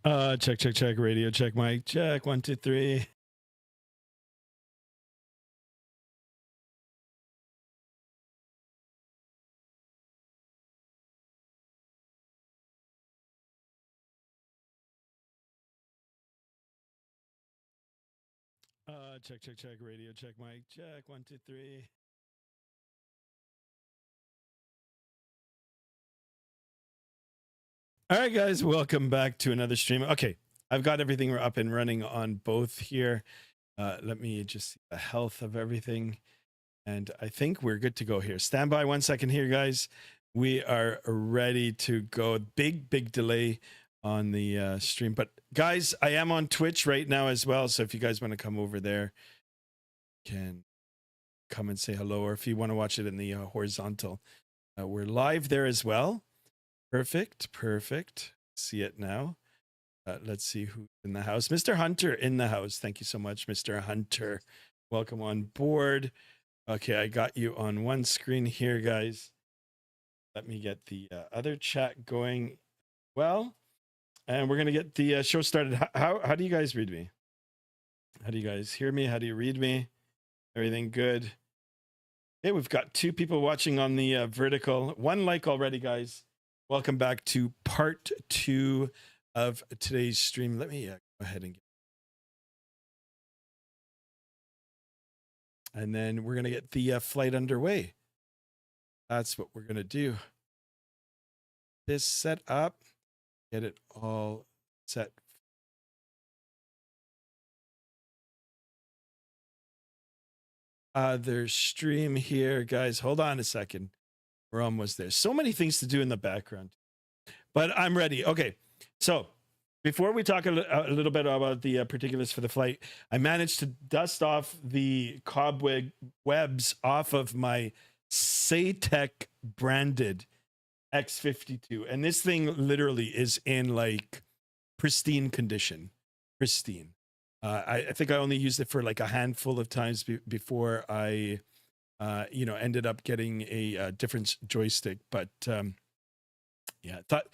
Check, radio check, mic check, 1 2 3. Check, radio check, mic check, 1 2 3. All right, guys, welcome back to another stream. Okay, I've got everything up and running on both here. Let me just see the health of everything. And I think we're good to go here. Stand by 1 second here, guys. We are ready to go. Big delay on the stream. But guys, I am on Twitch right now as well. So if you guys want to come over there, you can come and say hello. Or if you want to watch it in the horizontal, we're live there as well. Perfect. See it now. Let's see who's in the house. Mr. Hunter in the house. Thank you so much, Mr. Hunter. Welcome on board. Okay, I got you on one screen here, guys. Let me get the other chat going. Well, and we're going to get the show started. How do you guys read me? How do you guys hear me? How do you read me? Everything good? Hey, we've got 2 people watching on the vertical. 1 like already, guys. Welcome back to part 2 of today's stream. Let me go ahead and get. And then we're going to get the flight underway. That's what we're going to do. This set up, get it all set. There's stream here, guys. Hold on a second. We're almost there. So many things to do in the background, but I'm ready. Okay. So before we talk a little bit about the particulars for the flight, I managed to dust off the cobwebs off of my Saytech branded X52. And this thing literally is in like pristine condition. Pristine. I think I only used it for like a handful of times before I ended up getting a different joystick, but yeah, thought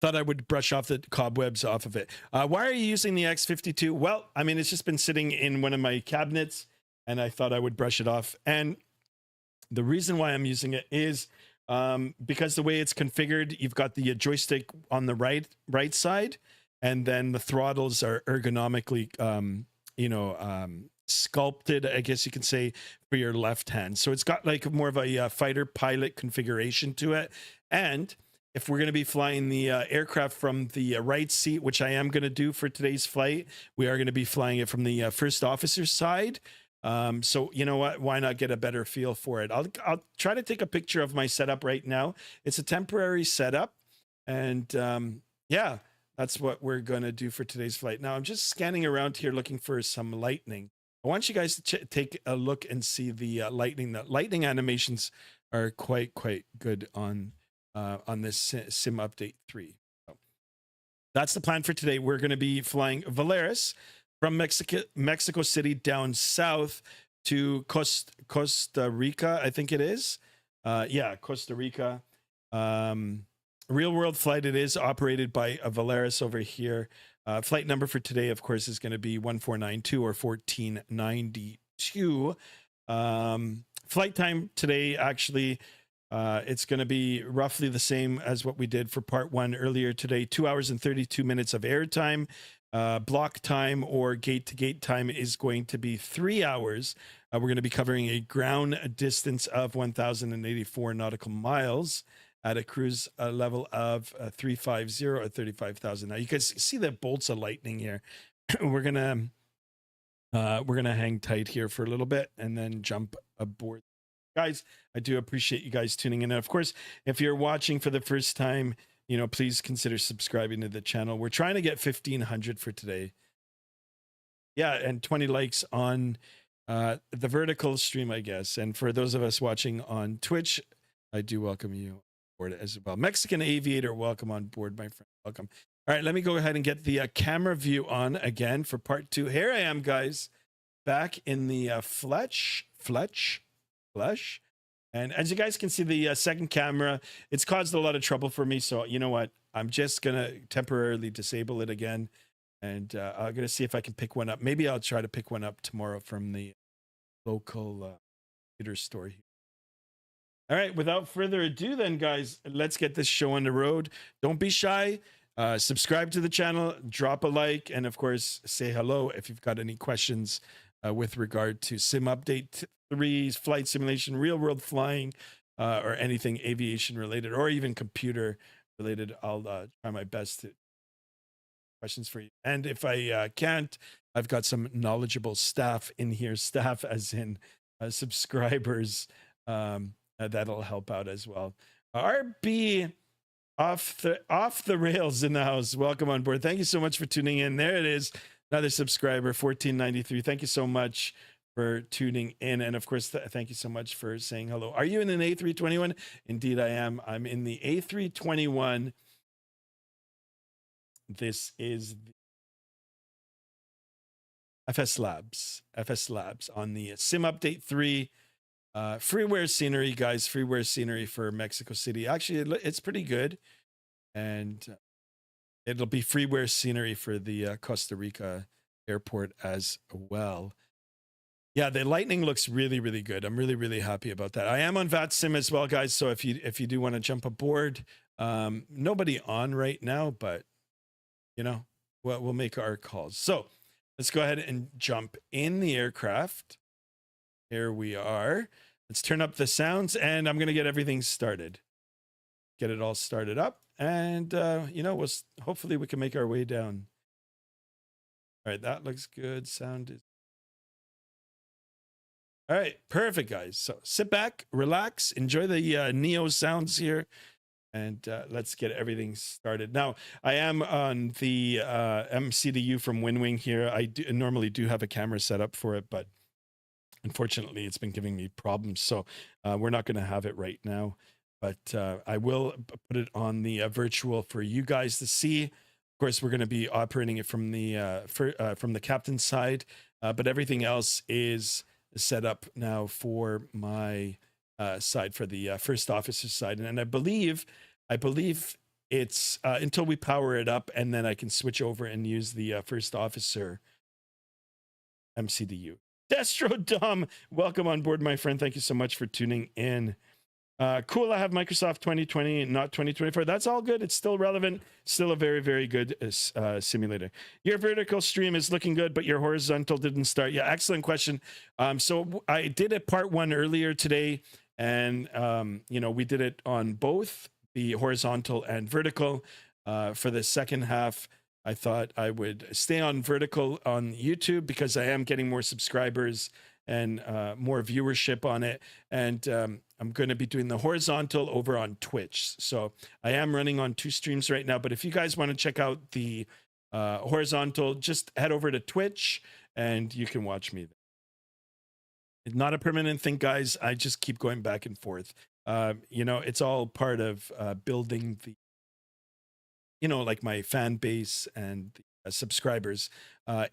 I would brush off the cobwebs off of it. Why are you using the X52? Well, I mean, it's just been sitting in one of my cabinets, and I thought I would brush it off. And the reason why I'm using it is because the way it's configured, you've got the joystick on the right side, and then the throttles are ergonomically, sculpted, I guess you can say, for your left hand. So it's got like more of a fighter pilot configuration to it. And if we're going to be flying the aircraft from the right seat, which I am going to do for today's flight, we are going to be flying it from the first officer's side. So you know what? Why not get a better feel for it? I'll try to take a picture of my setup right now. It's a temporary setup, and yeah, that's what we're going to do for today's flight. Now I'm just scanning around here looking for some lightning. I want you guys to take a look and see the lightning. The lightning animations are quite good on this Sim Update 3. So that's the plan for today. We're going to be flying Volaris from Mexico City down south to Costa Rica, I think it is. Yeah, Costa Rica. Real world flight it is, operated by a Volaris over here. Flight number for today, of course, is going to be 1492 or 1492. Flight time today, actually, it's going to be roughly the same as what we did for part 1 earlier today. 2 hours and 32 minutes of airtime. Block time or gate-to-gate time is going to be 3 hours. We're going to be covering a ground distance of 1,084 nautical miles at a cruise level of 350 or 35,000. Now you can see the bolts of lightning here. We're gonna hang tight here for a little bit and then jump aboard. Guys, I do appreciate you guys tuning in. And of course, if you're watching for the first time, please consider subscribing to the channel. We're trying to get 1,500 for today. Yeah, and 20 likes on the vertical stream, I guess. And for those of us watching on Twitch, I do welcome you board as well. Mexican Aviator, welcome on board, my friend. Welcome. All right, let me go ahead and get the camera view on again for part 2. Here I am, guys, back in the flesh. And as you guys can see, the second camera, it's caused a lot of trouble for me. So you know what? I'm just going to temporarily disable it again. And I'm gonna see if I can pick one up. Maybe I'll try to pick one up tomorrow from the local computer store here. All right, without further ado, then, guys, let's get this show on the road. Don't be shy. Subscribe to the channel, drop a like, and of course, say hello if you've got any questions with regard to Sim Update 3's flight simulation, real world flying, or anything aviation related, or even computer related. I'll try my best to questions for you. And if I can't, I've got some knowledgeable staff in here, staff as in subscribers. That'll help out as well. RB off the rails in the house. Welcome on board. Thank you so much for tuning in. There it is. Another subscriber, 1493. Thank you so much for tuning in. And of course, thank you so much for saying hello. Are you in an A321? Indeed, I am. I'm in the A321. This is the FS Labs on the Sim Update 3. Freeware scenery, guys. Freeware scenery for Mexico City. Actually, it's pretty good. And it'll be freeware scenery for the Costa Rica airport as well. Yeah, the lightning looks really, really good. I'm really, really happy about that. I am on Vatsim as well, guys. So if you do want to jump aboard, nobody on right now, but you know, we'll make our calls. So let's go ahead and jump in the aircraft. Here we are. Let's turn up the sounds, and I'm going to get everything started. Get it all started up, and you know, hopefully we can make our way down. All right, that looks good. Sound is all right. Perfect, guys. So sit back, relax, enjoy the Neo sounds here, and let's get everything started. Now, I am on the MCDU from WinWing here. I normally do have a camera set up for it, but unfortunately, it's been giving me problems, so we're not going to have it right now. But I will put it on the virtual for you guys to see. Of course, we're going to be operating it from the captain's side, but everything else is set up now for my side, for the first officer side, and I believe it's until we power it up, and then I can switch over and use the first officer MCDU. Destro Dom, welcome on board, my friend. Thank you so much for tuning in. Cool, I have Microsoft 2020, not 2024. That's all good. It's still relevant. Still a very, very good simulator. Your vertical stream is looking good, but your horizontal didn't start. Yeah, excellent question. So I did a part 1 earlier today, and you know, we did it on both the horizontal and vertical. For the second half, I thought I would stay on vertical on YouTube because I am getting more subscribers and more viewership on it. And I'm going to be doing the horizontal over on Twitch. So I am running on 2 streams right now. But if you guys want to check out the horizontal, just head over to Twitch and you can watch me. It's not a permanent thing, guys. I just keep going back and forth. You know, it's all part of building the, you know, like my fan base and subscribers.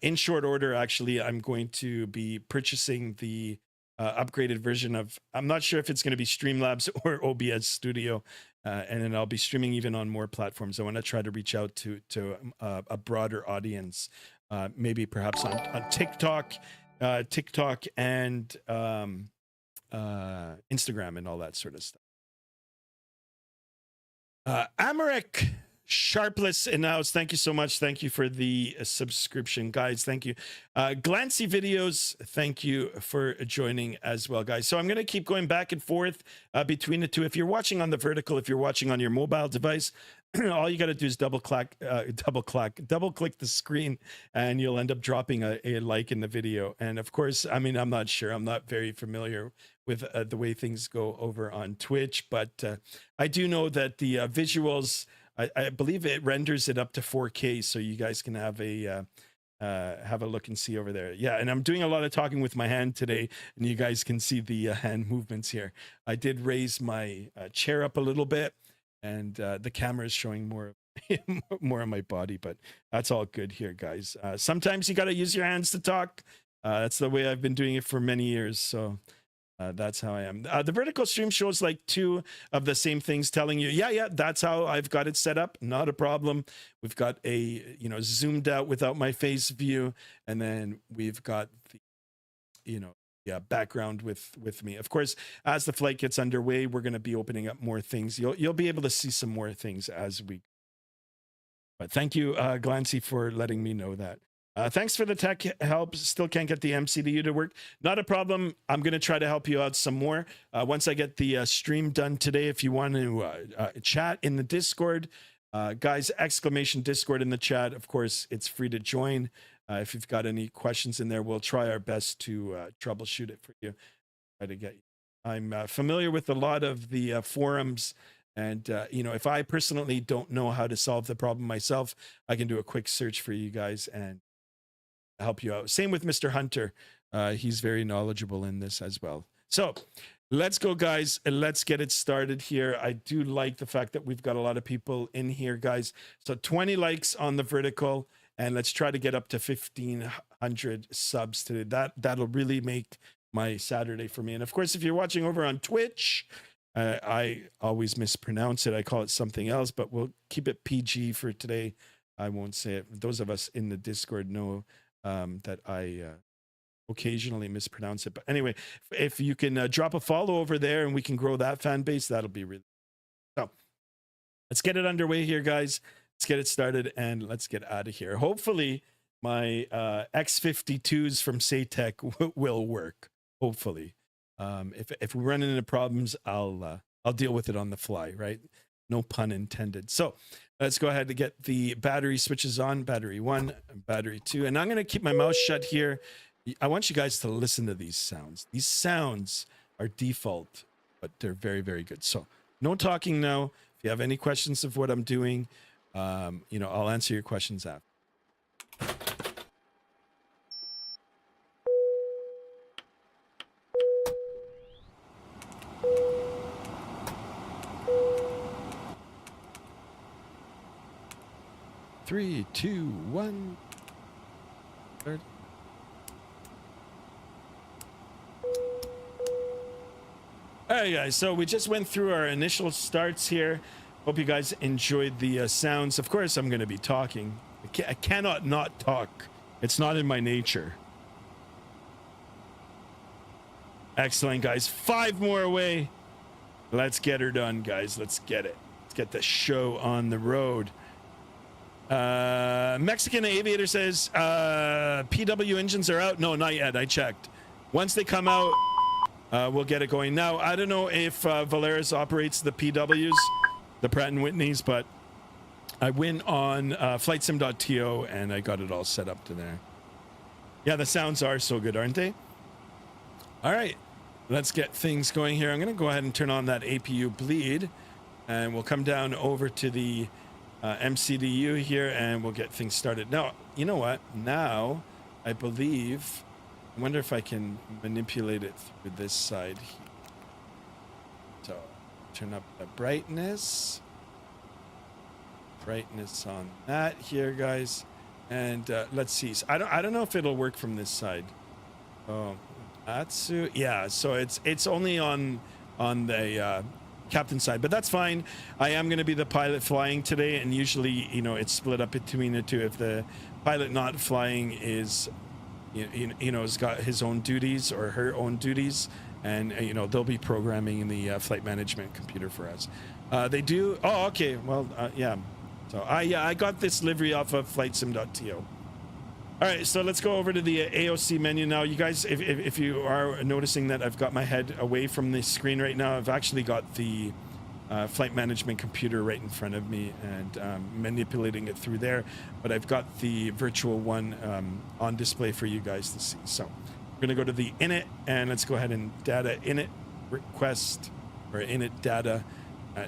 In short order, actually, I'm going to be purchasing the upgraded version of, I'm not sure if it's going to be Streamlabs or OBS Studio, and then I'll be streaming even on more platforms. I want to try to reach out to a broader audience, maybe perhaps on TikTok and Instagram and all that sort of stuff. Amaric Sharpless in the house, thank you so much. Thank you for the subscription, guys. Thank you. Glancy Videos, thank you for joining as well, guys. So I'm going to keep going back and forth between the two. If you're watching on the vertical, if you're watching on your mobile device, all you got to do is double click the screen, and you'll end up dropping a like in the video. And of course, I mean, I'm not sure. I'm not very familiar with the way things go over on Twitch, but I do know that the visuals, I believe it renders it up to 4K, so you guys can have a look and see over there. Yeah, and I'm doing a lot of talking with my hand today, and you guys can see the hand movements here. I did raise my chair up a little bit, and the camera is showing more more of my body, but that's all good here, guys. Sometimes you got to use your hands to talk. That's the way I've been doing it for many years. So That's how I am. The vertical stream shows like two of the same things, telling you, yeah, that's how I've got it set up. Not a problem. We've got a, zoomed out without my face view. And then we've got the, background with me. Of course, as the flight gets underway, we're going to be opening up more things. You'll be able to see some more things as we. But thank you, Glancy, for letting me know that. Thanks for the tech help. Still can't get the MCDU to work. Not a problem. I'm going to try to help you out some more. Once I get the stream done today, if you want to chat in the Discord, guys, exclamation Discord in the chat. Of course, it's free to join. If you've got any questions in there, we'll try our best to troubleshoot it for you. Try to get you. I'm familiar with a lot of the forums. And, if I personally don't know how to solve the problem myself, I can do a quick search for you guys and help you out. Same with Mr. Hunter. He's very knowledgeable in this as well. So let's go, guys, and let's get it started here. I do like the fact that we've got a lot of people in here, guys. So 20 likes on the vertical, and let's try to get up to 1,500 subs today. That'll really make my Saturday for me. And of course, if you're watching over on Twitch, I always mispronounce it. I call it something else, but we'll keep it PG for today. I won't say it. Those of us in the Discord know that I occasionally mispronounce it. But anyway, if you can drop a follow over there and we can grow that fan base, that'll be really. So let's get it underway here, guys. Let's get it started and let's get out of here. Hopefully my X52s from Saytech will work. Hopefully. If we run into problems, I'll deal with it on the fly, right? No pun intended. So let's go ahead and get the battery switches on. Battery 1, battery 2. And I'm going to keep my mouth shut here. I want you guys to listen to these sounds. These sounds are default, but they're very, very good. So no talking now. If you have any questions of what I'm doing, I'll answer your questions after. Three, two, one. Start. All right, guys. So we just went through our initial starts here. Hope you guys enjoyed the sounds. Of course, I'm going to be talking. I cannot not talk. It's not in my nature. Excellent, guys. 5 more away. Let's get her done, guys. Let's get it. Let's get the show on the road. Mexican Aviator says PW engines are out. No, not yet. I checked. Once they come out, we'll get it going. Now, I don't know if Valeris operates the PWs, the Pratt & Whitneys, but I went on flightsim.to and I got it all set up to there. Yeah, the sounds are so good, aren't they? All right, let's get things going here. I'm going to go ahead and turn on that APU bleed, and we'll come down over to the MCDU here and we'll get things started. Now, you know what? Now, I believe, I wonder if I can manipulate it through this side here. So, turn up the brightness on that here, guys. And let's see. So I don't know if it'll work from this side. Oh, Atsu. Yeah, so it's only on the captain side, but that's fine. I am going to be the pilot flying today, and usually, it's split up between the two. If the pilot not flying is, has got his own duties or her own duties, and they'll be programming in the flight management computer for us. They do. Oh, okay. Well, yeah. So I got this livery off of flightsim.to. All right, so let's go over to the AOC menu now. You guys, if you are noticing that I've got my head away from the screen right now, I've actually got the flight management computer right in front of me and manipulating it through there. But I've got the virtual one on display for you guys to see. So we're going to go to the init, and let's go ahead and data init request or init data.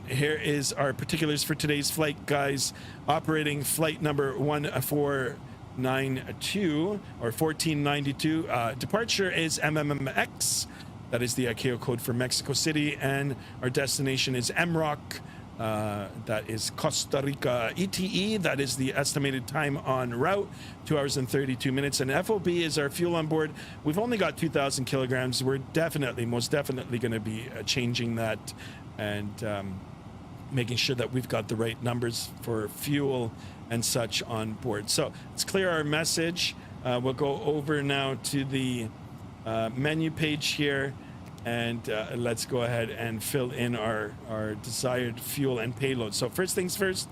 Here is our particulars for today's flight, guys. Operating flight number 1492 or 1492. Departure is MMX. That is the ICAO code for Mexico City, and our destination is MROC That is Costa Rica ETE. That is the estimated time en route, 2 hours and 32 minutes. And FOB is our fuel on board. We've only got 2,000 kilograms. We're most definitely going to be changing that and making sure that we've got the right numbers for fuel and such on board. So let's clear our message. We'll go over now to the menu page here. And let's go ahead and fill in our desired fuel and payload. So first things first,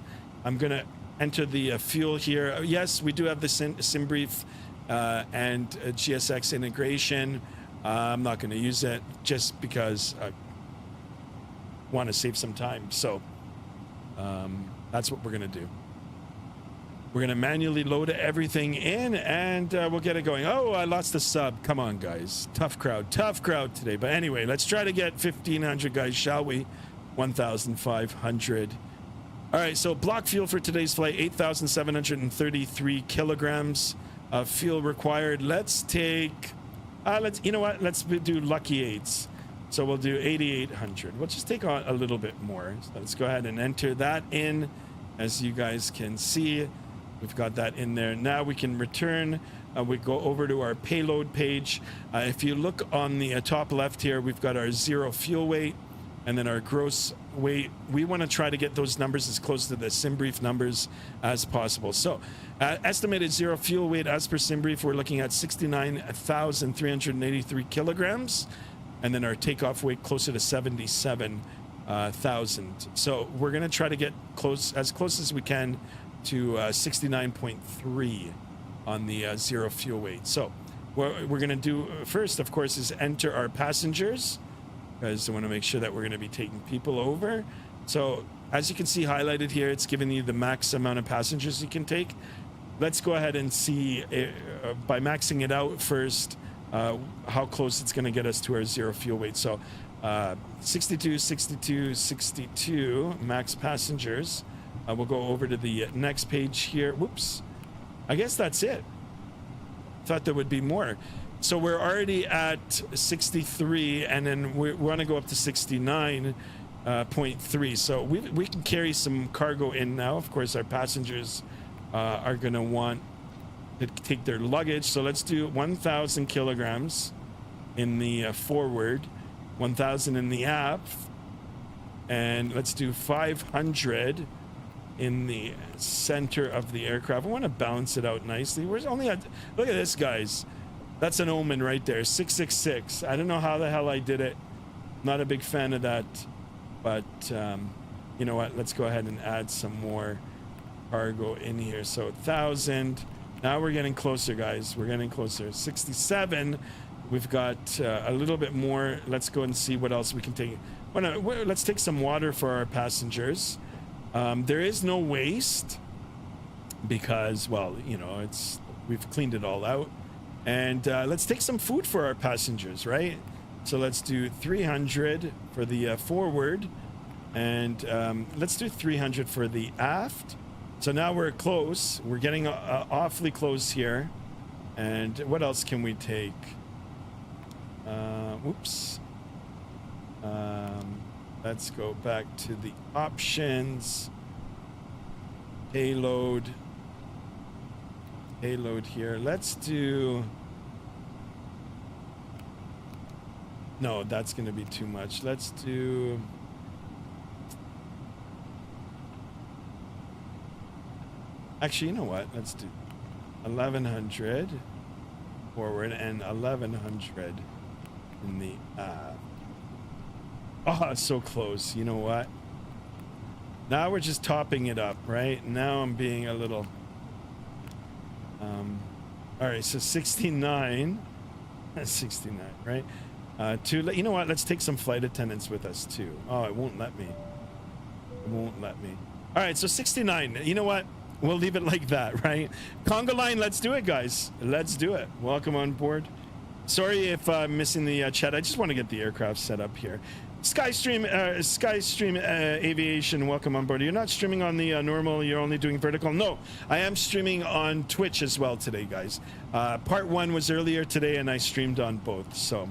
I'm going to enter the fuel here. Yes, we do have the SimBrief and GSX integration. I'm not going to use it just because I want to save some time. So that's what we're going to do. We're going to manually load everything in and we'll get it going. Oh, I lost the sub. Come on, guys. Tough crowd today. But anyway, let's try to get 1,500 guys, shall we? 1,500. All right, so block fuel for today's flight, 8,733 kilograms of fuel required. Let's take, you know what? Let's do lucky eights. So we'll do 8,800. We'll just take on a little bit more. So let's go ahead and enter that in. As you guys can see, we've got that in there. Now we can return. We go over to our payload page. If you look on the top left here, we've got our zero fuel weight and then our gross weight. We want to try to get those numbers as close to the SimBrief numbers as possible. So estimated zero fuel weight as per SimBrief, we're looking at 69,383 kilograms. And then our takeoff weight closer to 77,000. So we're going to try to get as close as we can to 69.3 on the zero fuel weight. So what we're going to do first, of course, is enter our passengers, because I want to make sure that we're going to be taking people over. So as you can see highlighted here, it's giving you the max amount of passengers you can take. Let's go ahead and see by maxing it out first how close it's going to get us to our zero fuel weight. So 62, 62, 62 max passengers. We'll go over to the next page here. Whoops. I guess that's it. Thought there would be more. So we're already at 63, and then we want to go up to 69.3. So we can carry some cargo in now. Of course, our passengers are going to want to take their luggage. So let's do 1,000 kilograms in the forward, 1,000 in the aft, and let's do 500 in the center of the aircraft. I want to balance it out nicely. We're only at, look at this, guys. That's an omen right there, 666. I don't know how the hell I did it. Not a big fan of that, but you know what? Let's go ahead and add some more cargo in here. So 1,000. Now we're getting closer, guys. We're getting closer. 67. We've got a little bit more. Let's go and see what else we can take. Let's take some water for our passengers. There is no waste because, well, you know, we've cleaned it all out. And let's take some food for our passengers, right? So let's do 300 for the forward, and let's do 300 for the aft. So now we're close. We're getting awfully close here. And what else can we take? Whoops. Let's go back to the options. Payload here. Let's do, no, that's going to be too much. Let's do, actually, you know what? Let's do 1,100 forward and 1,100 in the oh, so close. You know what? Now we're just topping it up, right? Now I'm being a little all right, so 69. That's 69, right? You know what? Let's take some flight attendants with us too. Oh, it won't let me. It won't let me. All right, so 69. You know what? We'll leave it like that, right? Conga line, let's do it, guys. Let's do it. Welcome on board. Sorry if I'm missing the chat. I just want to get the aircraft set up here. Skystream Aviation, welcome on board. You're not streaming on the normal, you're only doing vertical? No, I am streaming on Twitch as well today, guys. Part 1 was earlier today, and I streamed on both. So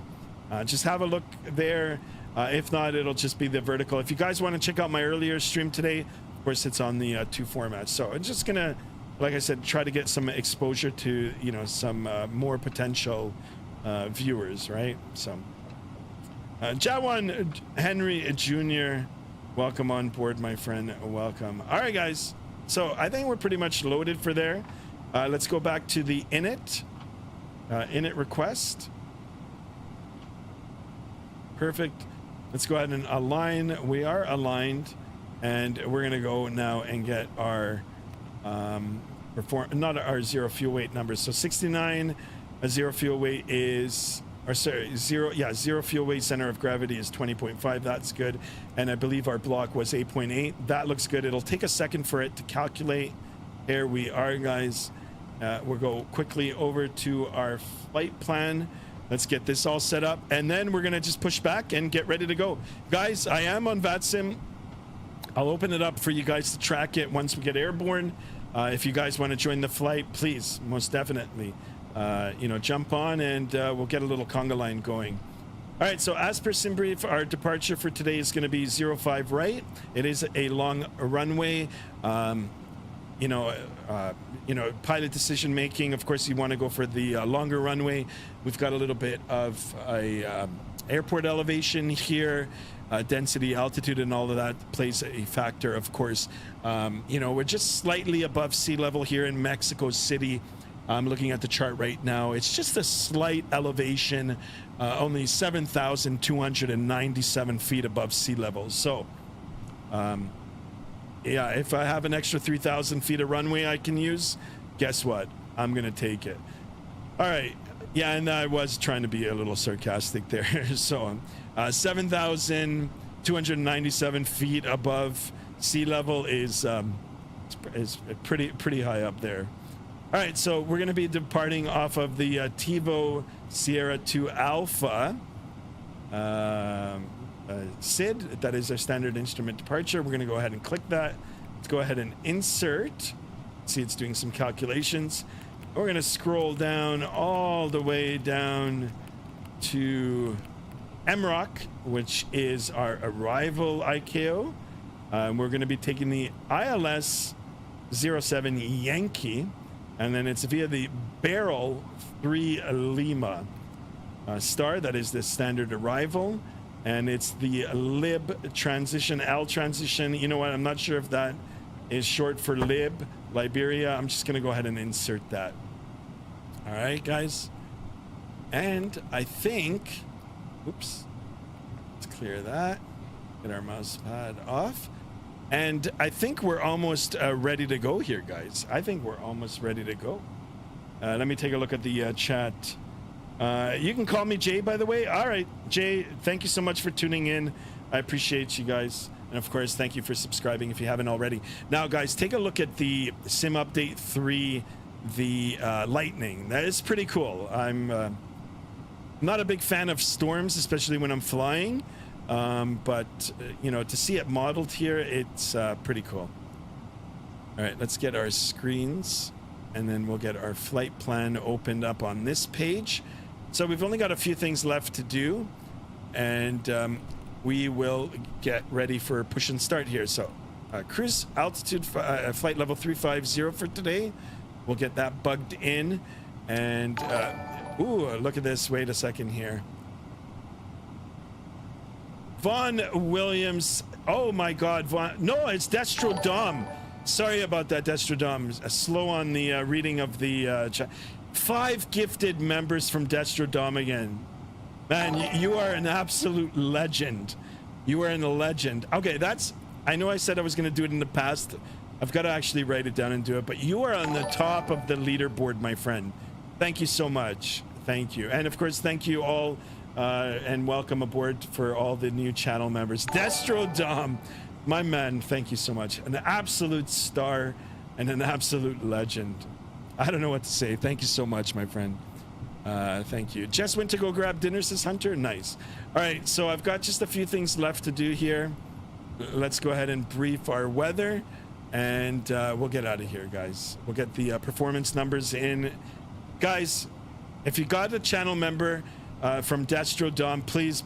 just have a look there. If not, it'll just be the vertical. If you guys want to check out my earlier stream today, of course, it's on the 2 formats. So I'm just gonna, like I said, try to get some exposure to, you know, some more potential viewers, right? So Jawan Henry Jr., welcome on board, my friend. Welcome. All right, guys. So I think we're pretty much loaded for there. Let's go back to the init request. Perfect. Let's go ahead and align. We are aligned, and we're gonna go now and get our not our zero fuel weight numbers. So 69, a zero fuel weight is, or sorry, zero fuel weight center of gravity is 20.5. That's good. And I believe our block was 8.8. That looks good. It'll take a second for it to calculate. Here we are, guys. We'll go quickly over to our flight plan. Let's get this all set up, and then we're gonna just push back and get ready to go. Guys, I am on Vatsim. I'll open it up for you guys to track it once we get airborne. If you guys want to join the flight, please, most definitely, you know, jump on, and we'll get a little conga line going. All right, so as per SimBrief, our departure for today is going to be 05 right. It is a long runway. You know, pilot decision making. Of course, you want to go for the longer runway. We've got a little bit of a airport elevation here, density, altitude, and all of that plays a factor. Of course, you know, we're just slightly above sea level here in Mexico City. I'm looking at the chart right now. It's just a slight elevation, only 7,297 feet above sea level. So, yeah, if I have an extra 3,000 feet of runway I can use, guess what? I'm going to take it. All right. Yeah, and I was trying to be a little sarcastic there. So 7,297 feet above sea level is pretty high up there. All right, so we're going to be departing off of the TiVo Sierra 2 Alpha. SID, that is our standard instrument departure. We're going to go ahead and click that. Let's go ahead and insert. See, it's doing some calculations. We're going to scroll down all the way down to MROC, which is our arrival ICAO. We're going to be taking the ILS 07 Yankee, and then it's via the Barrel 3 Lima star. That is the standard arrival. And it's the lib transition, L transition. You know what? I'm not sure if that is short for lib, Liberia. I'm just going to go ahead and insert that. All right, guys. And I think, oops, let's clear that. Get our mouse pad off. And I think we're almost ready to go here, guys. I think we're almost ready to go. Let me take a look at the chat. You can call me Jay, by the way. All right, Jay, thank you so much for tuning in. I appreciate you guys. And of course, thank you for subscribing if you haven't already. Now, guys, take a look at the Sim Update 3, the Lightning. That is pretty cool. I'm not a big fan of storms, especially when I'm flying. But, you know, to see it modeled here, it's pretty cool. All right, let's get our screens, and then we'll get our flight plan opened up on this page. So we've only got a few things left to do, and we will get ready for push and start here. So cruise altitude, flight level 350 for today. We'll get that bugged in, and ooh, look at this. Wait a second here. Vaughn Williams. Oh my God, Vaughn. No, it's Destro Dom. Sorry about that, Destro Dom. Slow on the reading of the chat. 5 gifted members from Destro Dom again. Man, you are an absolute legend. You are a legend. Okay, that's, I know I said I was going to do it in the past. I've got to actually write it down and do it, but you are on the top of the leaderboard, my friend. Thank you so much. Thank you. And of course, thank you all, and welcome aboard for all the new channel members. Destro Dom, my man, thank you so much. An absolute star and an absolute legend. I don't know what to say. Thank you so much, my friend. Thank you. Just went to go grab dinner, says Hunter. Nice. All right, so I've got just a few things left to do here. Let's go ahead and brief our weather, and we'll get out of here, guys. We'll get the performance numbers in. Guys, if you got a channel member, from Destro Dom. Please,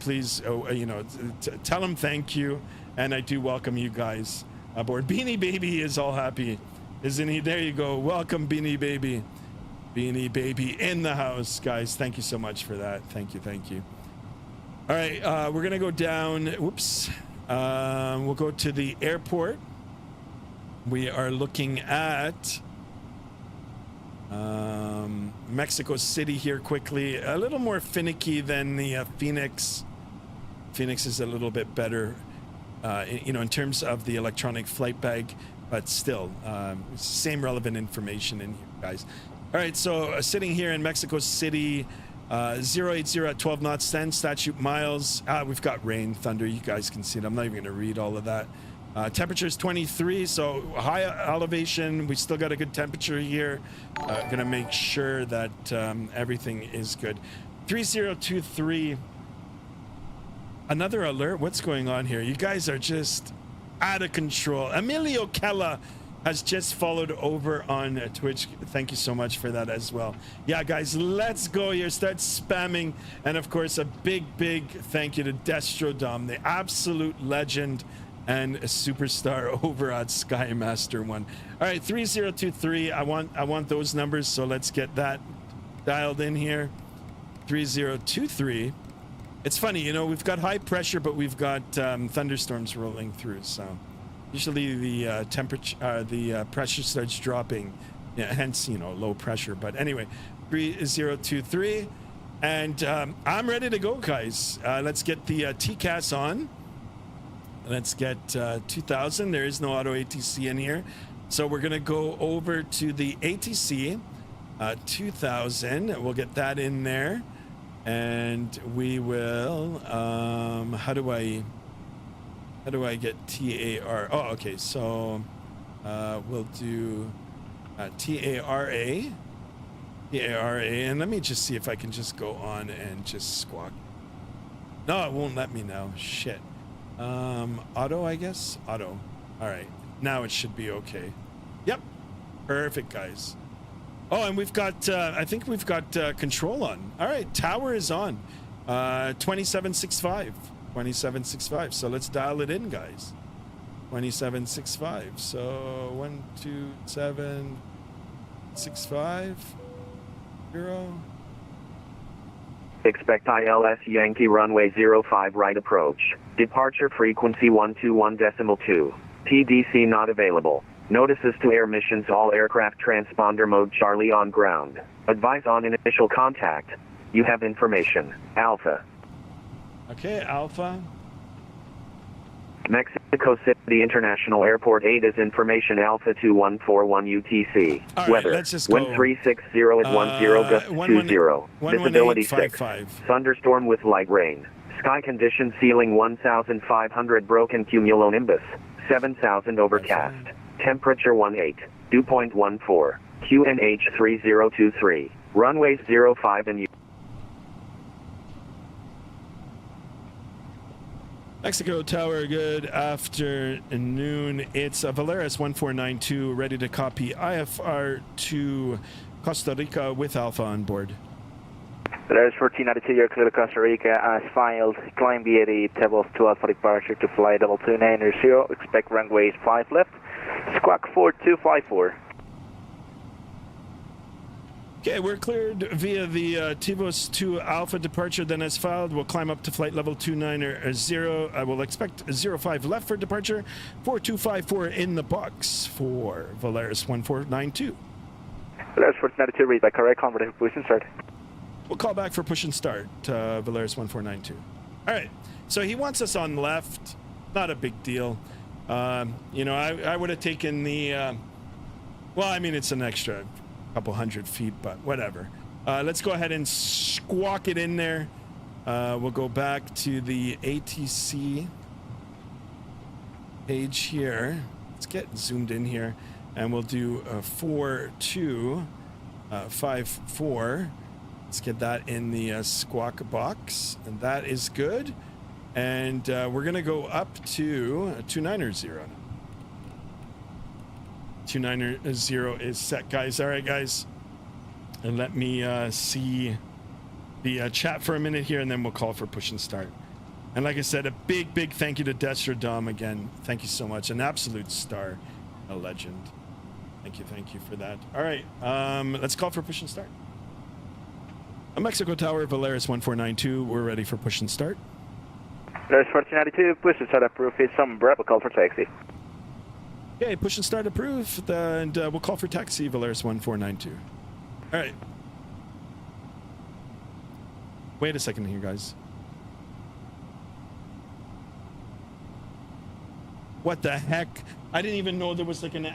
tell him thank you, and I do welcome you guys aboard. Beanie Baby is all happy, isn't he? There you go. Welcome, Beanie Baby. Beanie Baby in the house, guys. Thank you so much for that. Thank you. All right, we're gonna go down. Whoops. We'll go to the airport. We are looking at Mexico City here quickly. A little more finicky than the Phoenix. Phoenix is a little bit better, in terms of the electronic flight bag, but still, same relevant information in here, guys. All right, so sitting here in Mexico City, 080 at 12 knots, 10 statute miles. We've got rain, thunder. You guys can see it. I'm not even going to read all of that. Temperature is 23, so high elevation. We still got a good temperature here. Going to make sure that everything is good. 3023. Another alert. What's going on here? You guys are just out of control. Emilio Kella has just followed over on Twitch. Thank you so much for that as well. Yeah, guys, let's go here. Start spamming. And of course, a big thank you to Destro Dom, the absolute legend and a superstar over at Skymaster One. All right, 3023. I want those numbers, so let's get that dialed in here. 3023. It's funny, we've got high pressure, but we've got thunderstorms rolling through, so usually the temperature, the pressure starts dropping, hence low pressure. But anyway, 3023, and I'm ready to go, guys. Let's get the TCAS on. Let's get 2000. There is no auto ATC in here, so we're gonna go over to the ATC 2000. We'll get that in there, and we will. How do I get TAR? Oh, okay. So we'll do TARA, and let me just see if I can just go on and just squawk. No, it won't let me now. Shit. Auto, I guess. Auto. All right. Now it should be okay. Yep. Perfect, guys. Oh, and we've got. I think we've got control on. All right. Tower is on. 2765. 2765. So let's dial it in, guys. 2765. So 12765 0. Expect ILS Yankee runway 05 right approach. Departure frequency 121.2. TDC not available. Notices to air missions all aircraft transponder mode Charlie on ground. Advise on initial contact. You have information. Alpha. Okay, Alpha. Mexico City International Airport 8 is information Alpha 2141 UTC. All Weather. Right, let's just go. 1360 at 10 gust 20. Visibility 6. Thunderstorm with light rain. Sky condition ceiling 1500 broken cumulonimbus. 7000 overcast. Temperature 18. Dew point 14. QNH 3023. Runways 05 and U. Mexico Tower, good afternoon. It's Valeris 1492, ready to copy IFR to Costa Rica with Alpha on board. Valeris 1492, you're clear to Costa Rica as filed. Climb BAD, tables 12 for departure to flight level 2990. Expect runways 5 left. Squawk 4254. Okay, we're cleared via the Tivos to Alpha departure, then as filed. We'll climb up to flight level 290. I will expect 05 left for departure. 4254 in the box for Valeris 1492. Valeris 1492, read by correct, converted push and start. We'll call back for push and start, Valeris 1492. All right, so he wants us on left. Not a big deal. I would have taken the, well, I mean, it's an extra couple hundred feet, but whatever. Let's go ahead and squawk it in there. We'll go back to the ATC page here. Let's get zoomed in here, and we'll do 4254. Let's get that in the squawk box, and that is good. And we're gonna go up to 290. 290 is set, guys. All right, guys, and let me see the chat for a minute here, and then we'll call for push and start. And like I said, a big thank you to Destro Dom again. Thank you so much. An absolute star, a legend. Thank you for that. All right, let's call for push and start. A Mexico Tower, Valeris 1492. We're ready for push and start. Valeris 1492, push and start approved. Is some Bravo, call for taxi. Okay, push and start approved, and we'll call for taxi, Valeris 1492. All right. Wait a second here, guys. What the heck? I didn't even know there was like an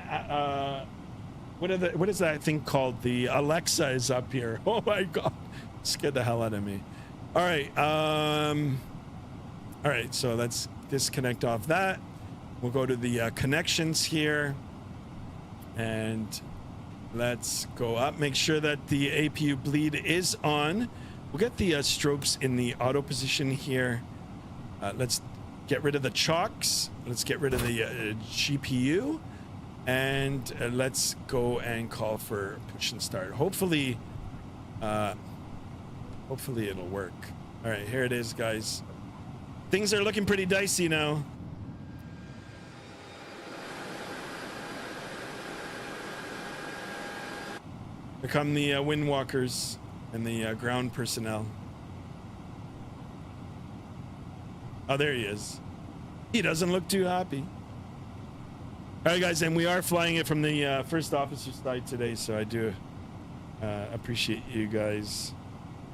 what is that thing called? The Alexa is up here. Oh my god, scared the hell out of me. All right, so let's disconnect off that. We'll go to the connections here, and let's go up. Make sure that the APU bleed is on. We'll get the strobes in the auto position here. Let's get rid of the chocks. Let's get rid of the GPU, and let's go and call for push and start. Hopefully it'll work. All right, here it is, guys. Things are looking pretty dicey now. Here come the windwalkers and the ground personnel. Oh, there he is. He doesn't look too happy. All right, guys, and we are flying it from the first officer side today, so I do appreciate you guys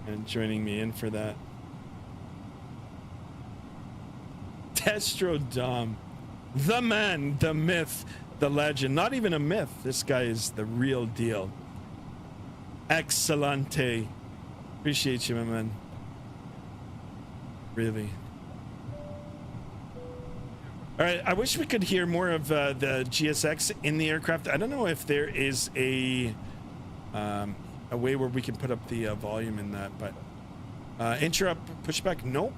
and joining me in for that. Destro Dom, the man, the myth, the legend. Not even a myth. This guy is the real deal. Excellente. Appreciate you, my man. Really. All right, I wish we could hear more of the GSX in the aircraft. I don't know if there is a way where we can put up the volume in that, but interrupt pushback, nope.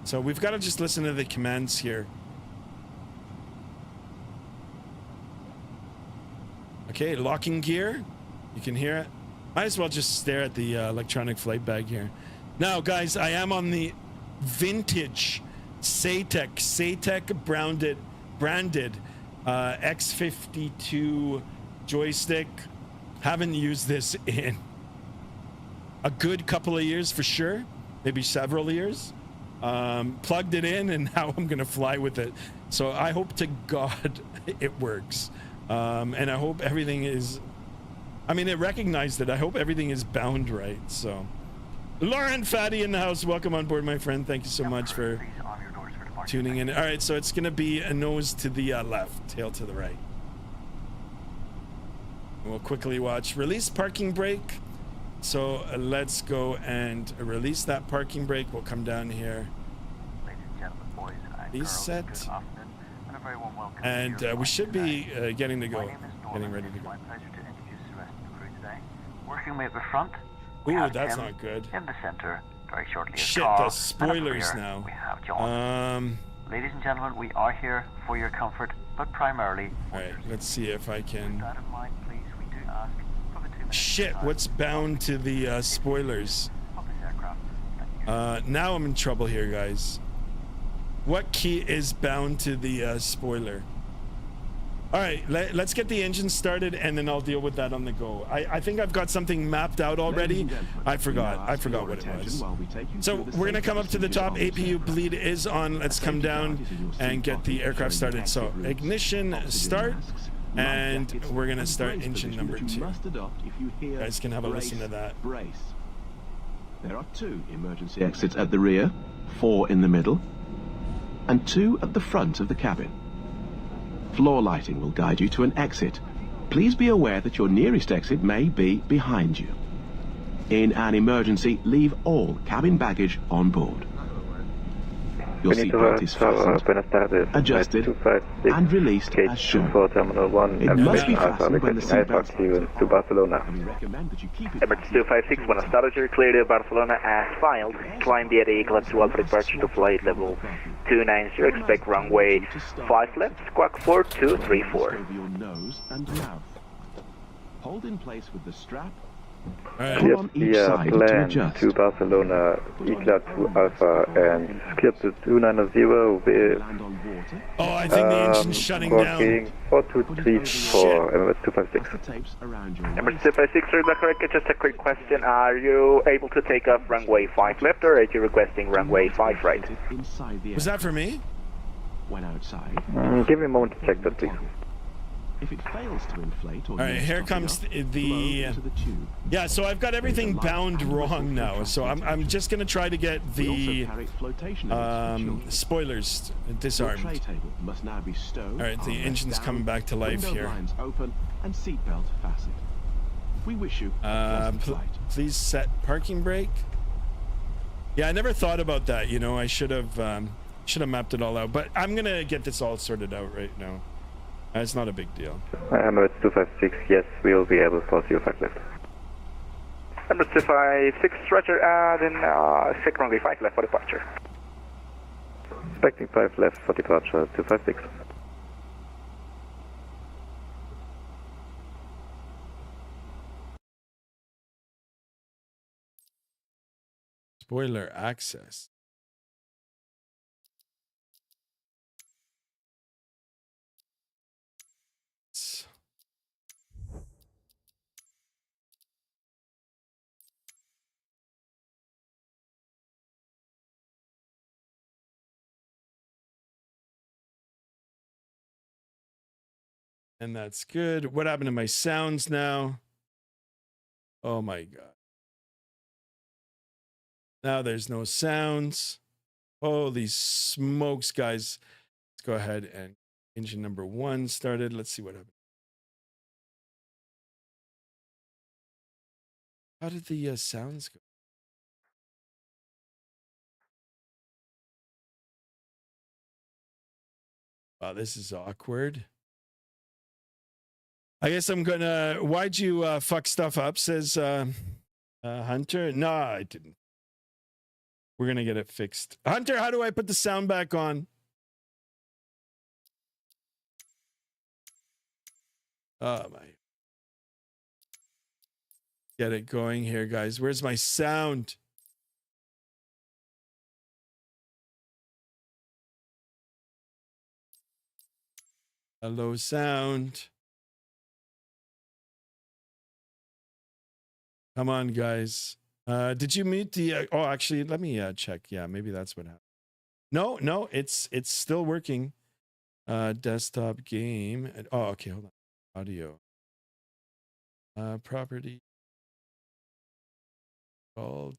So we've got to just listen to the commands here. Okay, locking gear. You can hear it. Might as well just stare at the electronic flight bag here. Now, guys, I am on the vintage Satec branded X52 joystick. Haven't used this in a good couple of years for sure, maybe several years. Plugged it in, and now I'm gonna fly with it. So I hope to God it works, and I hope everything is, I mean, it recognized it. I hope everything is bound right. So Lauren Fatty in the house, welcome on board, my friend. Thank you so much for tuning in. All right, so it's gonna be a nose to the left, tail to the right. We'll quickly watch release parking brake. So let's go and release that parking brake. We'll come down here. Ladies and gentlemen, boys and These girls, set. good afternoon, and a very warm welcome And to your we should be getting to My go, name is Norman. getting ready to It's go. my pleasure to introduce the rest of the crew today. Working way at the front, we Ooh, have that's Tim. not good. In the center, very shortly is Shit, Carl, the and at spoilers rear, now. We have John. Ladies and gentlemen, we are here for your comfort, but primarily. All right, let's see if I can. With that in mind, please, we do ask for the 2 minutes. Shit, what's bound to the spoilers? Of this aircraft. Thank you. Now I'm in trouble here, guys. What key is bound to the spoiler? All right, let's get the engine started, and then I'll deal with that on the go. I think I've got something mapped out already. I forgot what it was. So we're gonna come up to the top. APU bleed is on. Let's come down and get the aircraft started. So ignition, start, and we're gonna start engine number 2. You guys can have a listen to that. There are 2 emergency exits at the rear, 4 in the middle, and 2 at the front of the cabin. Floor lighting will guide you to an exit. Please be aware that your nearest exit may be behind you. In an emergency, leave all cabin baggage on board. Your seatbelt is fastened, adjusted, and released as shown. It must be fastened when the seatbelt to Barcelona. and we recommend that you keep it Emirates 256, Buenos Aires, you're clear to Barcelona as filed. Climb the aircraft to Alpha departure to flight level 290, expect runway 5 left, squawk 4234. over your nose and mouth. Hold in place with the strap Right. Pull on each side to plan adjust. to Barcelona, Eclat to Alpha, and clear to 290 with Land on water. Oh, I think the engine's shutting down. working 4234 MS256. Put the tapes around your Emirates waist. 256, is that correct? Just a quick question. Are you able to take off runway 5 left, or are you requesting runway 5 right? Inside the Was that for me? When outside. Give me a moment to check that, please. If it fails to inflate or All right, here comes the into the tube. yeah. So I've got everything bound wrong now. So I'm just gonna try to get the spoilers disarmed. Tray table must now be stowed. All right, the engine's down, coming back to life window here. blinds open and seatbelt fastened. We wish you a pleasant flight. Please set parking brake. Yeah, I never thought about that. You know, I should have mapped it all out. But I'm gonna get this all sorted out right now. It's not a big deal. Emirates 256, yes, we will be able to pass you 5 left. Emirates 256, roger, then check runway 5 left for departure. Expecting 5 left for departure 256. Spoiler access. And that's good. What happened to my sounds now? Oh my God. Now there's no sounds. Holy smokes, guys. Let's go ahead and engine number 1 started. Let's see what happened. How did the sounds go? Wow, this is awkward. I guess I'm gonna. Why'd you fuck stuff up? Says Hunter. No, I didn't. We're gonna get it fixed. Hunter, how do I put the sound back on? Oh my. Get it going here, guys. Where's my sound? Hello, sound. Come on, guys. Did you mute the? Oh, actually, let me check. Yeah, maybe that's what happened. No, it's still working. Desktop game. Oh, okay, hold on. Audio. Property. Called.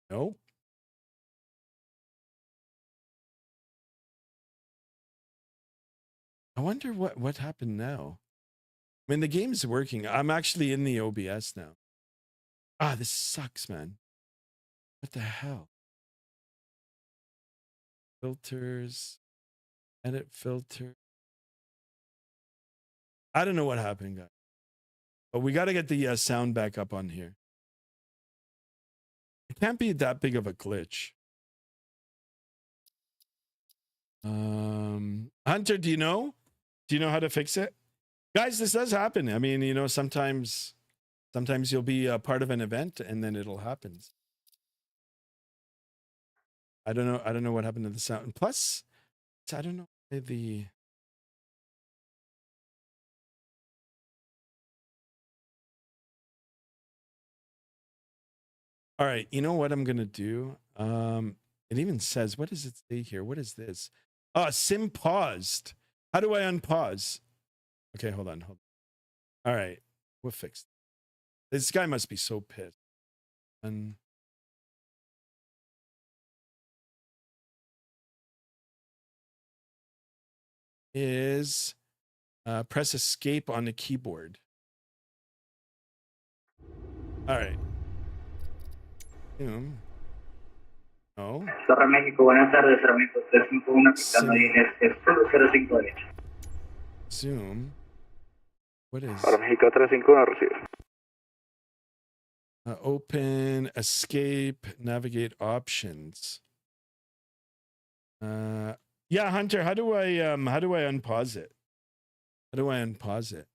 Nope. I wonder what happened now. I mean, the game's working. I'm actually in the OBS now. Ah, this sucks, man. What the hell? Filters. Edit filter. I don't know what happened, guys. But we got to get the sound back up on here. It can't be that big of a glitch. Hunter, do you know? Do you know how to fix it? Guys, this does happen. I mean, you know, sometimes you'll be a part of an event and then it'll happen. I don't know what happened to the sound. Plus, I don't know the All right, you know what I'm going to do? It even says, what does it say here? What is this? Oh, sim paused. How do I unpause? Okay, hold on. All right, we'll fix it. This guy must be so pissed. And is press escape on the keyboard. All right. No. Torre México, buenas tardes, Ramiro 351, capitán Marines, F058. Zoom. What is? Para México 351, recibe. Open, escape, navigate options. Yeah, Hunter, how do I unpause it? How do I unpause it?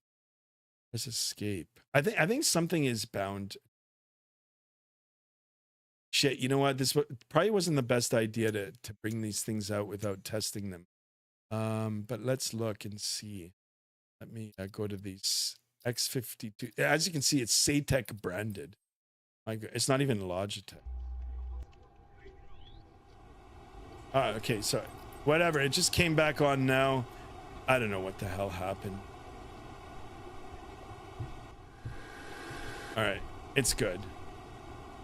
Let's escape. I think something is bound. Shit, you know what? This probably wasn't the best idea to bring these things out without testing them. But let's look and see. Let me go to these X52. As you can see, it's Satec branded. It's not even Logitech. Okay, so whatever. It just came back on now. I don't know what the hell happened. All right, it's good.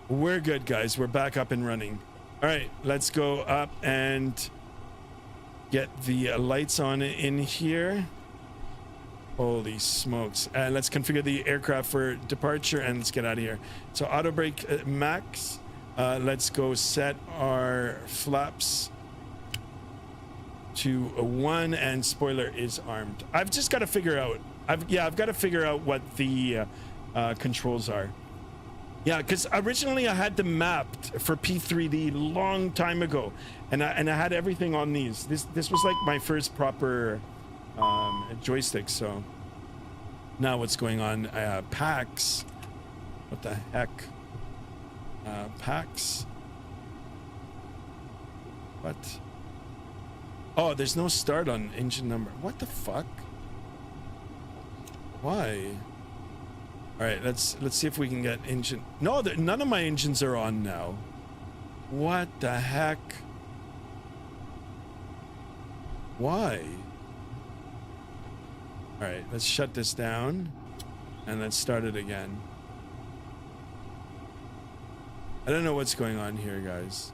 We're good, guys. We're back up and running. All right, let's go up and get the lights on in here. Holy smokes. And let's configure the aircraft for departure and let's get out of here. So auto brake max. Let's go set our flaps to a 1 and spoiler is armed. I've just got to figure out. I've got to figure out what the controls are. Yeah, because originally I had them mapped for P3D long time ago, and I had everything on these. This was like my first proper joystick. So now what's going on? PAX. What the heck? PAX. What? Oh, there's no start on engine number. What the fuck? Why? All right, let's see if we can get engine. No, none of my engines are on now. What the heck? Why? All right, let's shut this down and let's start it again. I don't know what's going on here, guys.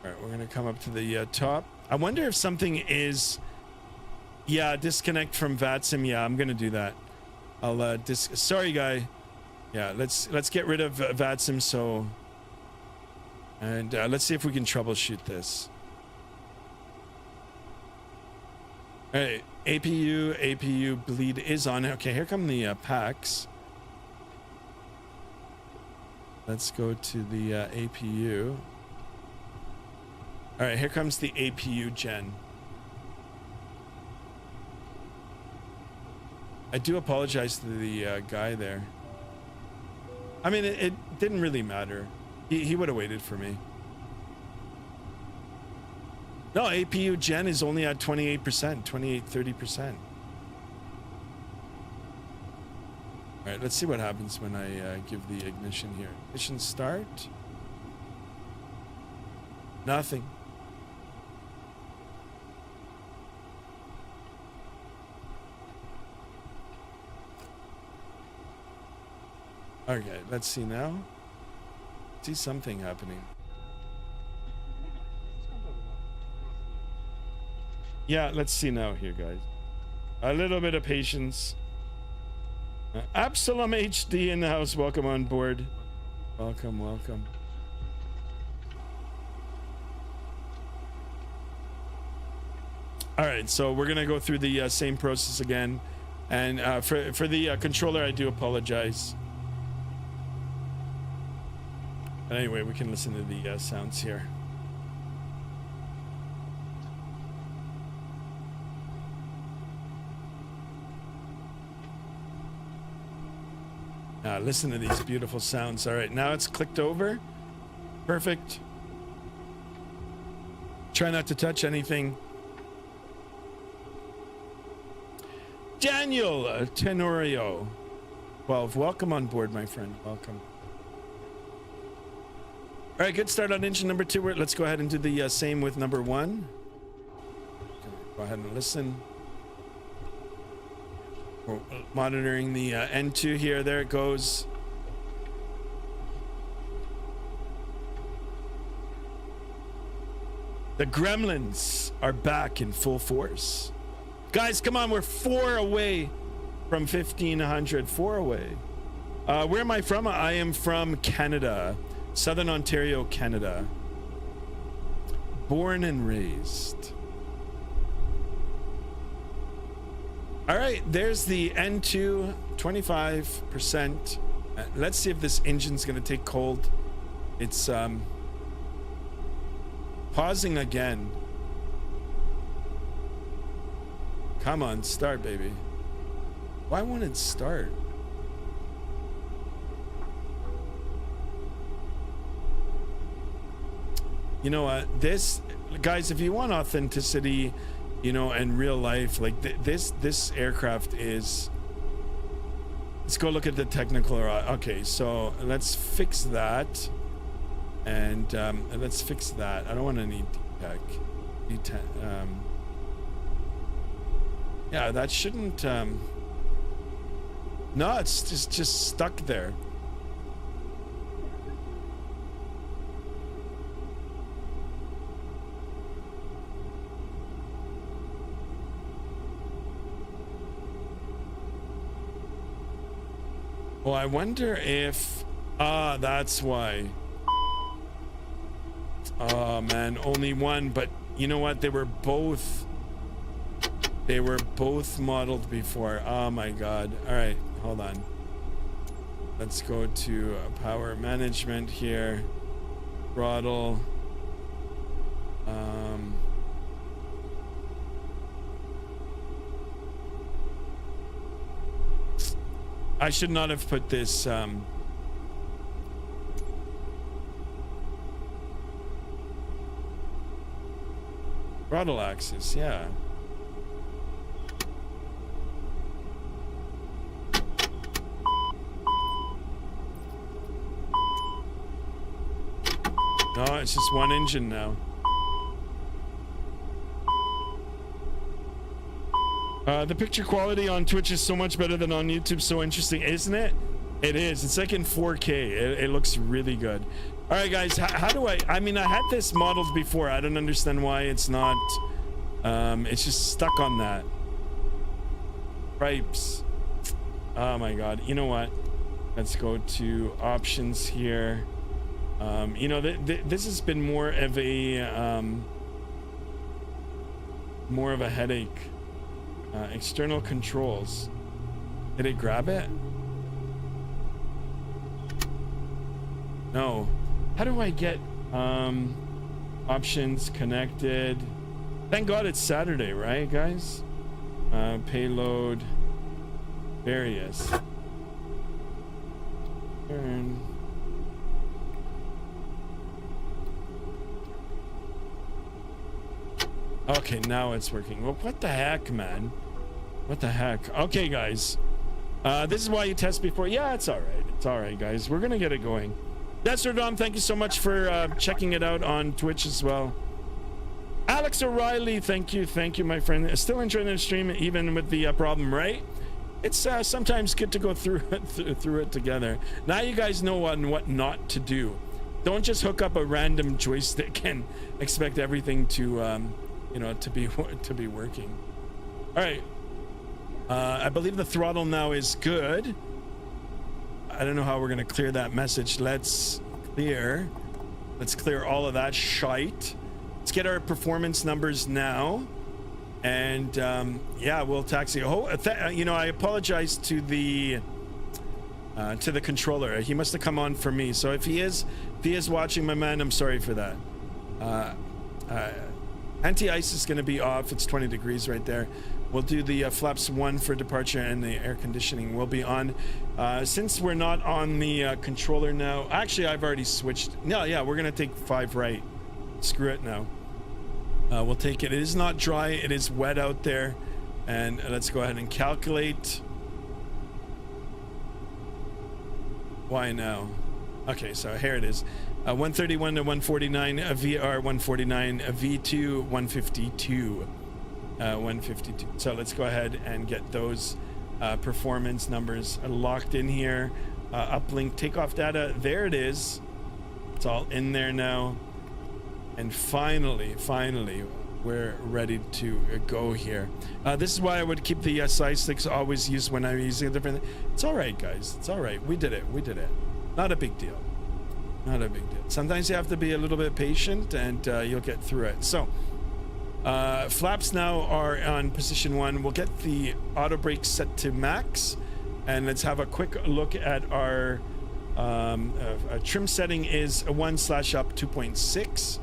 All right, we're gonna come up to the top. I wonder if something is. Yeah, disconnect from Vatsim. Yeah, I'm gonna do that. I'll sorry, guy. Yeah, let's get rid of Vatsim. So, and let's see if we can troubleshoot this. All right, APU bleed is on. Okay, here come the packs. Let's go to the APU. All right, here comes the APU gen. I do apologize to the guy there. I mean, it didn't really matter. He would have waited for me. No, APU gen is only at 28%, 30%. All right, let's see what happens when I give the ignition here. Ignition start. Nothing. Okay, let's see now. See something happening. Yeah, let's see now here, guys. A little bit of patience. Absalom HD in the house. Welcome on board. Welcome, welcome. All right, so we're gonna go through the same process again, and for the controller, I do apologize. But anyway, we can listen to the sounds here. Listen to these beautiful sounds. All right, now it's clicked over. Perfect. Try not to touch anything. Daniel Tenorio 12, welcome on board, my friend. Welcome. All right, good start on engine number 2. Let's go ahead and do the same with number 1. Okay, go ahead and listen. We're monitoring the N2 here. There it goes. The gremlins are back in full force. Guys, come on, we're 4 away from 1500. 4 away. Where am I from? I am from Canada. Southern Ontario, Canada. Born and raised. All right, there's the N2, 25%. Let's see if this engine's gonna take cold. It's pausing again. Come on, start, baby. Why won't it start? You know what? This, guys, if you want authenticity, you know, in real life, like this aircraft is. Let's go look at the technical. Okay, so let's fix that, and let's fix that. I don't want any DTEC. Yeah, that shouldn't. No, it's just stuck there. Well, I wonder if... Ah, that's why. Oh, man. Only one. But you know what? They were both modeled before. Oh, my God. All right. Hold on. Let's go to power management here. Throttle. I should not have put this throttle axis, yeah. No, it's just one engine now. The picture quality on Twitch is so much better than on YouTube. So interesting, isn't it? It is. It's like in 4K. It looks really good. All right, guys. How do I mean, I had this modeled before. I don't understand why it's not. It's just stuck on that. Stripes. Oh my God. You know what? Let's go to options here. You know, this has been more of a headache. External controls. Did it grab it? No. How do I get options connected? Thank God it's Saturday, right, guys? Payload. Various. Turn. Okay, now it's working. Well, what the heck, man? What the heck? Okay, guys. This is why you test before. Yeah, it's all right. It's all right, guys. We're gonna get it going. That's Dom. Thank you so much for checking it out on Twitch as well. Alex O'Reilly, thank you, my friend. Still enjoying the stream even with the problem, right? It's sometimes good to go through it together. Now you guys know what not to do. Don't just hook up a random joystick and expect everything to you know, to be working. All right. I believe the throttle now is good. I don't know how we're gonna clear that message. Let's clear all of that shite. Let's get our performance numbers now, and yeah, we'll taxi. Oh, you know, I apologize to the controller. He must have come on for me. So if he is watching, my man, I'm sorry for that. Anti-ice is going to be off. It's 20 degrees right there. We'll do the flaps 1 for departure, and the air conditioning will be on. Since we're not on the controller now, actually I've already switched. No, yeah, we're going to take 5 right. Screw it now. We'll take it. It is not dry. It is wet out there. And let's go ahead and calculate. Why now? Okay, so here it is. 131 to 149, a VR 149, a V2 152. 152. So let's go ahead and get those performance numbers locked in here. Uplink takeoff data. There it is. It's all in there now. And finally, we're ready to go here. This is why I would keep the side sticks always used when I'm using a different. It's all right, guys. It's all right. We did it. Not a big deal. Not a big deal. Sometimes you have to be a little bit patient, and you'll get through it. So flaps now are on position 1. We'll get the auto brake set to max, and let's have a quick look at our trim setting is a 1/up 2.6.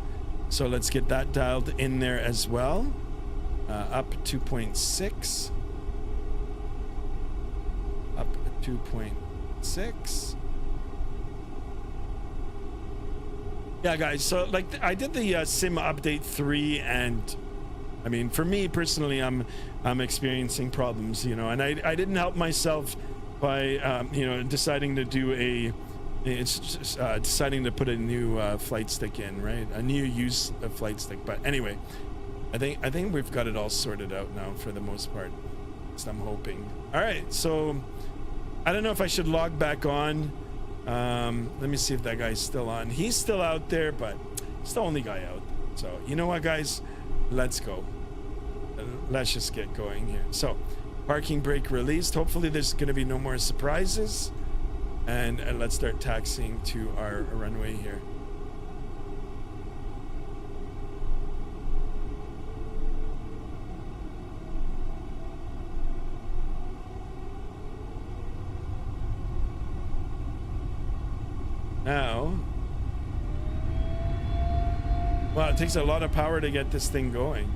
So let's get that dialed in there as well. Up 2.6. Up 2.6. Yeah, guys, so like I did the sim update 3, and I mean, for me personally, I'm experiencing problems, you know, and I didn't help myself by you know, deciding to do deciding to put a new flight stick in, right? A new use of flight stick. But anyway, I think we've got it all sorted out now for the most part. So I'm hoping. All right, so I don't know if I should log back on. Let me see if that guy's still on. He's still out there, but it's the only guy out. So you know what, guys, let's go. Let's just get going here. So parking brake released. Hopefully there's going to be no more surprises, and let's start taxiing to our runway here. Now, wow, it takes a lot of power to get this thing going.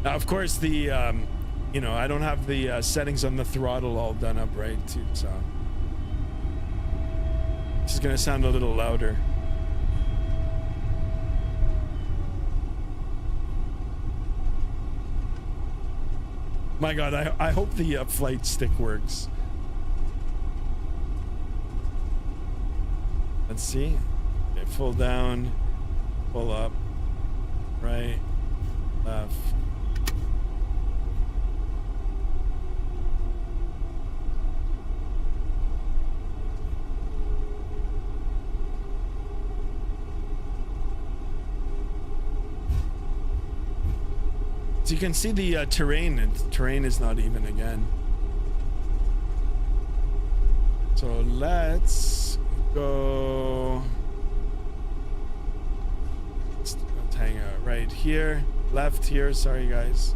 Now, of course, the you know, I don't have the settings on the throttle all done up right too, so this is gonna sound a little louder. My God, I hope the flight stick works. Let's see. Okay, full down, pull up, right, left. So you can see the terrain, and terrain is not even again. So let's go. Let's hang out right here, left here. Sorry, guys.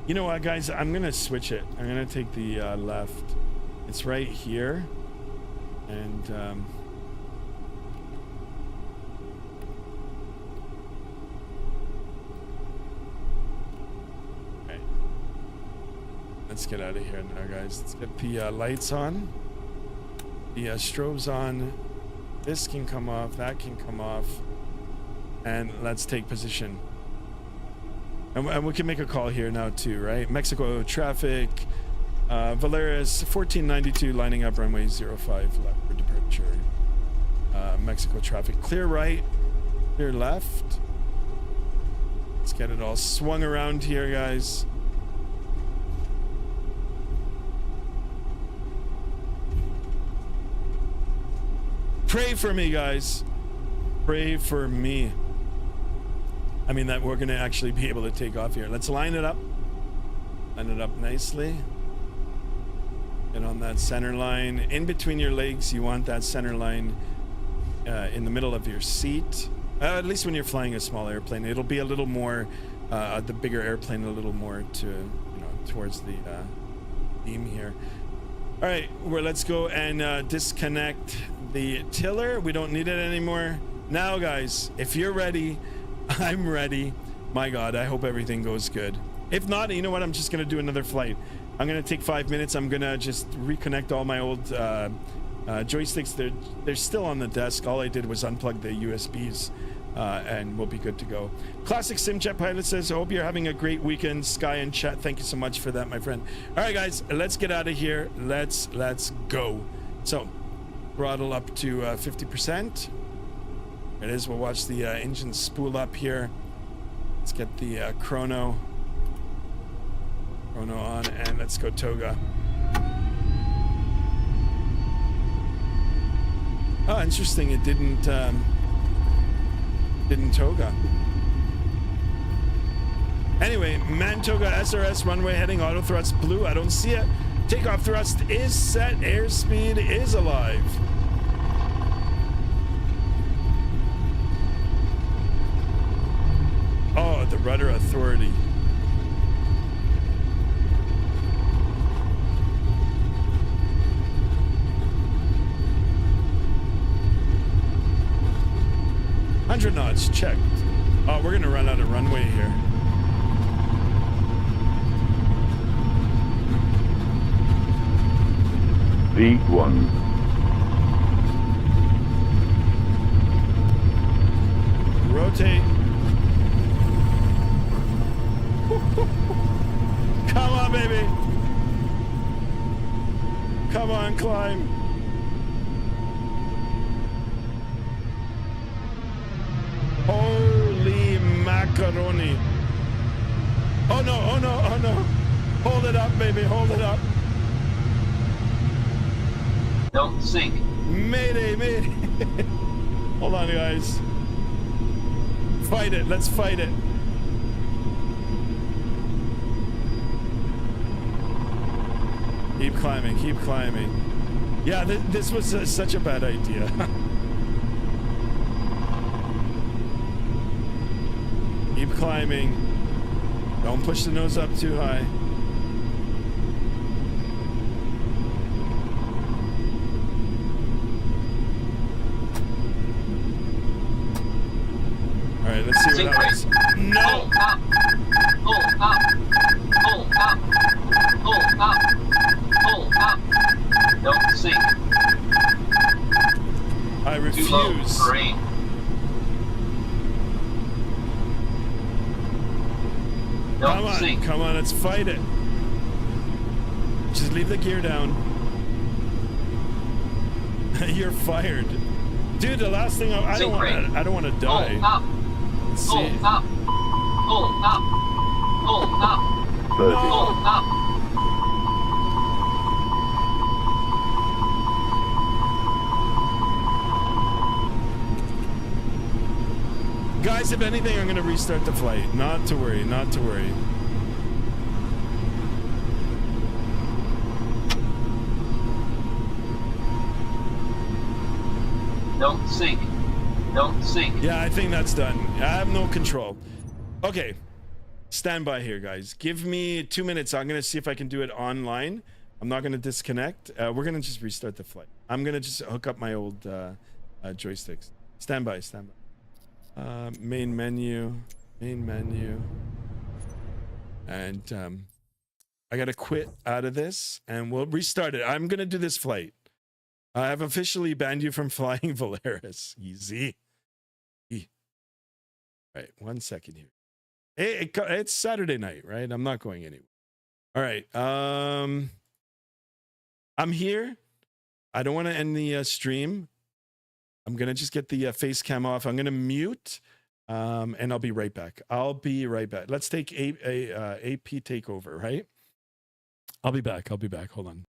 You know what, guys? I'm gonna switch it. I'm gonna take the left. It's right here, and okay. Let's get out of here now, guys. Let's get the lights on. The strobes on. This can come off. That can come off. And let's take position. And we can make a call here now too, right? Mexico traffic, Valeris 1492 lining up runway 05 left for departure. Mexico traffic, clear right, clear left. Let's get it all swung around here, guys. Pray for me, guys. Pray for me. I mean that we're gonna actually be able to take off here. Let's line it up. Line it up nicely. Get on that center line. In between your legs, you want that center line in the middle of your seat. At least when you're flying a small airplane, it'll be a little more, the bigger airplane a little more to, you know, towards the beam here. All right, well, let's go and disconnect the tiller. We don't need it anymore. Now, guys, if you're ready, I'm ready. My God, I hope everything goes good. If not, you know what? I'm just going to do another flight. I'm going to take 5 minutes. I'm going to just reconnect all my old joysticks. They're still on the desk. All I did was unplug the USBs and we'll be good to go. Classic Simjet Pilot says, I hope you're having a great weekend. Sky and chat, thank you so much for that, my friend. All right, guys, let's get out of here. Let's go. So, throttle up to 50%. It is. We'll watch the engine spool up here. Let's get the chrono on, and let's go toga. Oh, interesting. It didn't toga. Anyway, Mantoga SRS runway heading auto thrust blue. I don't see it. Takeoff thrust is set. Airspeed is alive. Oh, the rudder authority. $100 knots checked. Oh, we're gonna run out of runway here. V1. Rotate. Come on, baby. Come on, climb. Holy macaroni. Oh no, oh no, oh no. Hold it up, baby, hold it up. Don't sink. Mayday, mayday. Hold on, guys. Fight it, let's fight it. Keep climbing, keep climbing. Yeah, this was such a bad idea. Keep climbing. Don't push the nose up too high. All right, let's see what happens. No! Pull up. Pull up. Pull up. Pull up. Don't sink. I refuse. Too low for aim. Come on, come on, let's fight it. Just leave the gear down. You're fired. Dude, the last thing I don't want to die. Pull up. Let's Pull see. up. Pull up. Pull up. No. Pull up. Guys, if anything, I'm going to restart the flight. Not to worry, not to worry. Don't sink. Don't sink. Yeah, I think that's done. I have no control. Okay. Stand by here, guys. Give me 2 minutes. I'm going to see if I can do it online. I'm not going to disconnect. We're going to just restart the flight. I'm going to just hook up my old joysticks. Stand by, stand by. Main menu. And I got to quit out of this and we'll restart it. I'm going to do this flight. I have officially banned you from flying Volaris. Easy. Right, 1 second here. Hey, it's Saturday night, right? I'm not going anywhere. All right. I'm here. I don't want to end the stream. I'm going to just get the face cam off. I'm going to mute and I'll be right back. I'll be right back. Let's take AP takeover, right? I'll be back. Hold on.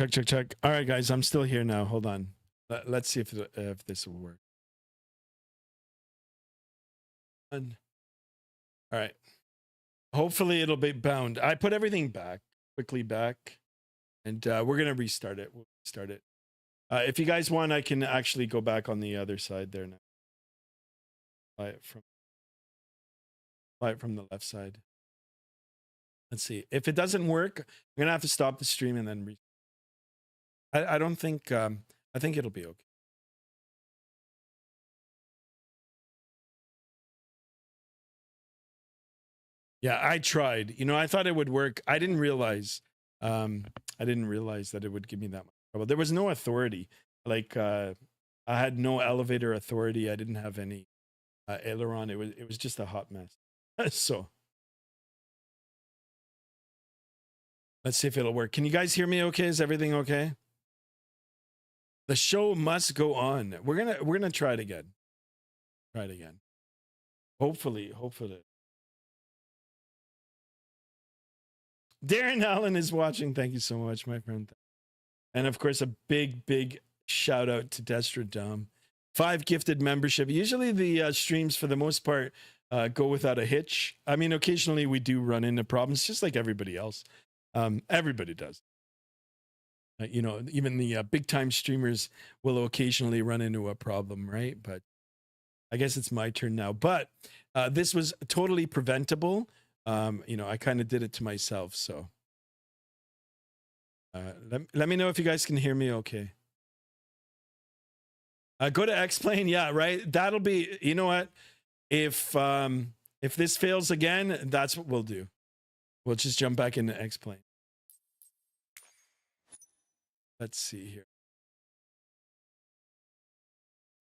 check. All right, guys, I'm still here now. Hold on. Let's see if this will work. All right. Hopefully it'll be bound. I put everything quickly back, and we're gonna restart it. We'll restart it. If you guys want, I can actually go back on the other side there now. Fly it from the left side. Let's see. If it doesn't work, I'm gonna have to stop the stream and then I don't think I think it'll be okay. Yeah, I tried. You know, I thought it would work. I didn't realize that it would give me that much trouble. There was no authority. Like I had no elevator authority. I didn't have any aileron. It was just a hot mess. So let's see if it'll work. Can you guys hear me okay? Is everything okay? The show must go on. We're gonna try it again. Try it again. Hopefully. Darren Allen is watching. Thank you so much, my friend. And of course, a big shout out to Destradom. 5 gifted membership. Usually the streams, for the most part, go without a hitch. I mean, occasionally we do run into problems, just like everybody else. Everybody does. You know, even the big time streamers will occasionally run into a problem, right? But I guess it's my turn now. But this was totally preventable. You know, I kind of did it to myself. So let me know if you guys can hear me okay. Go to X-Plane. Yeah, right. That'll be, you know what? If this fails again, that's what we'll do. We'll just jump back into X-Plane. Let's see here.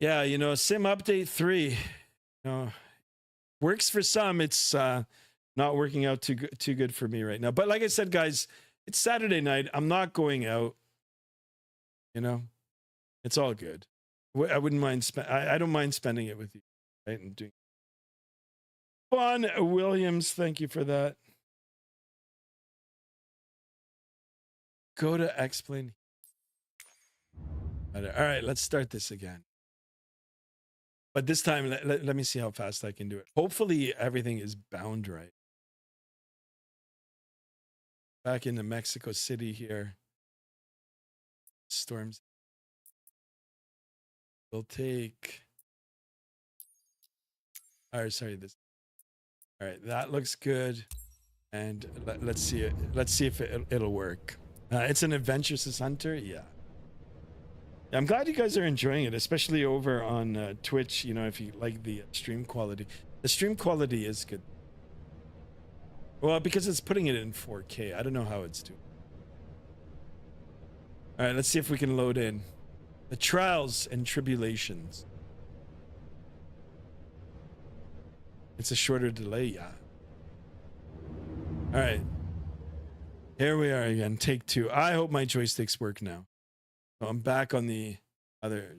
Yeah, you know, Sim Update 3, you know, works for some. It's not working out too good for me right now. But like I said, guys, it's Saturday night. I'm not going out. You know, it's all good. I wouldn't mind I don't mind spending it with you, right? And doing. Juan Williams, thank you for that. Go to X-Plane. All right, let's start this again. But this time, let me see how fast I can do it. Hopefully, everything is bound right. Back into Mexico City here. Storms. We'll take. All right, sorry. This. All right, that looks good. And let's see it. Let's see if it'll work. It's an adventurous hunter. Yeah. I'm glad you guys are enjoying it, especially over on Twitch. You know, if you like the stream quality. The stream quality is good. Well, because it's putting it in 4K. I don't know how it's doing. All right, let's see if we can load in. The trials and tribulations. It's a shorter delay, yeah. All right. Here we are again, take 2. I hope my joysticks work now. So I'm back on the other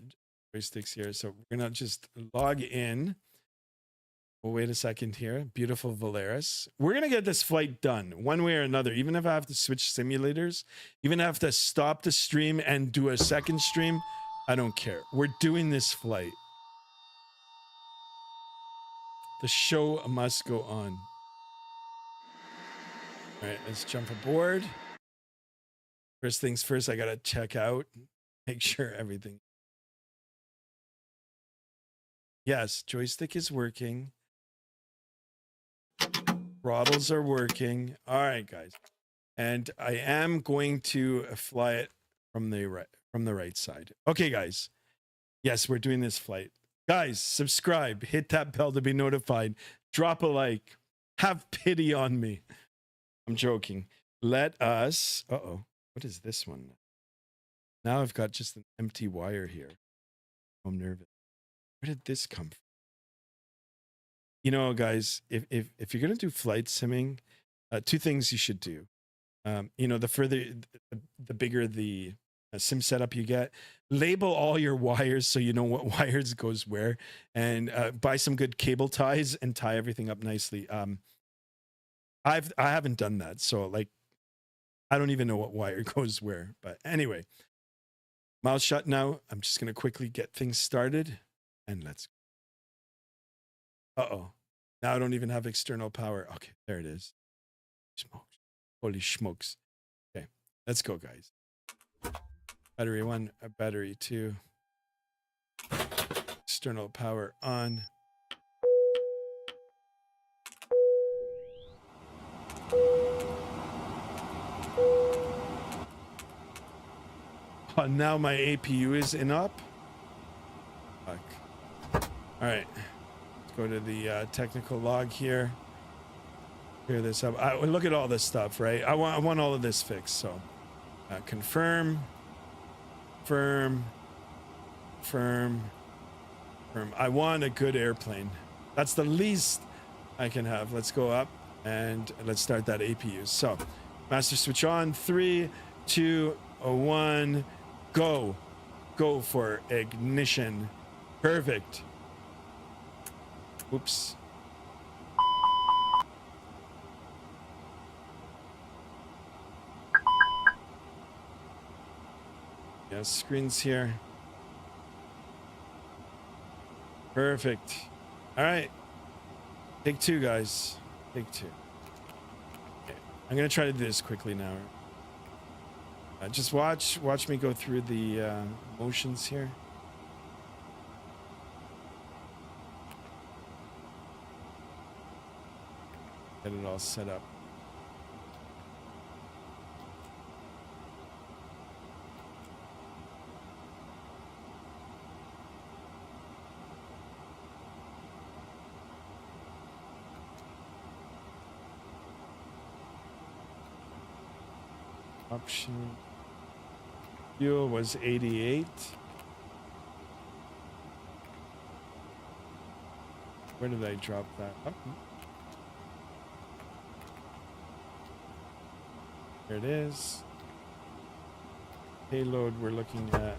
joysticks here. So we're going to just log in. We'll wait a second here. Beautiful Valeris. We're going to get this flight done one way or another. Even if I have to switch simulators, even if I have to stop the stream and do a second stream, I don't care. We're doing this flight. The show must go on. All right, let's jump aboard. First things first, I got to check out, make sure everything. Yes, joystick is working. Throttles are working. All right, guys. And I am going to fly it from the right side. Okay, guys. Yes, we're doing this flight. Guys, subscribe, hit that bell to be notified. Drop a like. Have pity on me. I'm joking. Let us... Uh-oh. What is this one? Now I've got just an empty wire here. I'm nervous. Where did this come from? You know, guys, if you're going to do flight simming, 2 things you should do. You know, the bigger the sim setup you get, label all your wires so you know what wires goes where, and buy some good cable ties and tie everything up nicely. I haven't done that, so like I don't even know what wire goes where, but anyway, mouth shut now. I'm just going to quickly get things started and let's go. Uh-oh. Now I don't even have external power. Okay, there it is. Smokes. Holy smokes. Okay, let's go, guys. Battery 1, battery 2. External power on. Oh, now my APU is in up. Fuck. All right, let's go to the technical log here. Clear this up. Look at all this stuff, right? I want all of this fixed. So confirm, firm. I want a good airplane. That's the least I can have. Let's go up and let's start that APU. So master switch on. 3, 2, 1, go. Go for ignition. Perfect. Oops. Yeah, screens here. Perfect. All right. Take 2, guys. Take 2. Okay. I'm gonna try to do this quickly now. Just watch me go through the motions here. Get it all set up. Option fuel was 88. Where did I drop that? Oh. There it is. Payload we're looking at.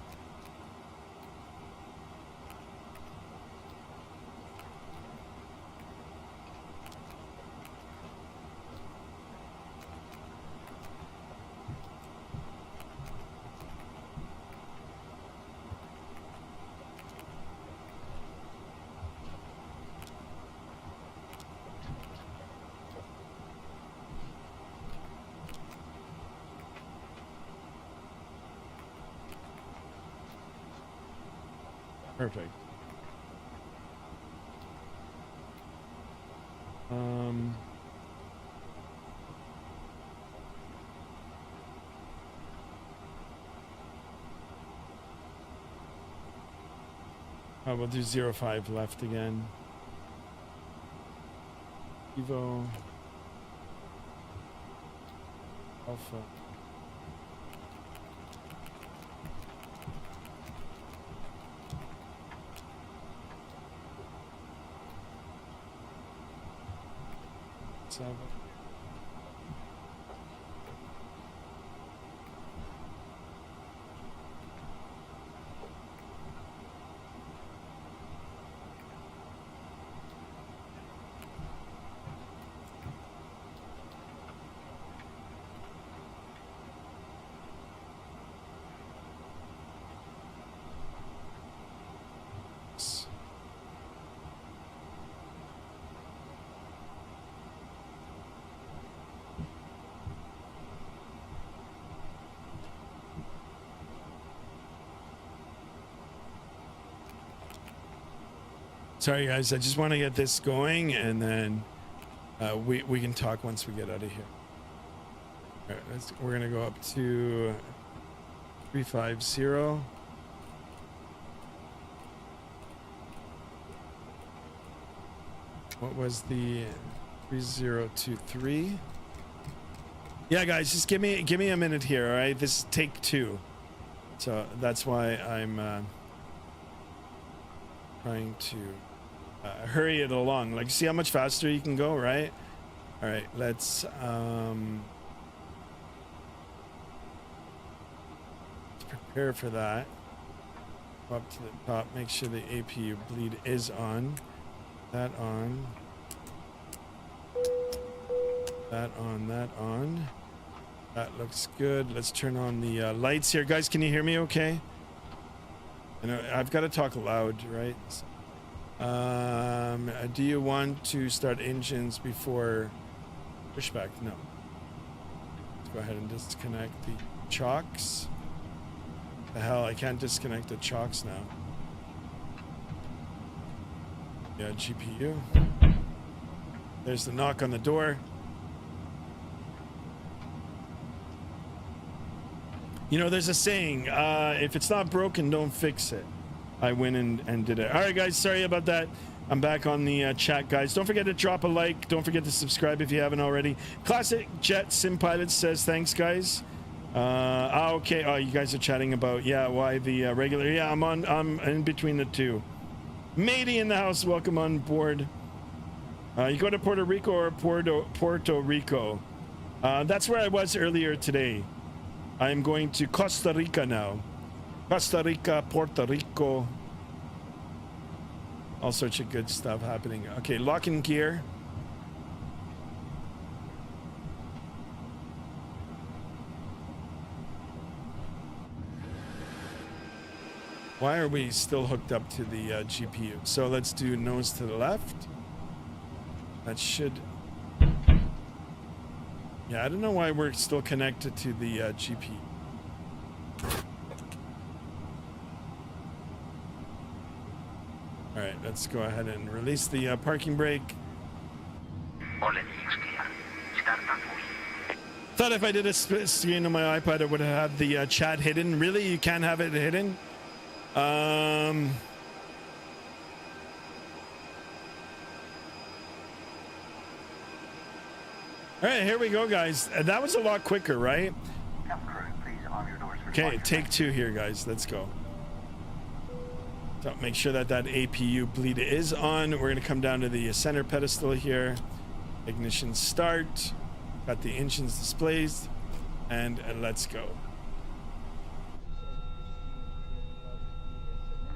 Perfect. We'll do 05 left again. Evo. Alpha. Sorry guys, I just want to get this going and then we can talk once we get out of here. All right, we're gonna go up to 350. What was the 3023? Yeah guys, just give me a minute here, all right? This is take 2. So that's why I'm trying to hurry it along. Like, see how much faster you can go, right? All right, let's prepare for that. Go up to the top, make sure the APU bleed is on. That on. That on, that on. That looks good. Let's turn on the lights here. Guys, can you hear me okay? And I've got to talk loud, right? Do you want to start engines before pushback? No. Let's go ahead and disconnect the chocks. The hell, I can't disconnect the chocks now. Yeah, GPU. There's the knock on the door. You know, there's a saying, if it's not broken, don't fix it. I went and did it. All right, guys, sorry about that. I'm back on the chat, guys. Don't forget to drop a like. Don't forget to subscribe if you haven't already. Classic Jet Sim Pilot says, thanks, guys. Okay. Oh, you guys are chatting about, yeah, why the regular. Yeah, I'm in between the two. Matey in the house, welcome on board. You go to Puerto Rico or Puerto Rico? That's where I was earlier today. I'm going to Costa Rica now. Costa Rica, Puerto Rico. All sorts of good stuff happening. Okay, lock in gear. Why are we still hooked up to the GPU? So let's do nose to the left. That should... Yeah, I don't know why we're still connected to the GPU. All right, let's go ahead and release the parking brake. Thought if I did a split screen on my iPad, it would have the chat hidden. Really, you can't have it hidden? All right, here we go, guys. That was a lot quicker, right? Okay, take two here, guys. Let's go. So make sure that APU bleed is on. We're gonna come down to the center pedestal here. Ignition start. Got the engines displays, and let's go.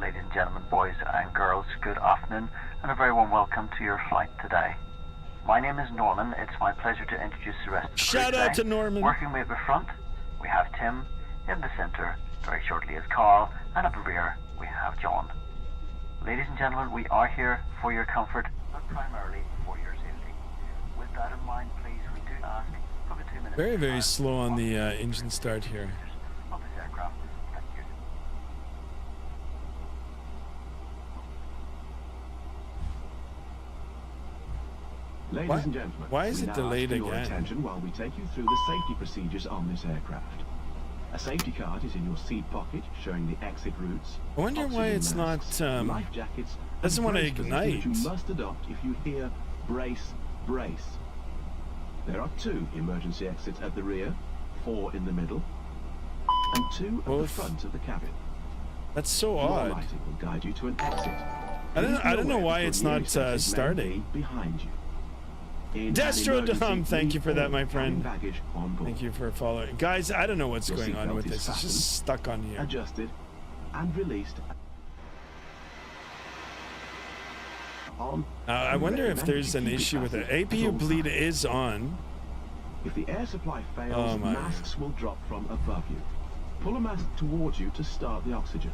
Ladies and gentlemen, boys and girls, good afternoon, and a very warm welcome to your flight today. My name is Norman. It's my pleasure to introduce the rest of the crew Shout out to Norman. Working way at the front, we have Tim. In the center, very shortly, is Carl, and up the rear, we have John. Ladies and gentlemen, we are here for your comfort, but primarily for your safety. With that in mind, please, we do ask for the 2 minutes. Very, very slow on the engine start here. Of this aircraft. Thank you. Ladies and gentlemen, why is we it now delayed ask for your again? attention while we take you through the safety procedures on this aircraft. A safety card is in your seat pocket showing the exit routes. I wonder why it's masks, not life jackets, doesn't want to and brace positions ignite. You must adopt if you hear brace, brace. There are 2 emergency exits at the rear, 4 in the middle, and 2 at the front of the cabin. That's so Floor odd. lighting will guide you to an exit. I don't know why it's not starting. Behind you. Destro Dom, thank you for that, my friend. Baggage on board. Thank you for following. Guys, I don't know what's Your going on seatbelt with is this. It's fastened, just stuck on here. Adjusted and released. On. I wonder if there's an issue with it. APU bleed is on. If the air supply fails, masks will drop from above you. Pull a mask towards you to start the oxygen.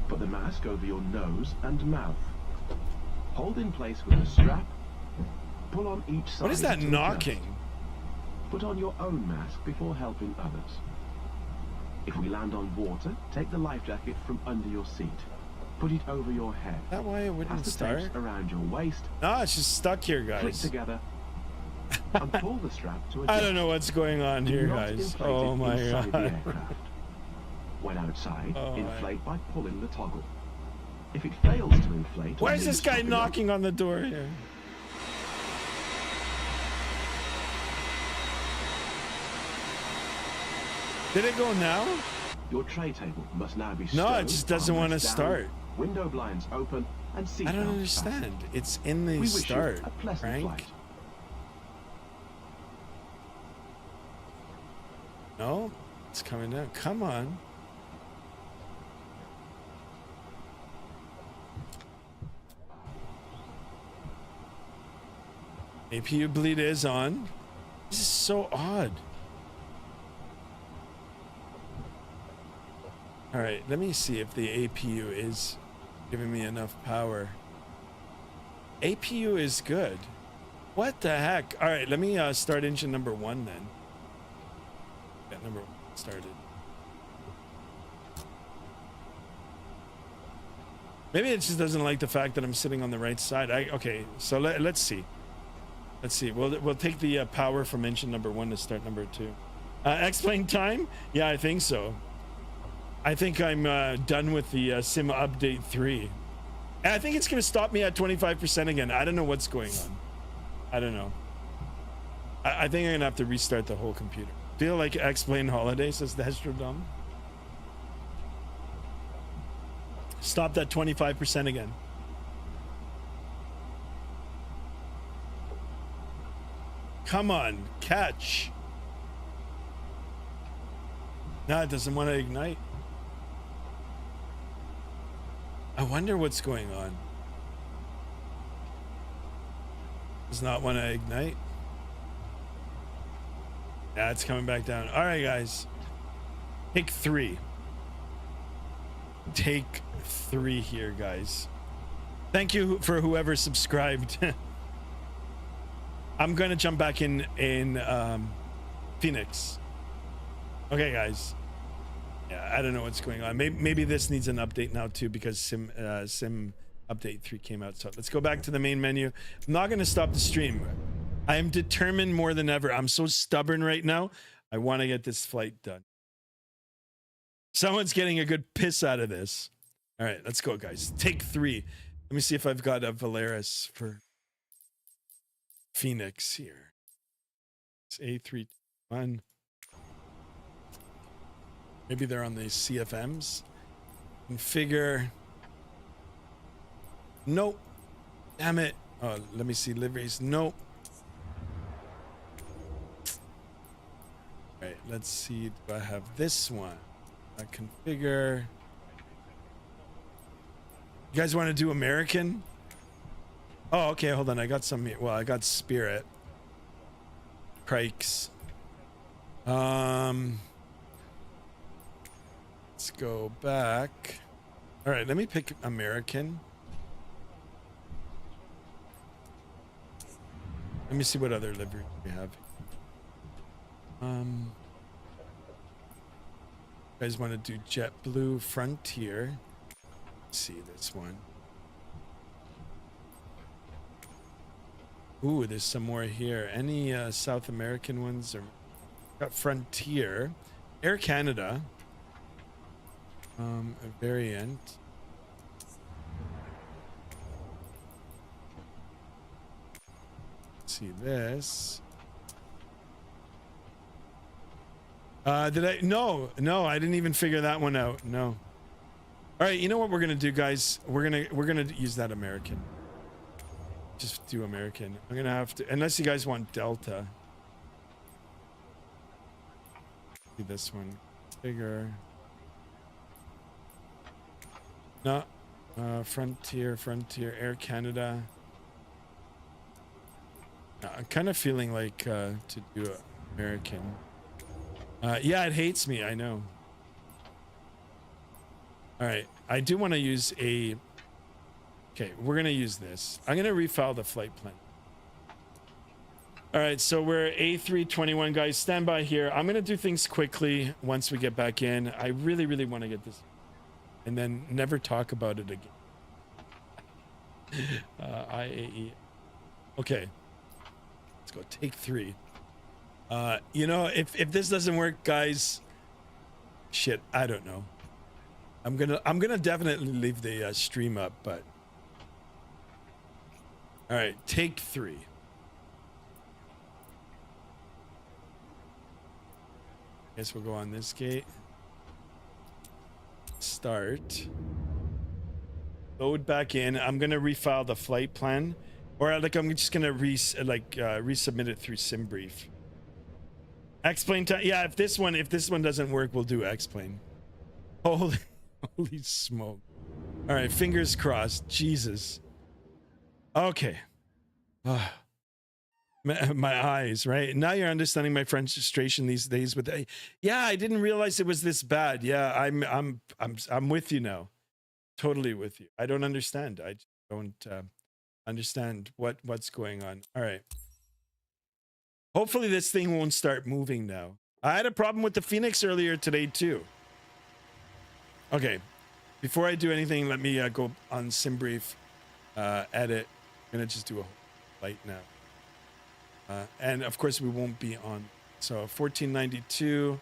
Put the mask over your nose and mouth. Hold in place with a strap. Pull on each side. What is that knocking? Put on your own mask before helping others. If we land on water, take the life jacket from under your seat. Put it over your head. Is that why it wouldn't Pass the start? tapes around your waist. No, it's just stuck here, Click guys. together and pull the strap to adjust. I don't know what's going on here, Do not guys. inflate Oh it my inside the god. aircraft. When outside, Oh, inflate by pulling the toggle. If it fails to inflate, Why or is needs this guy topping knocking on the door here? Did it go now? your tray table must now be No, it stowed, just doesn't want to armrests down, start. Window blinds open, and seat I don't belts fastened. understand. It's in the We wish you start, a pleasant Frank. flight. No, it's coming down. Come on. APU bleed is on. This is so odd. All right, let me see if the APU is giving me enough power. APU is good. What the heck? All right, let me start engine number 1 then. Get number 1 started. Maybe it just doesn't like the fact that I'm sitting on the right side. Okay, so let's see. Let's see. We'll take the power from engine number 1 to start number 2. X-plane time? Yeah, I think so. I think I'm done with the sim update 3. And I think it's going to stop me at 25% again. I don't know what's going on. I don't know. I think I'm going to have to restart the whole computer. Feel like X-plane holiday, says the Hestrodome. Stopped at 25% again. Come on, catch. No, it doesn't want to ignite. I wonder what's going on. Does not want to ignite. Yeah, it's coming back down. All right, guys. Take 3. Take 3 here, guys. Thank you for whoever subscribed. I'm gonna jump back in Phoenix. Okay, guys. Yeah, I don't know what's going on. Maybe this needs an update now too, because sim update 3 came out. So let's go back to the main menu. I'm not gonna stop the stream. I am determined more than ever. I'm so stubborn right now. I want to get this flight done. Someone's getting a good piss out of this. All right, let's go, guys. Take 3. Let me see if I've got a Valeris for Phoenix here. It's A321. Maybe they're on the CFMs. Configure. Nope. Damn it. Oh, let me see liveries. Nope. All right, let's see. Do I have this one? Configure. You guys want to do American? Oh, okay. Hold on. I got some here. Well, I got Spirit. Crikes. Let's go back. All right. Let me pick American. Let me see what other livery we have. You guys want to do JetBlue Frontier? Let's see this one. Ooh, there's some more here. Any South American ones? Or got Frontier, Air Canada, a variant. Let's see this. Did I? No, I didn't even figure that one out. No. All right, you know what we're gonna do, guys? We're gonna use that American. Just do American. I'm gonna have to, unless you guys want Delta. Do this one bigger. No, Frontier, Air Canada. I'm kind of feeling like to do American. Yeah, it hates me. I know. All right, I do want to use a. Okay, we're gonna use this. I'm gonna refile the flight plan. All right, so we're A321, guys. Stand by here. I'm gonna do things quickly once we get back in. I really, really want to get this, and then never talk about it again. IAE. Okay, let's go. Take 3. You know, if this doesn't work, guys, shit, I don't know. I'm gonna definitely leave the stream up, but all right, take 3. Guess we'll go on this gate. Start. Load back in. I'm gonna refile the flight plan, or like I'm just gonna resubmit it through SimBrief. X-plane time. Yeah, if this one doesn't work, we'll do X-plane. Holy smoke! All right, fingers crossed. Jesus. Okay. my eyes, right? Now you're understanding my frustration these days with yeah, I didn't realize it was this bad. Yeah, I'm with you now. Totally with you. I don't understand. I just don't understand what's going on. All right. Hopefully this thing won't start moving now. I had a problem with the Fenix earlier today too. Okay. Before I do anything, let me go on SimBrief, edit. I'm gonna just do a flight now. And of course we won't be on. So 1492,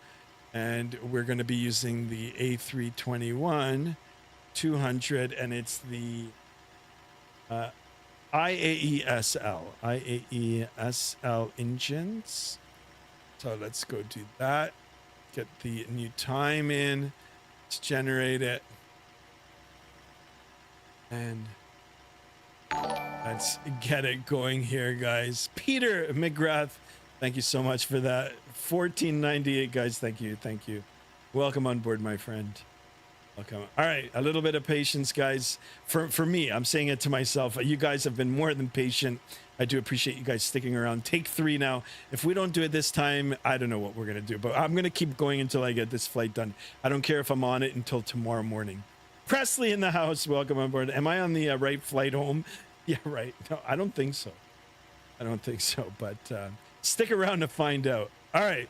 and we're going to be using the A321 200, and it's the IAESL engines. So let's go do that. Get the new time in. Let's generate it. And let's get it going here, guys. Peter McGrath, thank you so much for that. 1498, guys. Thank you. Thank you. Welcome on board, my friend. Welcome. All right. A little bit of patience, guys. For me, I'm saying it to myself. You guys have been more than patient. I do appreciate you guys sticking around. Take 3 now. If we don't do it this time, I don't know what we're going to do, but I'm going to keep going until I get this flight done. I don't care if I'm on it until tomorrow morning. Presley in the house. Welcome on board. Am I on the right flight home? Yeah, right. No, I don't think so. I don't think so, but stick around to find out. All right,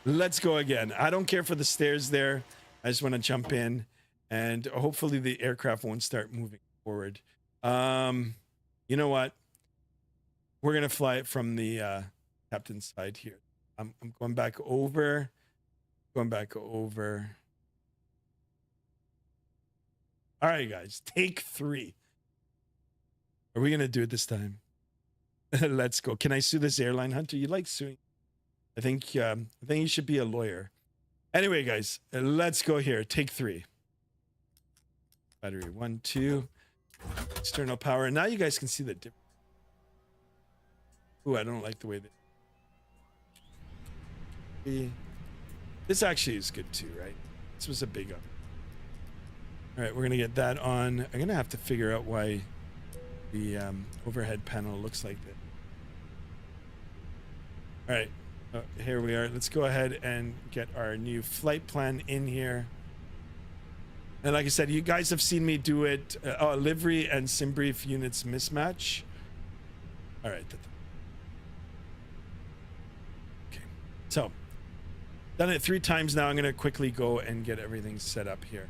let's go again. I don't care for the stairs there. I just want to jump in, and hopefully the aircraft won't start moving forward. You know what? We're going to fly it from the captain's side here. I'm going back over. Going back over. All right, guys, take 3. Are we going to do it this time? Let's go. Can I sue this airline, Hunter? You like suing? I think you should be a lawyer. Anyway, guys, let's go here. Take 3. Battery 1, 2. External power. Now you guys can see the difference. Ooh, I don't like the way that. This actually is good too, right? This was a big up. All right, we're gonna get that on. I'm gonna have to figure out why the overhead panel looks like that. All right, here we are. Let's go ahead and get our new flight plan in here. And like I said, you guys have seen me do it. Livery and SimBrief units mismatch. All right. Okay, so done it 3 times now. I'm gonna quickly go and get everything set up here.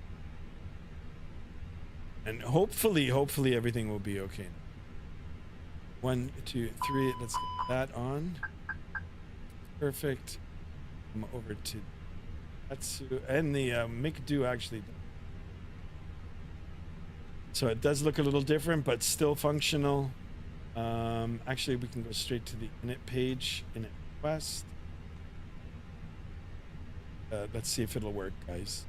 And hopefully everything will be okay. 1, 2, 3. Let's get that on. Perfect. I'm over to Vatsim and the McDo actually. So it does look a little different, but still functional. Actually, we can go straight to the init page. Init request. Let's see if it'll work, guys.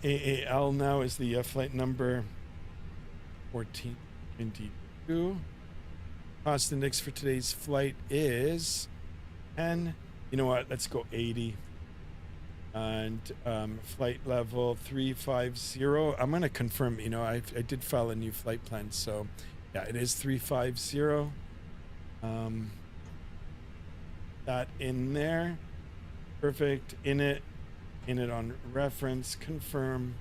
AAL now is the flight number 1422. Cost index for today's flight is 10. You know what? Let's go 80. And flight level 350. I'm going to confirm, you know, I did file a new flight plan. So yeah, it is 350. That in there. Perfect. In it on reference, confirm.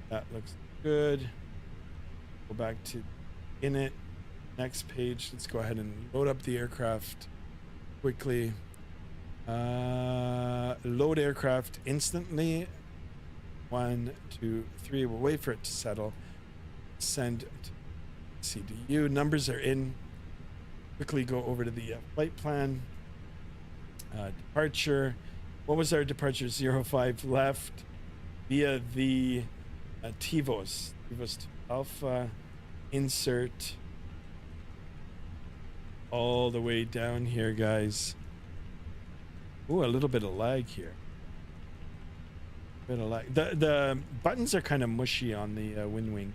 That looks good. Go back to init. Next page. Let's go ahead and load up the aircraft quickly. Load aircraft instantly. 1, 2, 3. We'll wait for it to settle. Send to CDU. Numbers are in. Quickly go over to the flight plan. Departure. What was our departure? 05 left via the TIVOS to Alpha. Insert all the way down here, guys. Ooh, a little bit of lag here. The buttons are kind of mushy on the wind wing.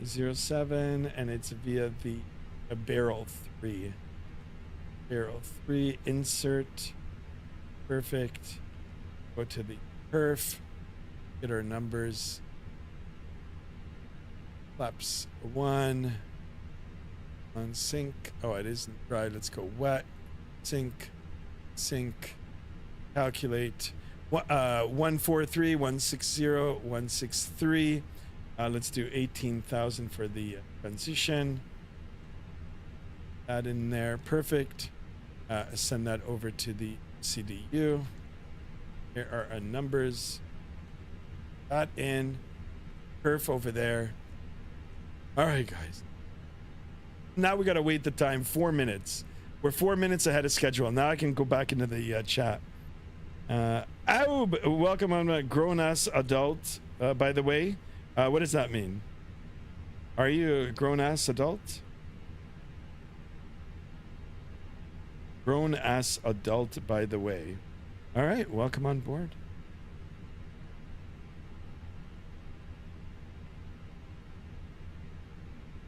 07, and it's via the barrel 3. Barrel 3, insert. Perfect. Go to the perf. Get our numbers. Flaps 1. On sync. Oh, it isn't dry. Let's go wet. Sync. Sync. Calculate. 143, 160, 163. Let's do 18,000 for the transition. Add in there. Perfect. Send that over to the CDU. Here are our numbers. That in. Perf over there. All right, guys. Now we got to wait the time. 4 minutes. We're 4 minutes ahead of schedule. Now I can go back into the chat. Aub, welcome on a grown-ass adult, by the way. What does that mean? Are you a grown-ass adult? Grown-ass adult, by the way. All right, welcome on board.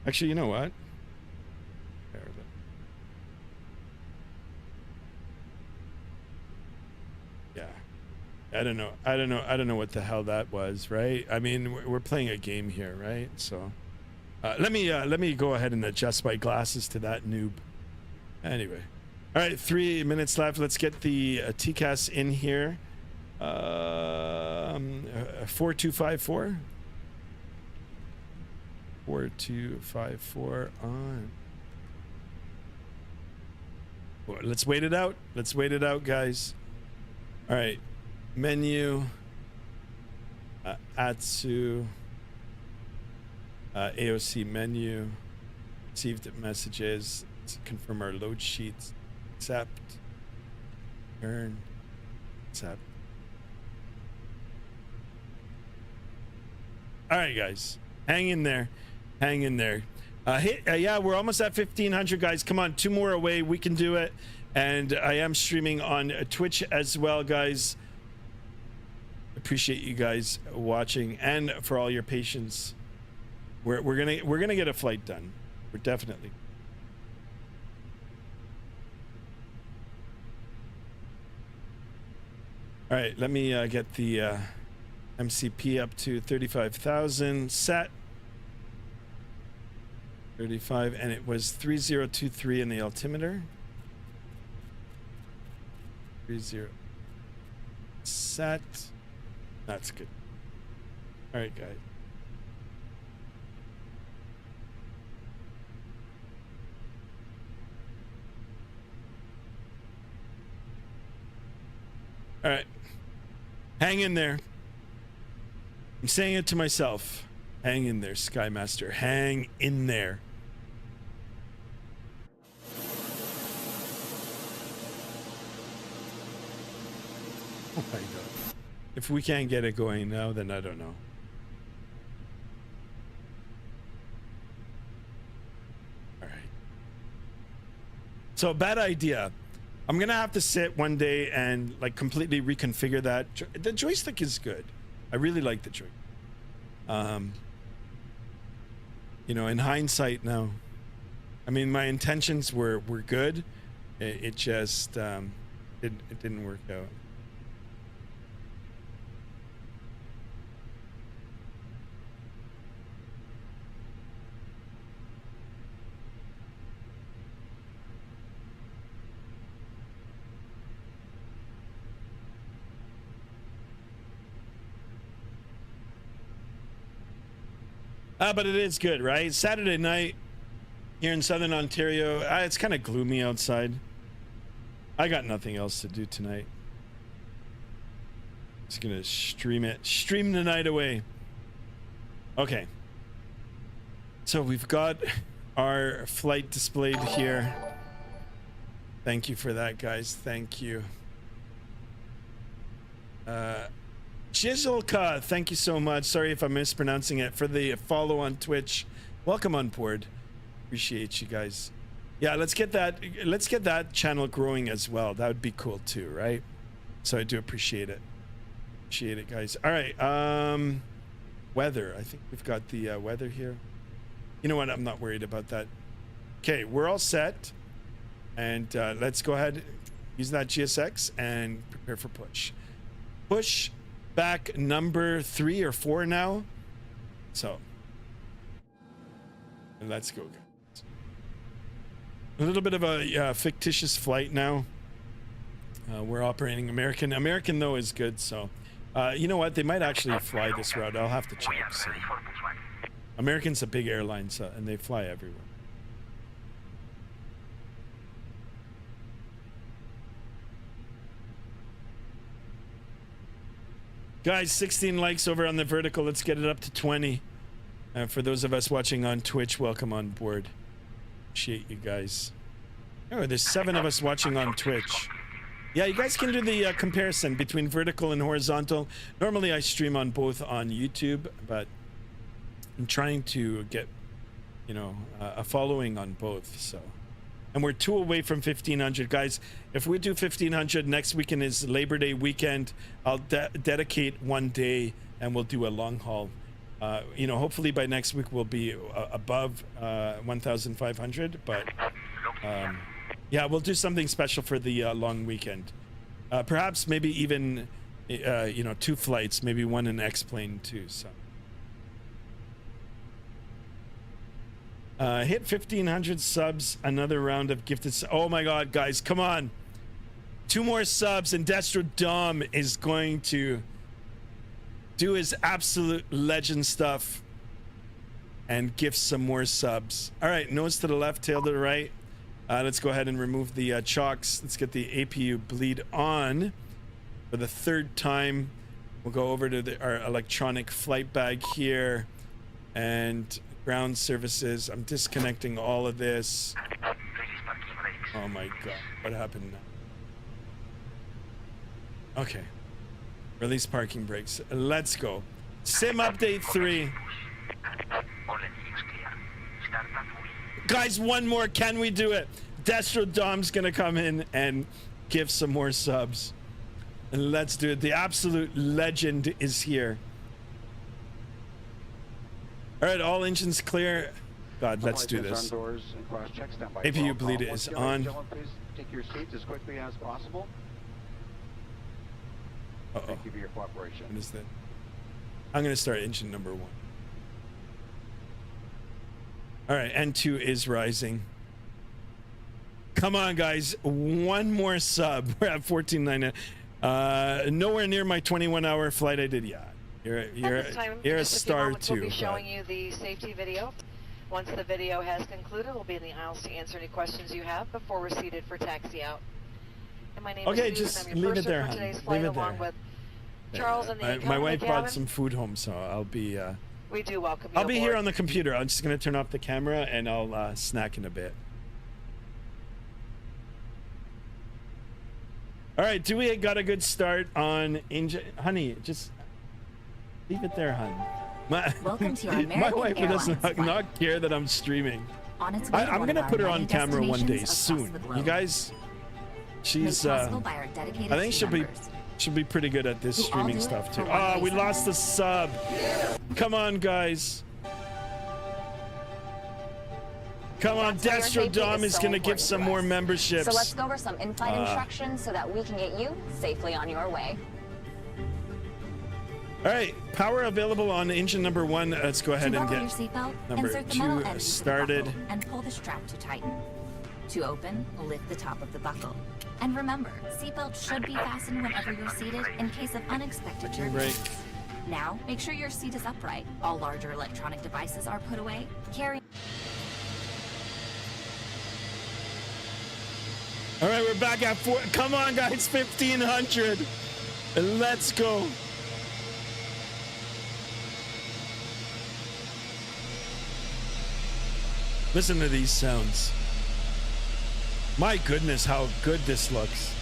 Actually, you know what? Yeah. I don't know what the hell that was, right? I mean, we're playing a game here, right? So let me go ahead and adjust my glasses to that noob. Anyway. All right, 3 minutes left. Let's get the TCAS in here. 4254. 4254 on. Let's wait it out. Let's wait it out, guys. All right. Menu. ATSU. AOC menu. Received messages. Let's confirm our load sheets. Accept. Turn. Accept. All right, guys. Hang in there. Hang in there. Yeah, we're almost at 1,500, guys. Come on, 2 more away. We can do it. And I am streaming on Twitch as well, guys. Appreciate you guys watching and for all your patience. We're gonna get a flight done. We're definitely. All right, let me get the MCP up to 35,000 set. 35, and it was 3023 in the altimeter. 30 set. That's good. All right, guys. All right. Hang in there. I'm saying it to myself. Hang in there, Skymaster. Hang in there. Oh my God. If we can't get it going now, then I don't know. All right. So, bad idea. I'm gonna have to sit one day and like completely reconfigure that. The joystick is good. I really like the joystick. You know, in hindsight now, I mean, my intentions were good. It just it didn't work out. But it is good, right? Saturday night here in Southern Ontario. It's kind of gloomy outside. I got nothing else to do tonight. Just gonna stream the night away. Okay. So we've got our flight displayed here. Thank you for that, guys. Thank you. Chiselka, thank you so much. Sorry if I'm mispronouncing it. For the follow on Twitch. Welcome on board. Appreciate you guys. Yeah, let's get that channel growing as well. That would be cool too, right? So I do appreciate it. Appreciate it, guys. All right. Weather. I think we've got the weather here. You know what? I'm not worried about that. Okay, we're all set. And let's go ahead, use that GSX and prepare for push. Push back number 3 or 4 now. So let's go, guys. A little bit of a fictitious flight now. We're operating American. American, though, is good, so... you know what? They might actually fly this route. I'll have to check. So. American's a big airline, so, and they fly everywhere. Guys, 16 likes over on the vertical. Let's get it up to 20. For those of us watching on Twitch, welcome on board. Appreciate you guys. Oh, there's 7 of us watching on Twitch. Yeah, you guys can do the comparison between vertical and horizontal. Normally I stream on both on YouTube, but I'm trying to get, you know, a following on both. So, and we're 2 away from 1500, guys. If we do 1500, next weekend is Labor Day weekend. I'll dedicate 1 day and we'll do a long haul. You know, hopefully by next week we'll be above 1,500, but yeah, we'll do something special for the long weekend. Perhaps maybe even, you know, 2 flights, maybe 1 in X-plane too. So hit 1,500 subs, another round of gifted. Oh my God, guys, come on! 2 more subs, and Destro Dom is going to do his absolute legend stuff and gift some more subs. All right, nose to the left, tail to the right. Let's go ahead and remove the chocks. Let's get the APU bleed on for the 3rd time. We'll go over to our electronic flight bag here and ground services. I'm disconnecting all of this. Oh my God, what happened now? Okay. Release parking brakes. Let's go. Sim update 3. Guys, 1 more. Can we do it? Destro Dom's gonna come in and give some more subs. And let's do it. The absolute legend is here. All right, all engines clear. God, let's do this. APU bleed is on. Take your seats as quickly as possible. Thank you for your cooperation. What is that? I'm gonna start engine number 1. All right, N2 is rising. Come on, guys. 1 more sub. We're at 14.9. Nowhere near my 21-hour flight I did. Yeah, you're a star too. We'll be showing you the safety video. Once the video has concluded, we'll be in the aisles to answer any questions you have before we're seated for taxi out. And my name is just I'm your leave it there, for today's hon. flight, Leave it along there. with Charles and the my wife cabin. brought some food home, so I'll be. We do welcome you. I'll be aboard. here on the computer. I'm just gonna turn off the camera and I'll snack in a bit. All right, do we got a good start on engine? Honey, just leave it there, hon. Welcome to your American my wife Airlines does not care that I'm streaming. On its way I'm gonna put her on camera one day destinations soon. across the globe. You guys, she's Made possible by our dedicated I think she'll team be members. pretty good at this We all streaming do it stuff too. for one Oh, we reason. lost the sub. Come on, guys. Come on, That's why your Destro safety Dom is so gonna give important some to more us. memberships. So let's go over some in-flight instructions so that we can get you safely on your way. All right, power available on engine number 1. Let's go ahead To and buckle get your seatbelt, number insert the metal 2 end started. into the buckle and pull the strap to tighten. To open, lift the top of the buckle. And remember, seatbelts should be fastened whenever you're seated in case of unexpected Brake. turbulence. Now, make sure your seat is upright. All larger electronic devices are put away. Carry. All right, we're back at 4. Come on, guys, 1,500. Let's go. Listen to these sounds. My goodness, how good this looks.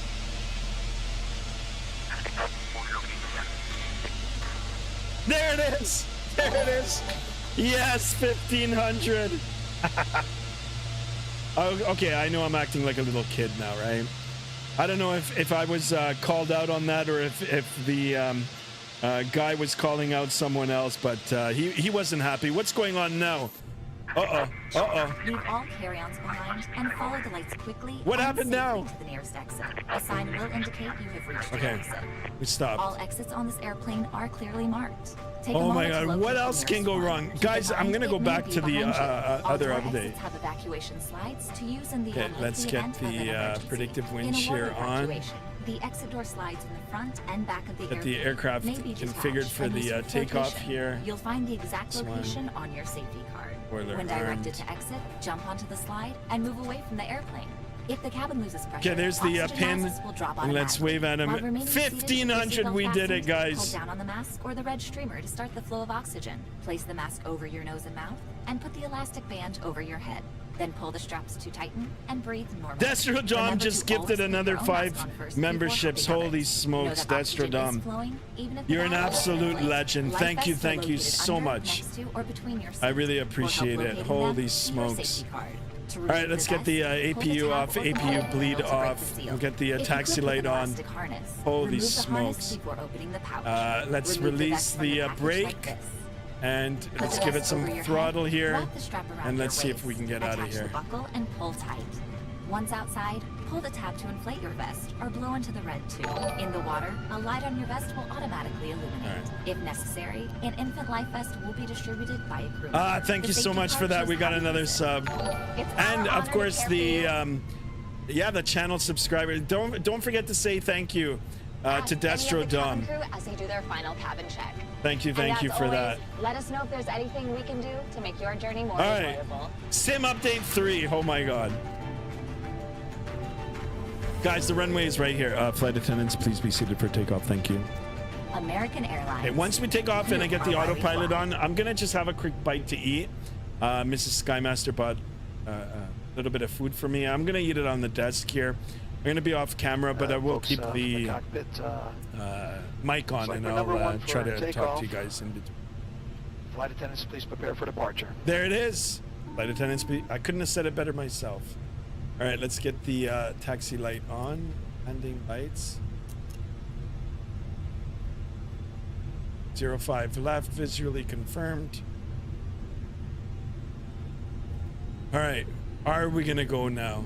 There it is. There it is. Yes, 1,500. Oh, okay, I know I'm acting like a little kid now, right? I don't know if I was called out on that or if the guy was calling out someone else, but he wasn't happy. What's going on now? Uh-oh. Uh-oh. Leave all carry-ons behind and follow the lights quickly. What and happened safely now? To the nearest exit. A sign will indicate you have reached the Okay, exit. we stopped. All exits on this airplane are clearly marked. Take oh my God, what else can go wrong? Guys, I'm going to go back to the other update. Have evacuation slides to use in the okay, let's get the predictive wind shear on. The exit door slides in the front and back of the Get the aircraft configured for the takeoff here. You'll find the exact location on your safety card. When directed to exit, jump onto the slide and move away from the airplane. If the cabin loses pressure, okay, there's the pin, and let's wave at him. 1,500, we did it, guys. Hold down on the mask or the red streamer to start the flow of oxygen. Place the mask over your nose and mouth, and put the elastic band over your head. Then pull the straps to tighten and breathe normally. Destrodom just gifted another 5 memberships. Holy smokes, Destrodom. You're an absolute legend. Thank you so much. I really appreciate it. Holy smokes. All right, let's get the APU off, APU bleed off. We'll get the taxi light on. Holy smokes. Let's release the brake. And let's give it some throttle here. And let's see if we can get out of here. Buckle and pull tight. Once outside, pull the tab to inflate your vest or blow into the red tube. In the water, a light on your vest will automatically illuminate. If necessary, an infant life vest will be distributed by a crew member. Thank you so much for that. We got another sub. And of course the channel subscriber. Don't forget to say thank you to Destrodom as they do their final cabin check. Thank you for that. Let us know if there's anything we can do to make your journey more enjoyable. Sim update 3. Oh my God. Guys, the runway is right here. Flight attendants, please be seated for takeoff. Thank you. American Airlines. Okay, once we take off and I get the autopilot on, I'm gonna just have a quick bite to eat. Mrs. Skymaster bought a little bit of food for me. I'm gonna eat it on the desk here. I'm gonna be off camera, but I will keep the cockpit, mic on, and I'll try to talk to you guys in between. Flight attendants, please prepare for departure. There it is. Flight attendants, I couldn't have said it better myself. All right, let's get the taxi light on. Landing lights. 05 left, visually confirmed. All right, are we gonna go now?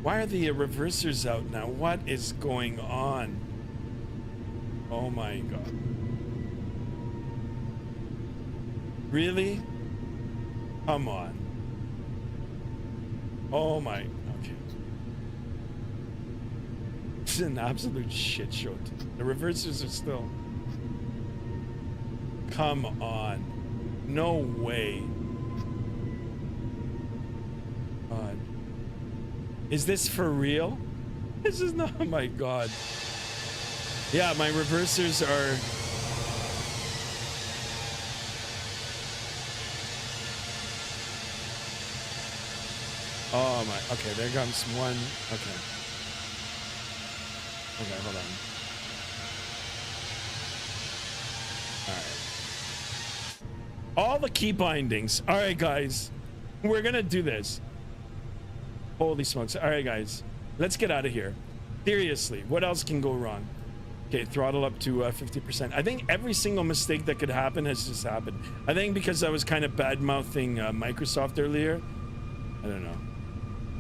Why are the reversers out now? What is going on? Oh my God. Really? Come on. Oh my, okay. This is an absolute shit show. The reversers are still. Come on. No way. God. Is this for real? This is not, oh my God. Yeah, my reversers are. Oh my, okay, there comes one. Okay. Okay, hold on. All right. All the key bindings. All right, guys. We're gonna do this. Holy smokes. All right, guys. Let's get out of here. Seriously, what else can go wrong? Okay, throttle up to 50%. I think every single mistake that could happen has just happened. I think because I was kind of bad-mouthing Microsoft earlier. I don't know.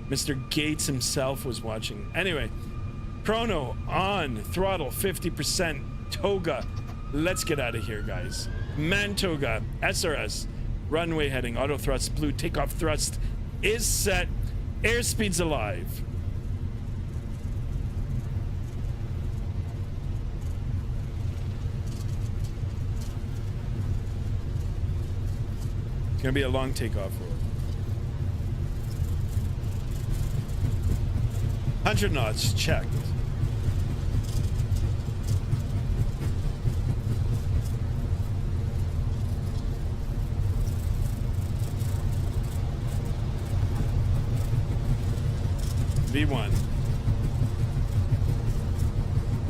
Mr. Gates himself was watching. Anyway, chrono on, throttle 50%, toga. Let's get out of here, guys. Mantoga, SRS, runway heading, auto thrust, blue, takeoff thrust is set, airspeed's alive. It's gonna be a long takeoff roll. 100 knots, checked. V1.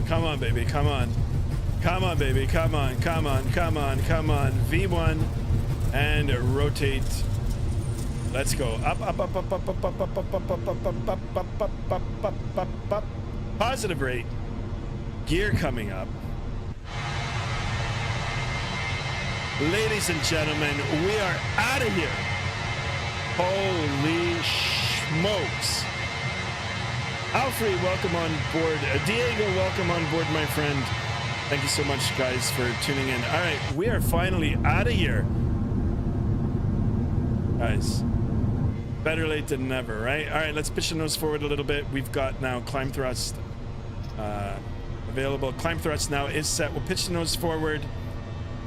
Come on, baby, come on. Come on, baby, come on, come on, come on, come on. V1 and rotate. Let's go. Up, up, up, up, up, up, up, up, up, up, up, up, up, up, up, up, up, up, up. Positive rate. Gear coming up. Ladies and gentlemen, we are out of here. Holy smokes. Alfred, welcome on board. Diego, welcome on board, my friend. Thank you so much, guys, for tuning in. All right, we are finally out of here. Guys, better late than never, right? All right, let's pitch the nose forward a little bit. We've got now climb thrust available. Climb thrust now is set. We'll pitch the nose forward,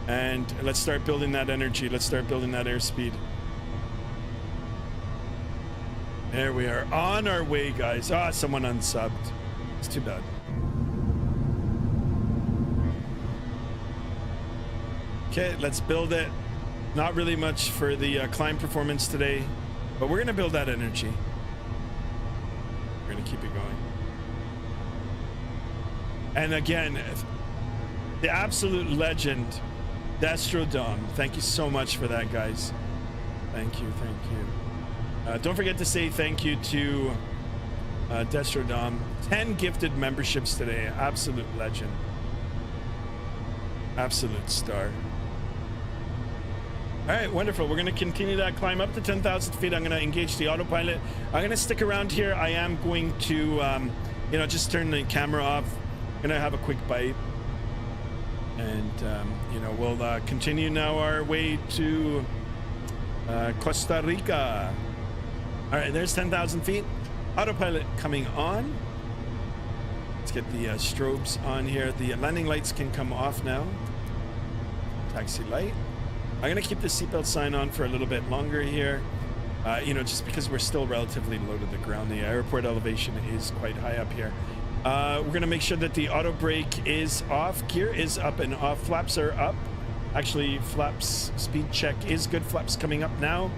and let's start building that energy. Let's start building that airspeed. There we are, on our way, guys. Ah, someone unsubbed. It's too bad. Okay, let's build it. Not really much for the climb performance today, but we're gonna build that energy. We're gonna keep it going. And again, the absolute legend, Destrodom. Thank you so much for that, guys. Thank you, thank you. Don't forget to say thank you to Destrodom. 10 gifted memberships today. Absolute legend. Absolute star. All right, wonderful. We're going to continue that climb up to 10,000 feet. I'm going to engage the autopilot. I'm going to stick around here. I am going to, just turn the camera off. I'm going to have a quick bite. And, we'll continue now our way to Costa Rica. All right, there's 10,000 feet. Autopilot coming on. Let's get the strobes on here. The landing lights can come off now. Taxi light. I'm going to keep the seatbelt sign on for a little bit longer here. Just because we're still relatively low to the ground. The airport elevation is quite high up here. We're going to make sure that the auto brake is off. Gear is up and off. Flaps are up. Actually, flaps speed check is good. Flaps coming up now.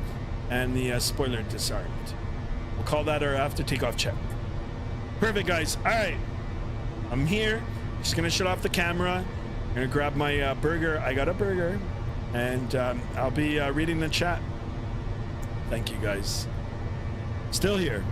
And the spoiler disarmed. We'll call that our after takeoff check. Perfect, guys. All right. I'm here. Just going to shut off the camera. I'm going to grab my burger. I got a burger. And I'll be reading the chat. Thank you, guys. Still here.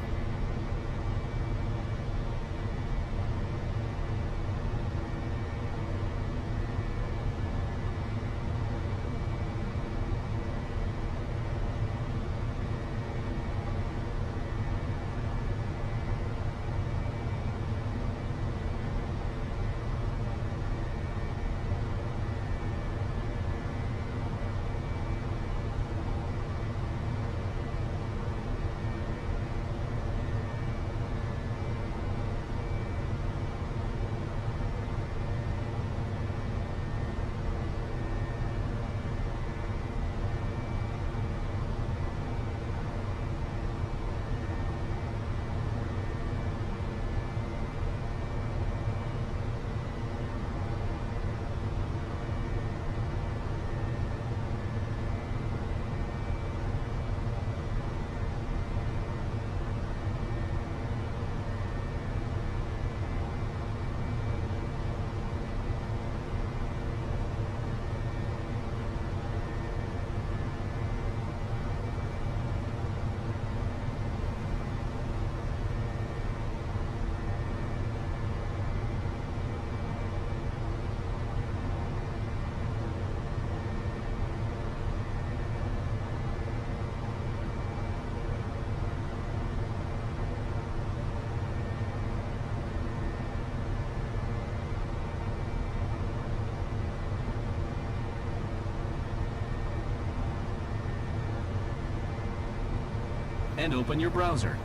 And open your browser.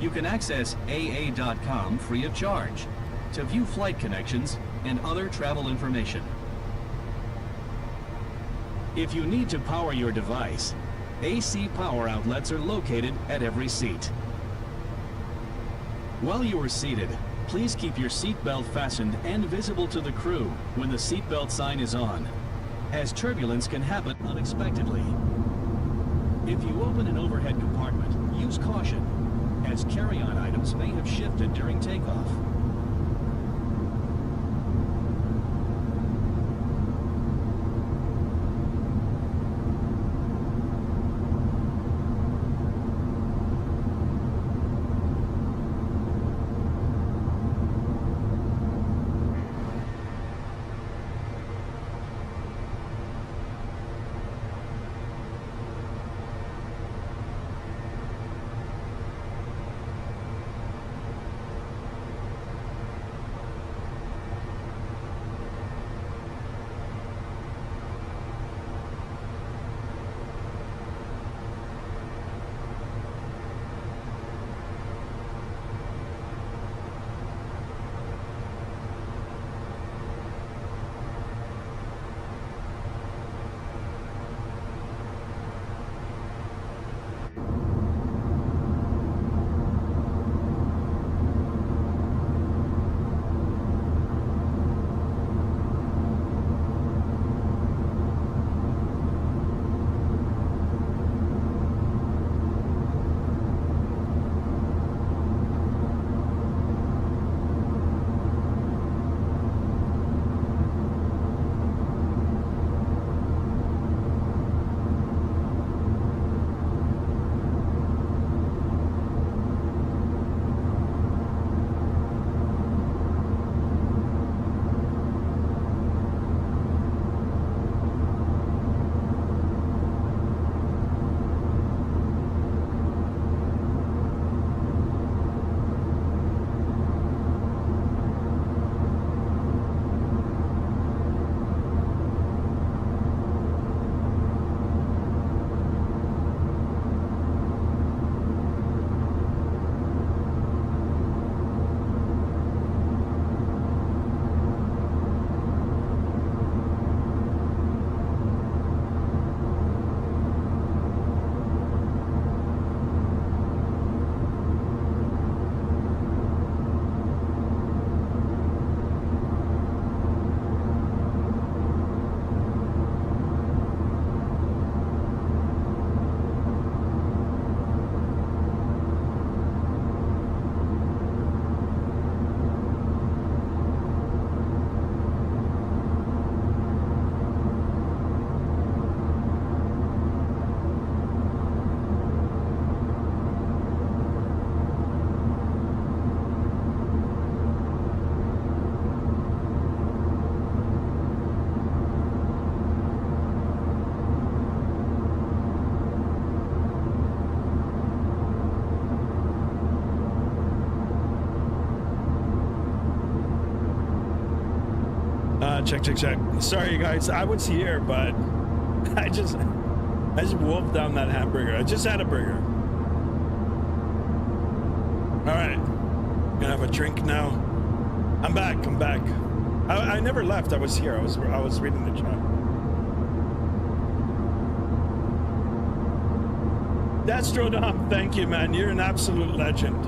You can access AA.com free of charge to view flight connections and other travel information. If you need to power your device, AC power outlets are located at every seat. While you are seated, please keep your seatbelt fastened and visible to the crew when the seatbelt sign is on, as turbulence can happen unexpectedly. If you open an overhead compartment, use caution, as carry-on items may have shifted during takeoff. check. Sorry guys, I was here, but I just wolfed down that hamburger. I just had a burger. All right, gonna have a drink now. I'm back. I never left. I was here. I was reading the chat. Destrodom, thank you, man. You're an absolute legend.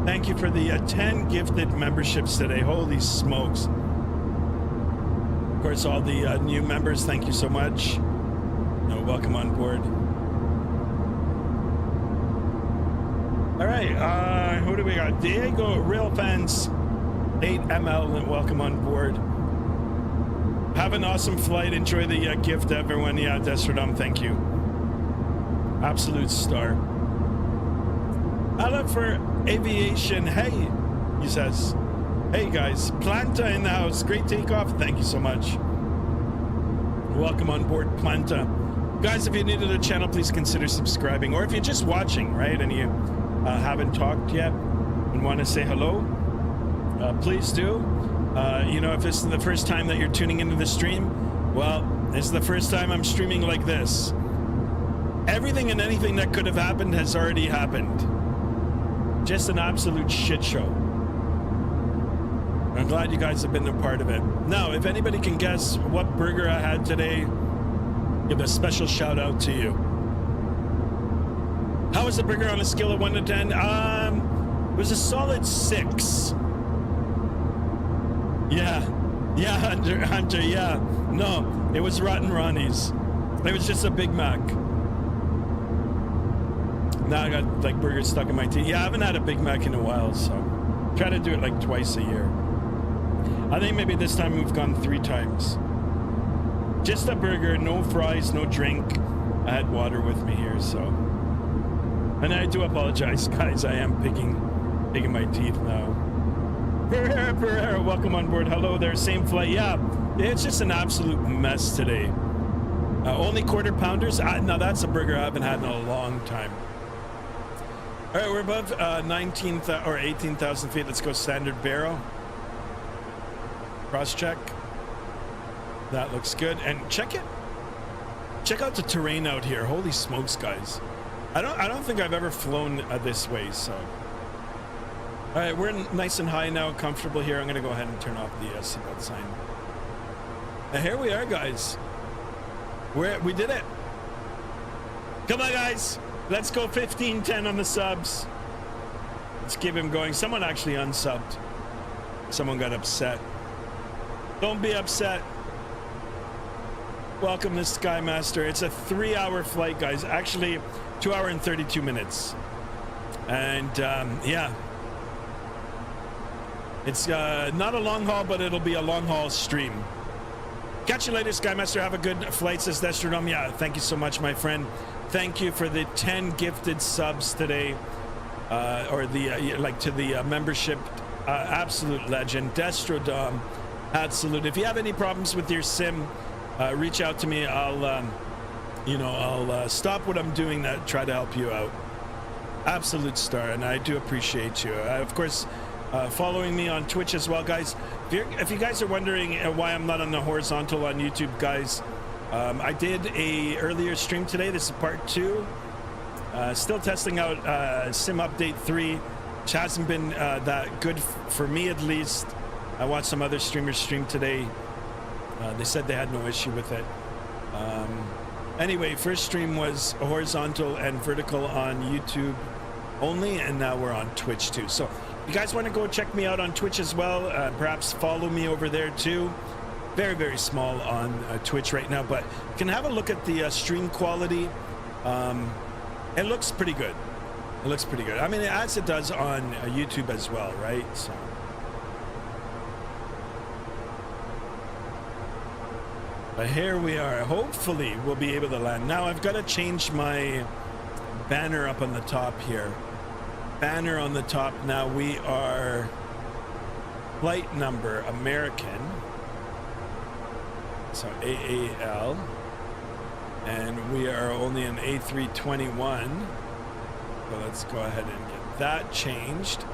Thank you for the 10 gifted memberships today. Holy smokes. Of course, all the new members, thank you so much. Welcome on board. All right, who do we got? Diego, Real Fans, 8ML, and welcome on board. Have an awesome flight. Enjoy the gift, everyone. Yeah, Destrodom, thank you. Absolute star. I love for aviation. Hey, he says. Hey guys, Planta in the house. Great takeoff. Thank you so much. Welcome on board, Planta. Guys, if you're new to the channel, please consider subscribing. Or if you're just watching, right, and you haven't talked yet and want to say hello, please do. If this is the first time that you're tuning into the stream, well, this is the first time I'm streaming like this. Everything and anything that could have happened has already happened. Just an absolute shit show. I'm glad you guys have been a part of it. Now, if anybody can guess what burger I had today, give a special shout out to you. How was the burger on a scale of 1 to 10? It was a solid 6. Yeah, Hunter, yeah. No, it was Rotten Ronnie's. It was just a Big Mac. Now I got like burgers stuck in my teeth. Yeah, I haven't had a Big Mac in a while, so try to do it like twice a year. I think maybe this time we've gone 3 times. Just a burger, no fries, no drink. I had water with me here, so. And I do apologize, guys. I am picking my teeth now. Pereira, welcome on board. Hello there, same flight. Yeah, it's just an absolute mess today. Only quarter pounders. Now that's a burger I haven't had in a long time. All right, we're above 19,000 or 18,000 feet. Let's go standard barrel. Cross check. That looks good. And check out the terrain out here. Holy smokes, guys. I don't think I've ever flown this way, so. All right, we're nice and high now, comfortable here. I'm gonna go ahead and turn off the seatbelt sign. And here we are, guys. We did it. Come on, guys. Let's go 1510 on the subs. Let's keep him going. Someone actually unsubbed. Someone got upset. Don't be upset. Welcome to Skymaster. It's a 3-hour flight, guys. Actually, 2 hours and 32 minutes. And yeah. It's not a long haul, but it'll be a long haul stream. Catch you later, Skymaster. Have a good flight, says Destrodom. Yeah, thank you so much, my friend. Thank you for the 10 gifted subs today, or the to the membership. Absolute legend, Destrodom. Absolute. If you have any problems with your sim, reach out to me. I'll stop what I'm doing to try to help you out. Absolute star, and I do appreciate you. Of course, following me on Twitch as well, guys. If you guys are wondering why I'm not on the horizontal on YouTube, guys. I did a earlier stream today. This is part 2. Still testing out Sim Update 3, which hasn't been that good for me, at least. I watched some other streamers stream today. They said they had no issue with it. Anyway, first stream was horizontal and vertical on YouTube only, and now we're on Twitch too. So if you guys want to go check me out on Twitch as well, perhaps follow me over there too. Very, very small on Twitch right now, but you can have a look at the stream quality. It looks pretty good. It looks pretty good. I mean, as it does on YouTube as well, right? So. But here we are. Hopefully we'll be able to land. Now I've got to change my banner up on the top here. Banner on the top. Now we are flight number American. So AAL, and we are only an A321, so let's go ahead and get that changed.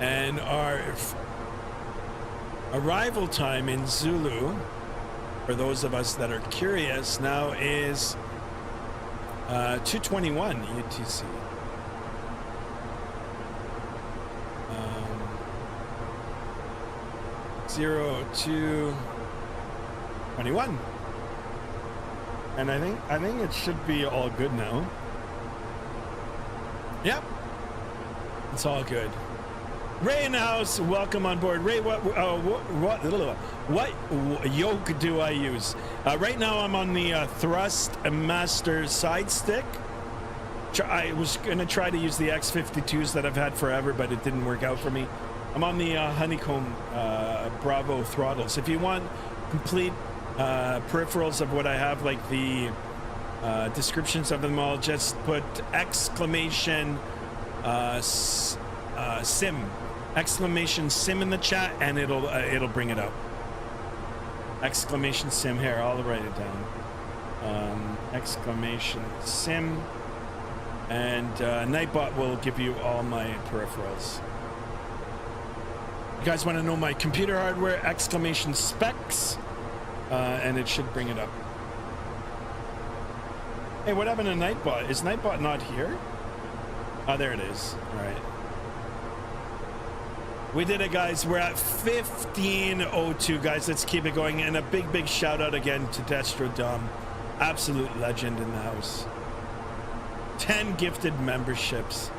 And our Arrival time in Zulu, for those of us that are curious, now is 2:21 UTC. 0221. And I think it should be all good now. Yep. It's all good. Ray in the house, welcome on board. Ray, what yoke do I use? Right now I'm on the Thrust Master side stick. I was gonna try to use the X52s that I've had forever, but it didn't work out for me. I'm on the Honeycomb Bravo throttles. If you want complete peripherals of what I have, like the descriptions of them all, just put exclamation sim, exclamation sim in the chat, and it'll bring it up. Exclamation sim. Here, I'll write it down. Exclamation sim, and Nightbot will give you all my peripherals. You guys want to know my computer hardware? Exclamation specs, and it should bring it up. Hey, what happened to Nightbot? Is Nightbot not here? Oh, there it is. All right. We did it, guys. We're at 15:02, guys. Let's keep it going. And a big shout out again to Destro Dom. Absolute legend in the house. 10 gifted memberships.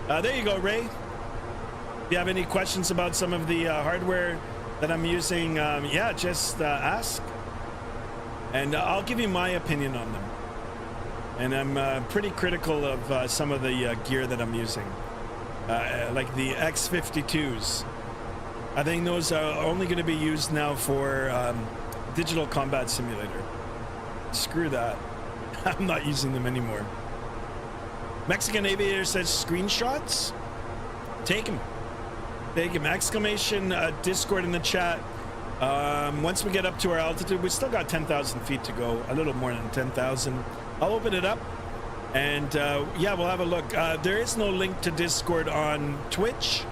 There you go, Ray. If you have any questions about some of the hardware that I'm using, yeah, just ask. And I'll give you my opinion on them. And I'm pretty critical of some of the gear that I'm using. Like the X52s. I think those are only going to be used now for Digital Combat Simulator. Screw that. I'm not using them anymore. Mexican Aviator says screenshots. Take them. Take them. Exclamation Discord in the chat. Once we get up to our altitude, we still got 10,000 feet to go. A little more than 10,000. I'll open it up. And yeah, we'll have a look. There is no link to Discord on Twitch,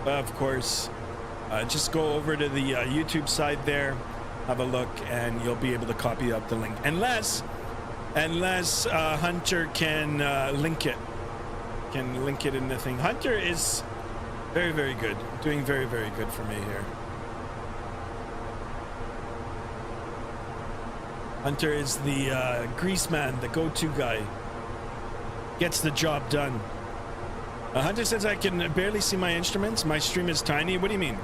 of course. Just go over to the YouTube side there, have a look, and you'll be able to copy up the link. Unless Hunter can link it. Can link it in the thing. Hunter is very good. Doing very good for me here. Hunter is the grease man, the go-to guy. Gets the job done. Hunter says I can barely see my instruments. My stream is tiny. What do you mean?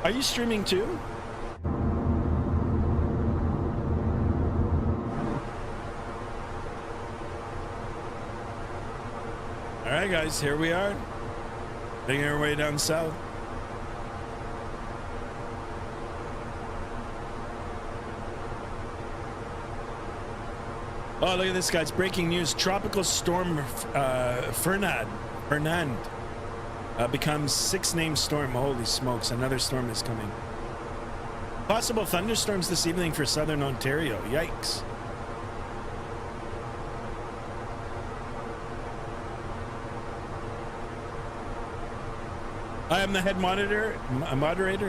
Are you streaming too? All right, guys, here we are. Making our way down south. Oh, look at this, guys. Breaking news. Tropical storm Fernand becomes 6-name storm. Holy smokes. Another storm is coming. Possible thunderstorms this evening for southern Ontario. Yikes. I am the head moderator.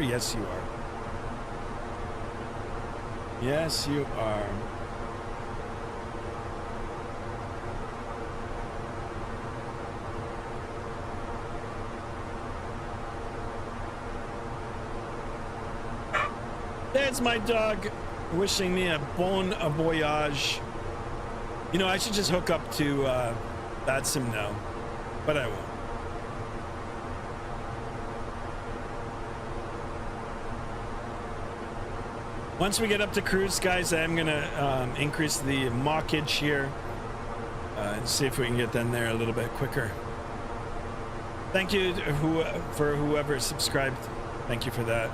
Yes, you are. Yes, you are. There's my dog wishing me a bon voyage. You know, I should just hook up to Vatsim now, but I won't. Once we get up to cruise, guys, I'm gonna increase the mockage here and see if we can get them there a little bit quicker. Thank you for whoever subscribed. Thank you for that.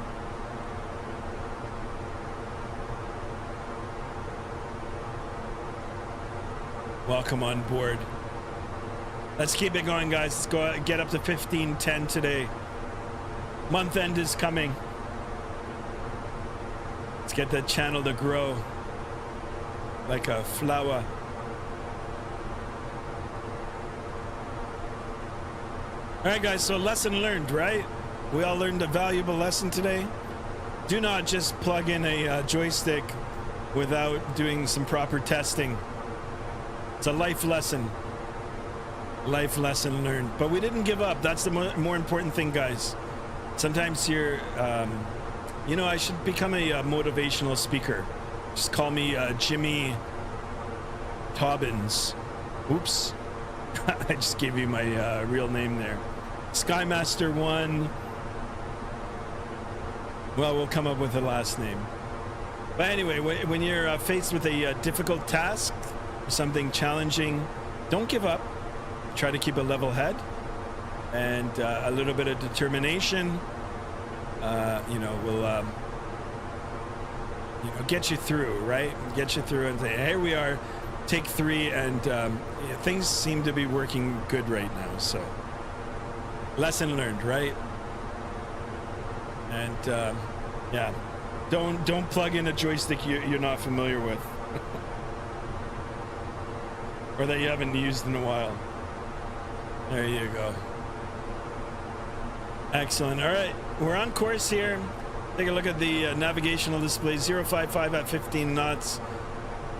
Welcome on board. Let's keep it going, guys. Let's go get up to 15:10 today. Month end is coming. Let's get that channel to grow like a flower. All right, guys, so lesson learned, right? We all learned a valuable lesson today. Do not just plug in a joystick without doing some proper testing. It's a life lesson. Life lesson learned. But we didn't give up. That's the more important thing, guys. Sometimes you're, you know, I should become a motivational speaker. Just call me Jimmy Tobbins. Oops. I just gave you my real name there. Skymaster 1. Well, we'll come up with a last name. But anyway, when you're faced with a difficult task, something challenging, don't give up. Try to keep a level head and a little bit of determination, you know, will you know, get you through, right? Get you through and say, here we are, take 3, and things seem to be working good right now. So, lesson learned, right? And yeah, don't plug in a joystick you're not familiar with, or that you haven't used in a while. There you go. Excellent. All right, we're on course here. Take a look at the navigational display. 055 at 15 knots.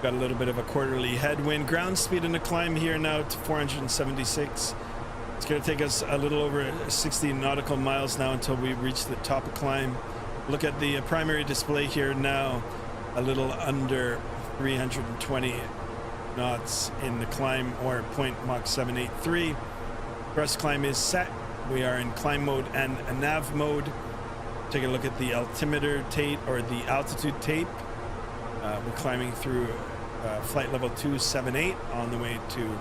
Got a little bit of a quarterly headwind. Ground speed in the climb here now to 476. It's going to take us a little over 60 nautical miles now until we reach the top of climb. Look at the primary display here now. A little under 320 knots in the climb, or point Mach 783. Thrust climb is set. We are in climb mode and a nav mode. Take a look at the altimeter tape, or the altitude tape. We're climbing through flight level 278 on the way to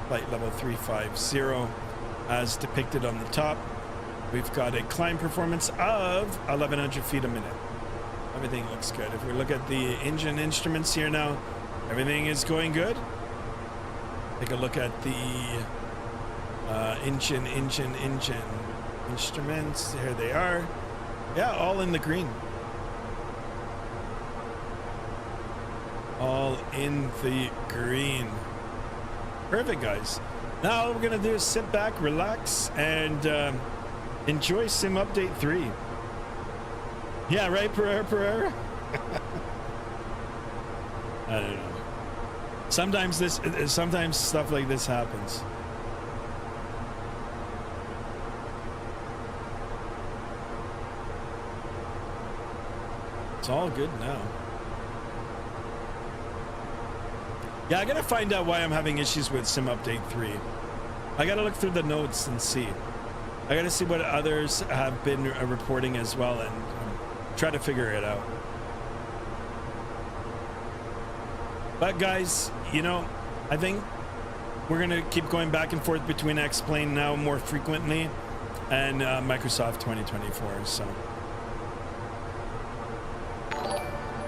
flight level 350 as depicted on the top. We've got a climb performance of 1100 feet a minute. Everything looks good. If we look at the engine instruments here now, everything is going good. Take a look at the engine instruments. Here they are. Yeah, all in the green. All in the green. Perfect, guys. Now all we're gonna do is sit back, relax, and enjoy Sim Update 3. Yeah, right, Pereira? I don't know. Sometimes stuff like this happens. It's all good now. Yeah, I gotta find out why I'm having issues with Sim Update 3. I gotta look through the notes and see. I gotta see what others have been reporting as well, and try to figure it out. But guys, you know, I think we're gonna keep going back and forth between X-Plane now more frequently and Microsoft 2024. So,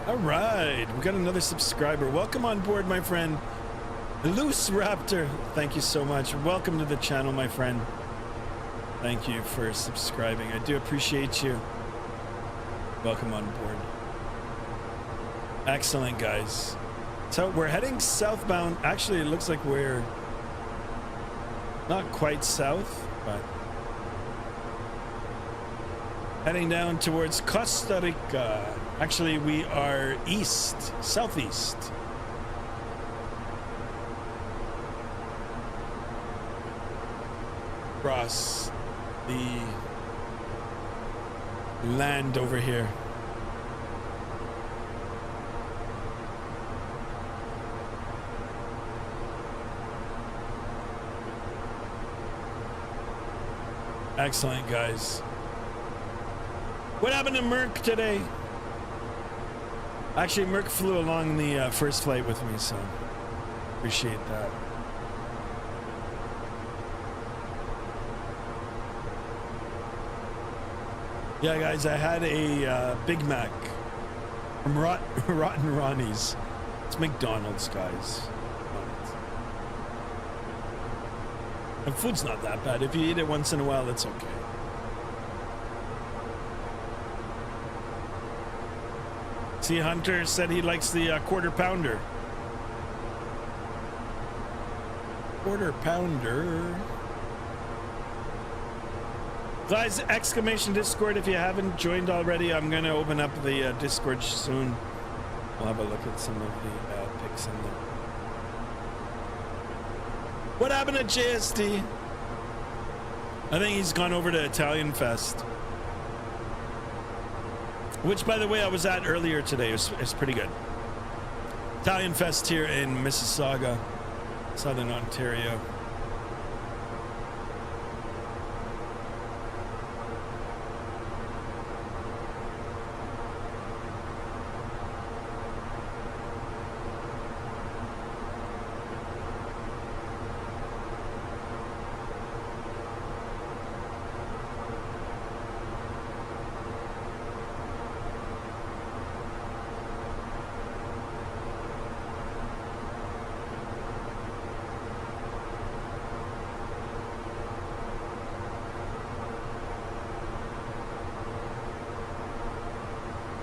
all right, we got another subscriber. Welcome on board, my friend, Loose Raptor. Thank you so much. Welcome to the channel, my friend. Thank you for subscribing. I do appreciate you. Welcome on board. Excellent, guys. So we're heading southbound. Actually, it looks like we're not quite south, but heading down towards Costa Rica. Actually, we are east, southeast. Across the land over here. Excellent, guys. What happened to Merck today? Actually, Merck flew along the first flight with me, so appreciate that. Yeah, guys, I had a Big Mac from Rotten Ronnie's. It's McDonald's, guys. And food's not that bad. If you eat it once in a while, it's okay. See, Hunter said he likes the quarter pounder. Quarter pounder. Guys, exclamation Discord if you haven't joined already. I'm going to open up the Discord soon. We'll have a look at some of the pics in there. What happened to JSD? I think he's gone over to Italian Fest. Which, by the way, I was at earlier today. It's pretty good. Italian Fest here in Mississauga, Southern Ontario.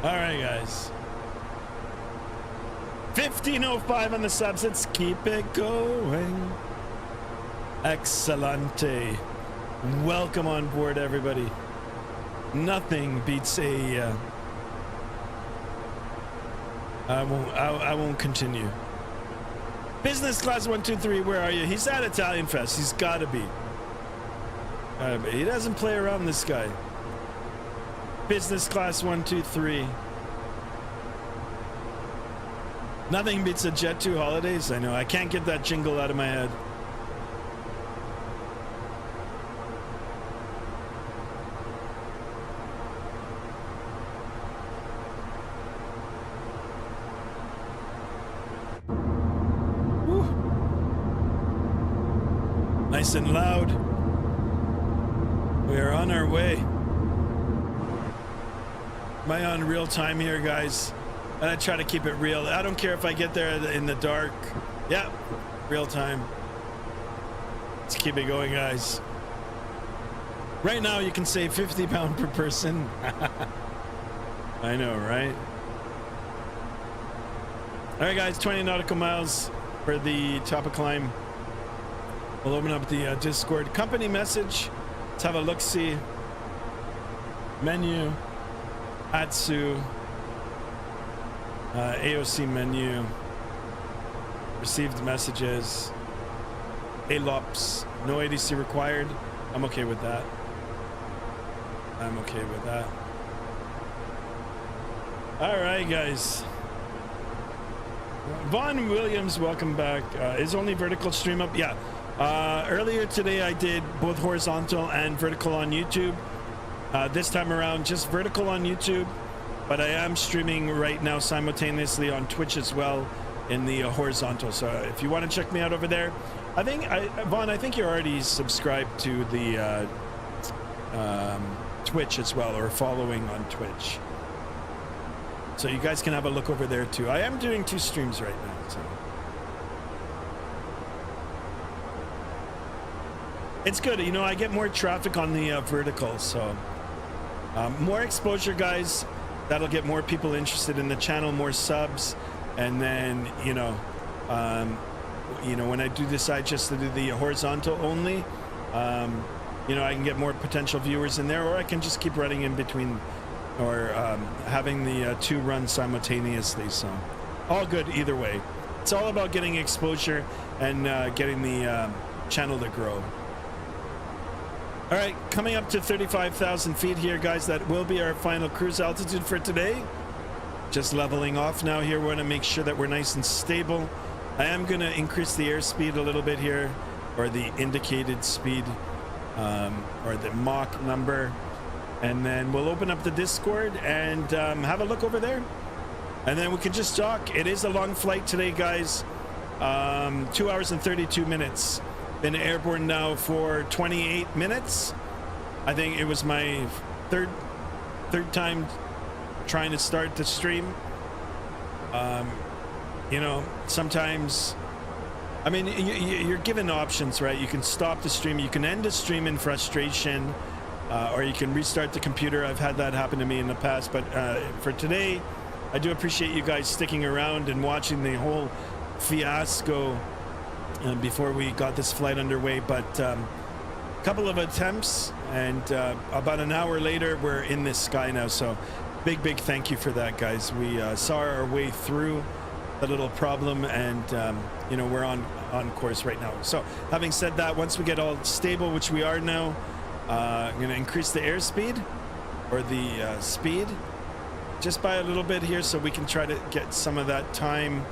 All right, guys. 1505 on the subs. Let's keep it going. Excellente. Welcome on board, everybody. Nothing beats a. I won't continue. Business class 123. Where are you? He's at Italian Fest. He's got to be. He doesn't play around, this guy. Business class 123. Nothing beats a Jet 2 holidays. I know. I can't get that jingle out of my head. Woo. Nice and loud. We are on our way. Am I on real time here, guys? I try to keep it real. I don't care if I get there in the dark. Yeah, real time. Let's keep it going, guys. Right now, you can save 50 pounds per person. I know, right? All right, guys, 20 nautical miles for the top of climb. We'll open up the Discord company message. Let's have a look-see. Menu. Atsu, AOC menu, received messages, ALOPS, no ADC required. I'm okay with that. I'm okay with that. All right, guys. Vaughn Williams, welcome back. Is only vertical stream up? Yeah. Earlier today, I did both horizontal and vertical on YouTube. This time around, just vertical on YouTube, but I am streaming right now simultaneously on Twitch as well in the horizontal. So if you want to check me out over there, I think, Vaughn, I think you're already subscribed to the Twitch as well, or following on Twitch. So you guys can have a look over there too. I am doing 2 streams right now. So it's good. You know, I get more traffic on the vertical, so more exposure, guys. That'll get more people interested in the channel, more subs, and then you know, when I do decide just to do the horizontal only, you know, I can get more potential viewers in there, or I can just keep running in between, or having the 2 run simultaneously. So all good either way. It's all about getting exposure and getting the channel to grow. All right, coming up to 35,000 feet here, guys. That will be our final cruise altitude for today. Just leveling off now here. We want to make sure that we're nice and stable. I am going to increase the airspeed a little bit here, or the indicated speed, or the Mach number. And then we'll open up the Discord and have a look over there. And then we can just talk. It is a long flight today, guys. 2 hours and 32 minutes. Been airborne now for 28 minutes. I think it was my third time trying to start the stream. You know, sometimes, I mean, you're given options, right? You can stop the stream, you can end the stream in frustration, or you can restart the computer. I've had that happen to me in the past, but for today, I do appreciate you guys sticking around and watching the whole fiasco before we got this flight underway. But couple of attempts, and about an hour later, we're in this sky now. So big thank you for that, guys. We saw our way through the little problem, and you know, we're on course right now. So having said that, once we get all stable, which we are now, I'm going to increase the airspeed, or the speed, just by a little bit here, so we can try to get some of that time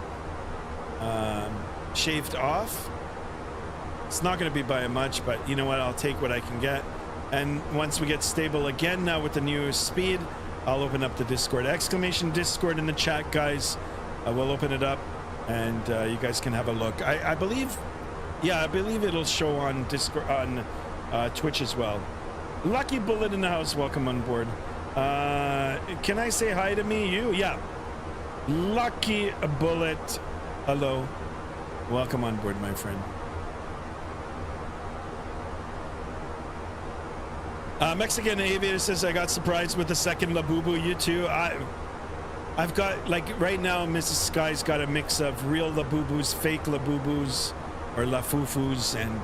shaved off. It's not going to be by much, but you know what, I'll take what I can get. And once we get stable again now with the new speed, I'll open up the Discord. Exclamation Discord in the chat, guys. We'll open it up, and you guys can have a look. I believe, yeah, I believe it'll show on Discord, on Twitch as well. Lucky Bullet in the house, welcome on board. Can I say hi to me? You? Yeah. Lucky Bullet, hello. Welcome on board, my friend. Mexican Aviator says, I got surprised with the second Labubu. You too? I've got, like, right now, Mrs. Sky's got a mix of real Labubus, fake Labubus, or Lafufus, and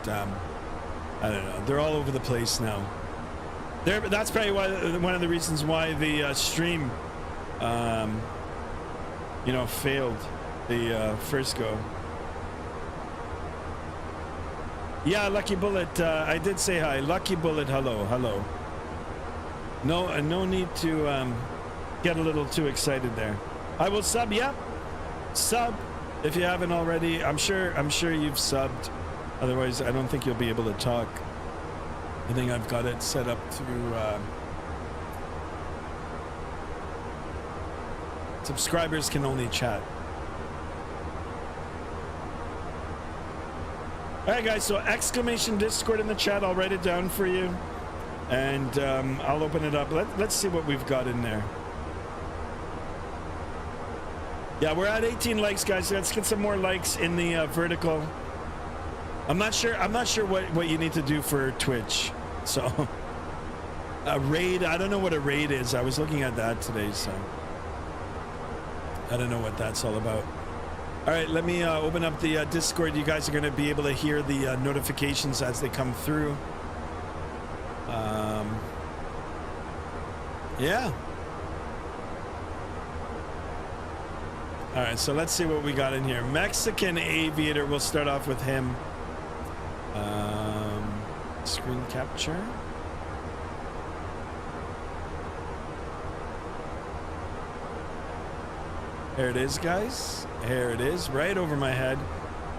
I don't know. They're all over the place now. That's probably why, one of the reasons why the stream, you know, failed the first go. Yeah, Lucky Bullet, I did say hi. Lucky Bullet, hello. No need to get a little too excited there. I will sub, yeah. Sub if you haven't already. I'm sure you've subbed. Otherwise, I don't think you'll be able to talk. I think I've got it set up through subscribers can only chat. All right, guys, so exclamation Discord in the chat. I'll write it down for you, and I'll open it up. Let's see what we've got in there. Yeah, we're at 18 likes, guys. Let's get some more likes in the vertical. I'm not sure what you need to do for Twitch. So a raid, I don't know what a raid is. I was looking at that today, so I don't know what that's all about. All right, let me open up the Discord. You guys are going to be able to hear the notifications as they come through. Yeah. All right, so let's see what we got in here. Mexican Aviator, we'll start off with him. Screen capture. There it is, guys. Here it is, right over my head.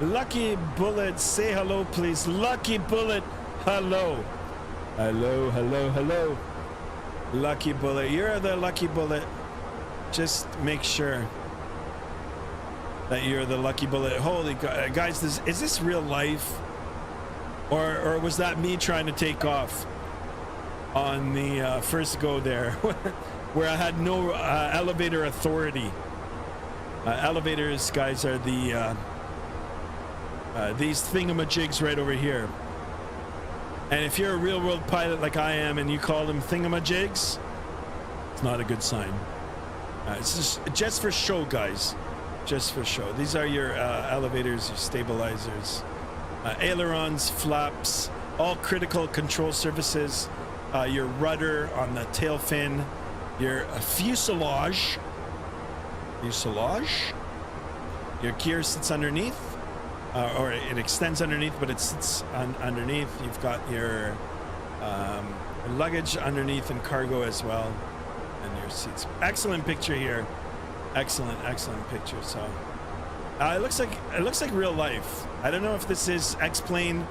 Lucky Bullet, say hello, please. Lucky Bullet, hello. Hello. Lucky Bullet, you're the Lucky Bullet. Just make sure that you're the Lucky Bullet. Holy God, guys, is this real life? Or was that me trying to take off on the first go there, where I had no elevator authority? Elevators, guys, are the these thingamajigs right over here. And if you're a real world pilot like I am and you call them thingamajigs, it's not a good sign. It's just for show, guys. Just for show. These are your elevators, your stabilizers, ailerons, flaps, all critical control surfaces, your rudder on the tail fin, your fuselage, your gear sits underneath, or it extends underneath, but it sits underneath. You've got your luggage underneath and cargo as well, and your seats. Excellent picture here. Excellent picture. So it looks like real life. I don't know if this is X-Plane.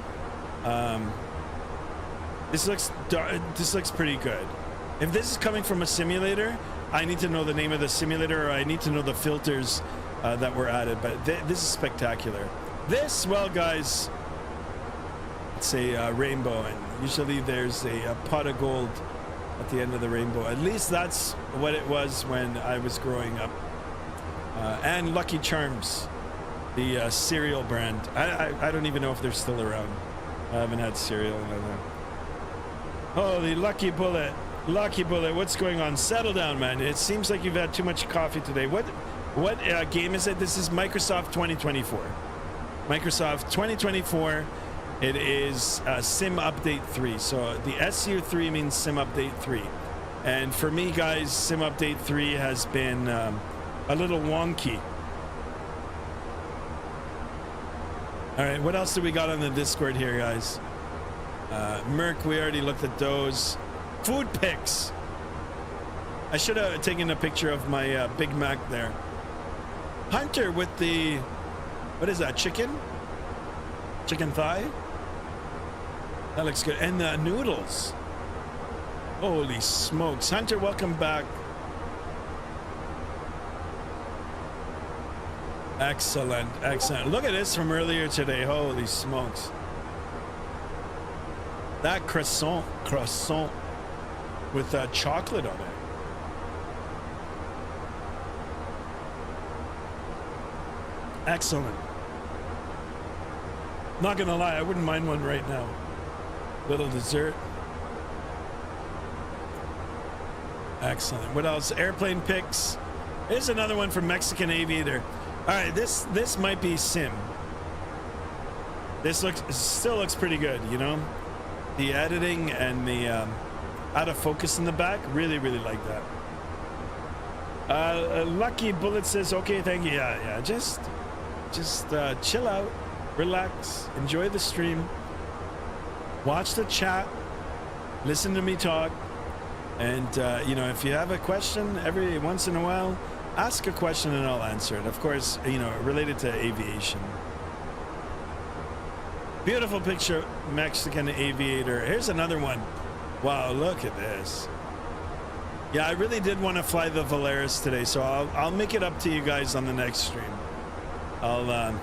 This looks pretty good. If this is coming from a simulator, I need to know the name of the simulator, or I need to know the filters that were added. But this is spectacular. This, well, guys, it's a rainbow, and usually there's a pot of gold at the end of the rainbow. At least that's what it was when I was growing up. And Lucky Charms, the cereal brand. I don't even know if they're still around. I haven't had cereal in a while. Holy Lucky Bullet. Lucky Bullet, what's going on? Settle down, man. It seems like you've had too much coffee today. What game is it? This is Microsoft 2024. Microsoft 2024. It is Sim Update 3. So the SU3 means Sim Update 3. And for me, guys, Sim Update 3 has been a little wonky. All right, what else do we got on the Discord here, guys? Merc, we already looked at those. Food pics. I should have taken a picture of my Big Mac there. Hunter with the, what is that, chicken? Chicken thigh? That looks good. And the noodles. Holy smokes. Hunter, welcome back. Excellent, excellent. Look at this from earlier today. Holy smokes. That croissant with chocolate on it. Excellent. Not gonna lie, I wouldn't mind one right now. Little dessert. Excellent. What else? Airplane pics. Here's another one from Mexican Aviator. All right, this might be Sim. This still looks pretty good, you know. The editing and the out of focus in the back, really like that. Lucky Bullet says, okay, thank you. Yeah, just chill out, relax, enjoy the stream, watch the chat, listen to me talk, and you know, if you have a question every once in a while, ask a question and I'll answer it. Of course, you know, related to aviation. Beautiful picture, Mexican Aviator. Here's another one. Wow, look at this. Yeah, I really did want to fly the Volaris today, so I'll make it up to you guys on the next stream. I'll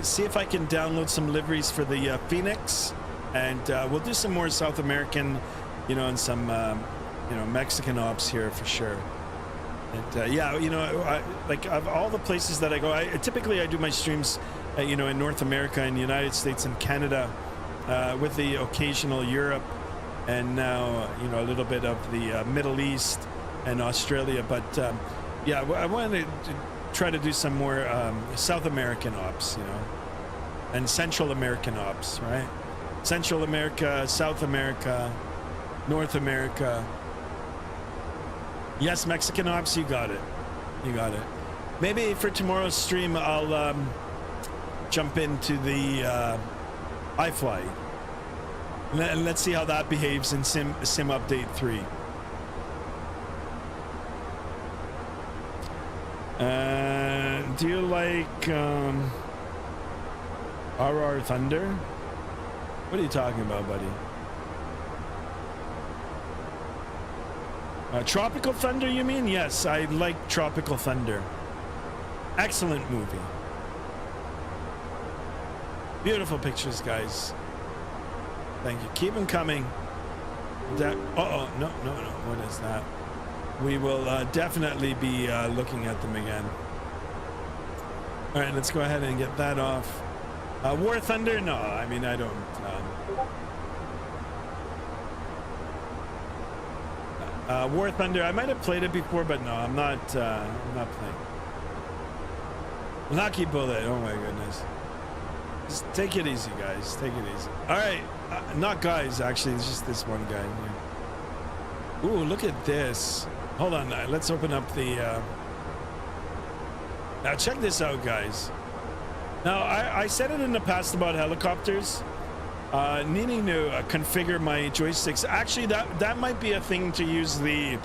see if I can download some liveries for the Fenix, and we'll do some more South American, you know, and some you know, Mexican ops here for sure. And yeah, you know, like of all the places that I go, typically I do my streams, you know, in North America, in the United States, and Canada, with the occasional Europe, and now, you know, a little bit of the Middle East and Australia. But yeah, I wanted to try to do some more South American ops, you know, and Central American ops, right? Central America, South America, North America. Yes, Mexican ops, you got it. You got it. Maybe for tomorrow's stream, I'll jump into the iFly. And let's see how that behaves in Sim Update 3. Do you like RR Thunder? What are you talking about, buddy? Tropical Thunder, you mean? Yes, I like Tropical Thunder. Excellent movie. Beautiful pictures, guys. Thank you. Keep them coming. No. What is that? We will definitely be looking at them again. All right, let's go ahead and get that off. War Thunder? No, I mean, I don't. War Thunder, I might have played it before, but no, I'm not playing. Lucky Bullet, oh my goodness. Just take it easy, guys. Take it easy. All right, not guys, actually. It's just this one guy here. Ooh, look at this. Hold on, let's open up the... Now, check this out, guys. Now, I said it in the past about helicopters. Needing to configure my joysticks. Actually, that might be a thing to use the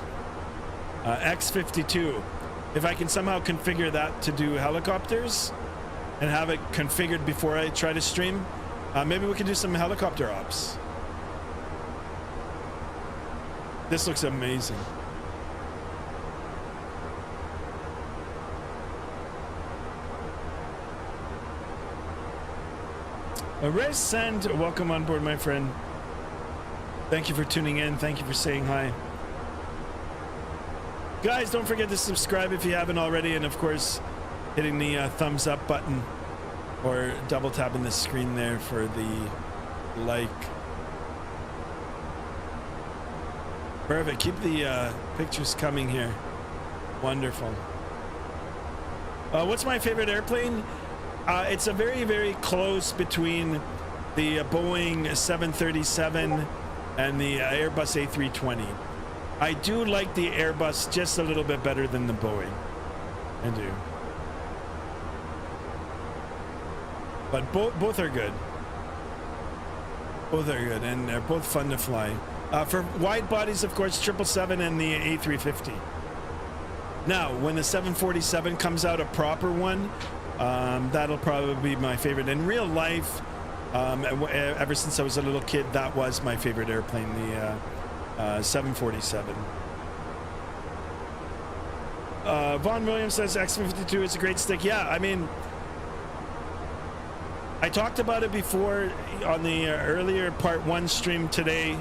X52. If I can somehow configure that to do helicopters and have it configured before I try to stream, maybe we can do some helicopter ops. This looks amazing. Res Sand, welcome on board, my friend. Thank you for tuning in. Thank you for saying hi. Guys, don't forget to subscribe if you haven't already, and of course, hitting the thumbs up button or double tapping the screen there for the like. Perfect. Keep the pictures coming here. Wonderful. What's my favorite airplane? It's a very, very close between the Boeing 737 and the Airbus A320. I do like the Airbus just a little bit better than the Boeing. I do. But both are good. Both are good, and they're both fun to fly. For wide bodies, of course, 777 and the A350. Now, when the 747 comes out, a proper one, that'll probably be my favorite. In real life, ever since I was a little kid, that was my favorite airplane, the 747. Vaughn Williams says X-52 is a great stick. Yeah, I mean, I talked about it before on the earlier part 1 stream today.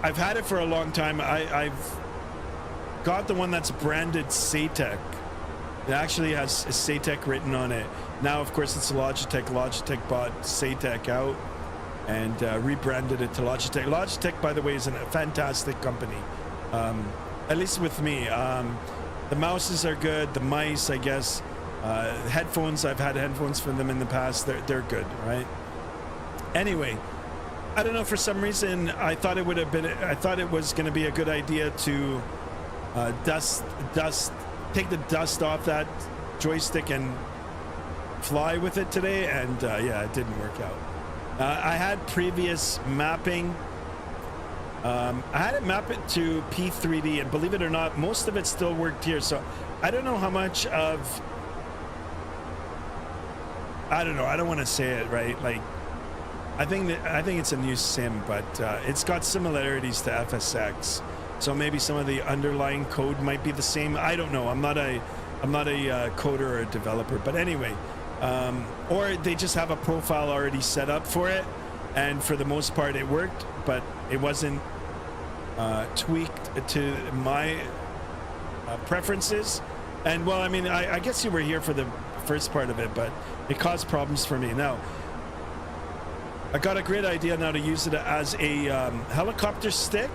I've had it for a long time. I've got the one that's branded SATEC. It actually has SATEC written on it. Now, of course, it's Logitech. Logitech bought SATEC out and rebranded it to Logitech. Logitech, by the way, is a fantastic company, at least with me. The mouses are good. The mice, I guess. Headphones, I've had headphones from them in the past. They're good, right? Anyway, I don't know, for some reason I thought it was going to be a good idea to take the dust off that joystick and fly with it today, and yeah, it didn't work out. I had previous mapping. I had it map it to P3D, and believe it or not, most of it still worked here. So I don't know how much of, I don't know, I don't want to say it, right? Like, I think it's a new sim, but it's got similarities to FSX. So maybe some of the underlying code might be the same. I don't know. I'm not a coder or a developer, but anyway, or they just have a profile already set up for it, and for the most part it worked, but it wasn't tweaked to my preferences. And well, I mean, I guess you were here for the first part of it, but it caused problems for me. Now, I got a great idea now to use it as a helicopter stick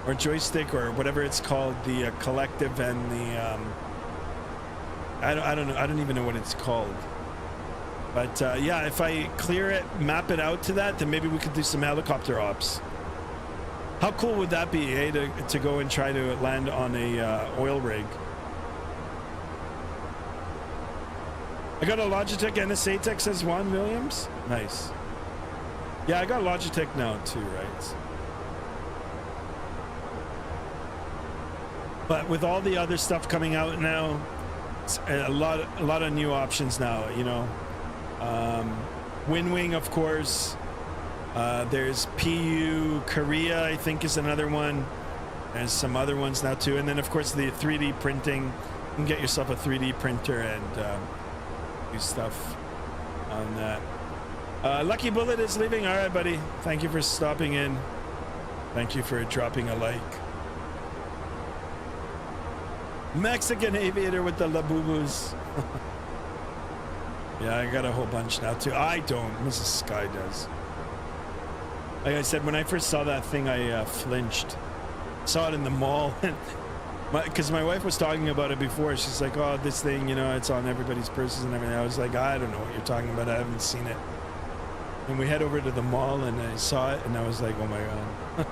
or joystick or whatever it's called, the collective and the I don't know, I don't even know what it's called, but yeah, if I clear it, map it out to that, then maybe we could do some helicopter ops. How cool would that be, eh, to go and try to land on a oil rig? I got a Logitech and a SATEC, says Juan Williams. Nice. Yeah, I got Logitech now too, right? But with all the other stuff coming out now, it's a lot of new options now, you know. WinWing, of course. There's PU Korea, I think, is another one. There's some other ones now too, and then of course the 3D printing. You can get yourself a 3D printer and do stuff on that. Lucky Bullet is leaving. All right, buddy. Thank you for stopping in. Thank you for dropping a like. Mexican Aviator with the Labubus. Yeah, I got a whole bunch now too. I don't. Mrs. Sky does. Like I said, when I first saw that thing, I flinched. Saw it in the mall. Because my wife was talking about it before. She's like, oh, this thing, you know, it's on everybody's purses and everything. I was like, I don't know what you're talking about. I haven't seen it. And we head over to the mall and I saw it and I was like, oh my God.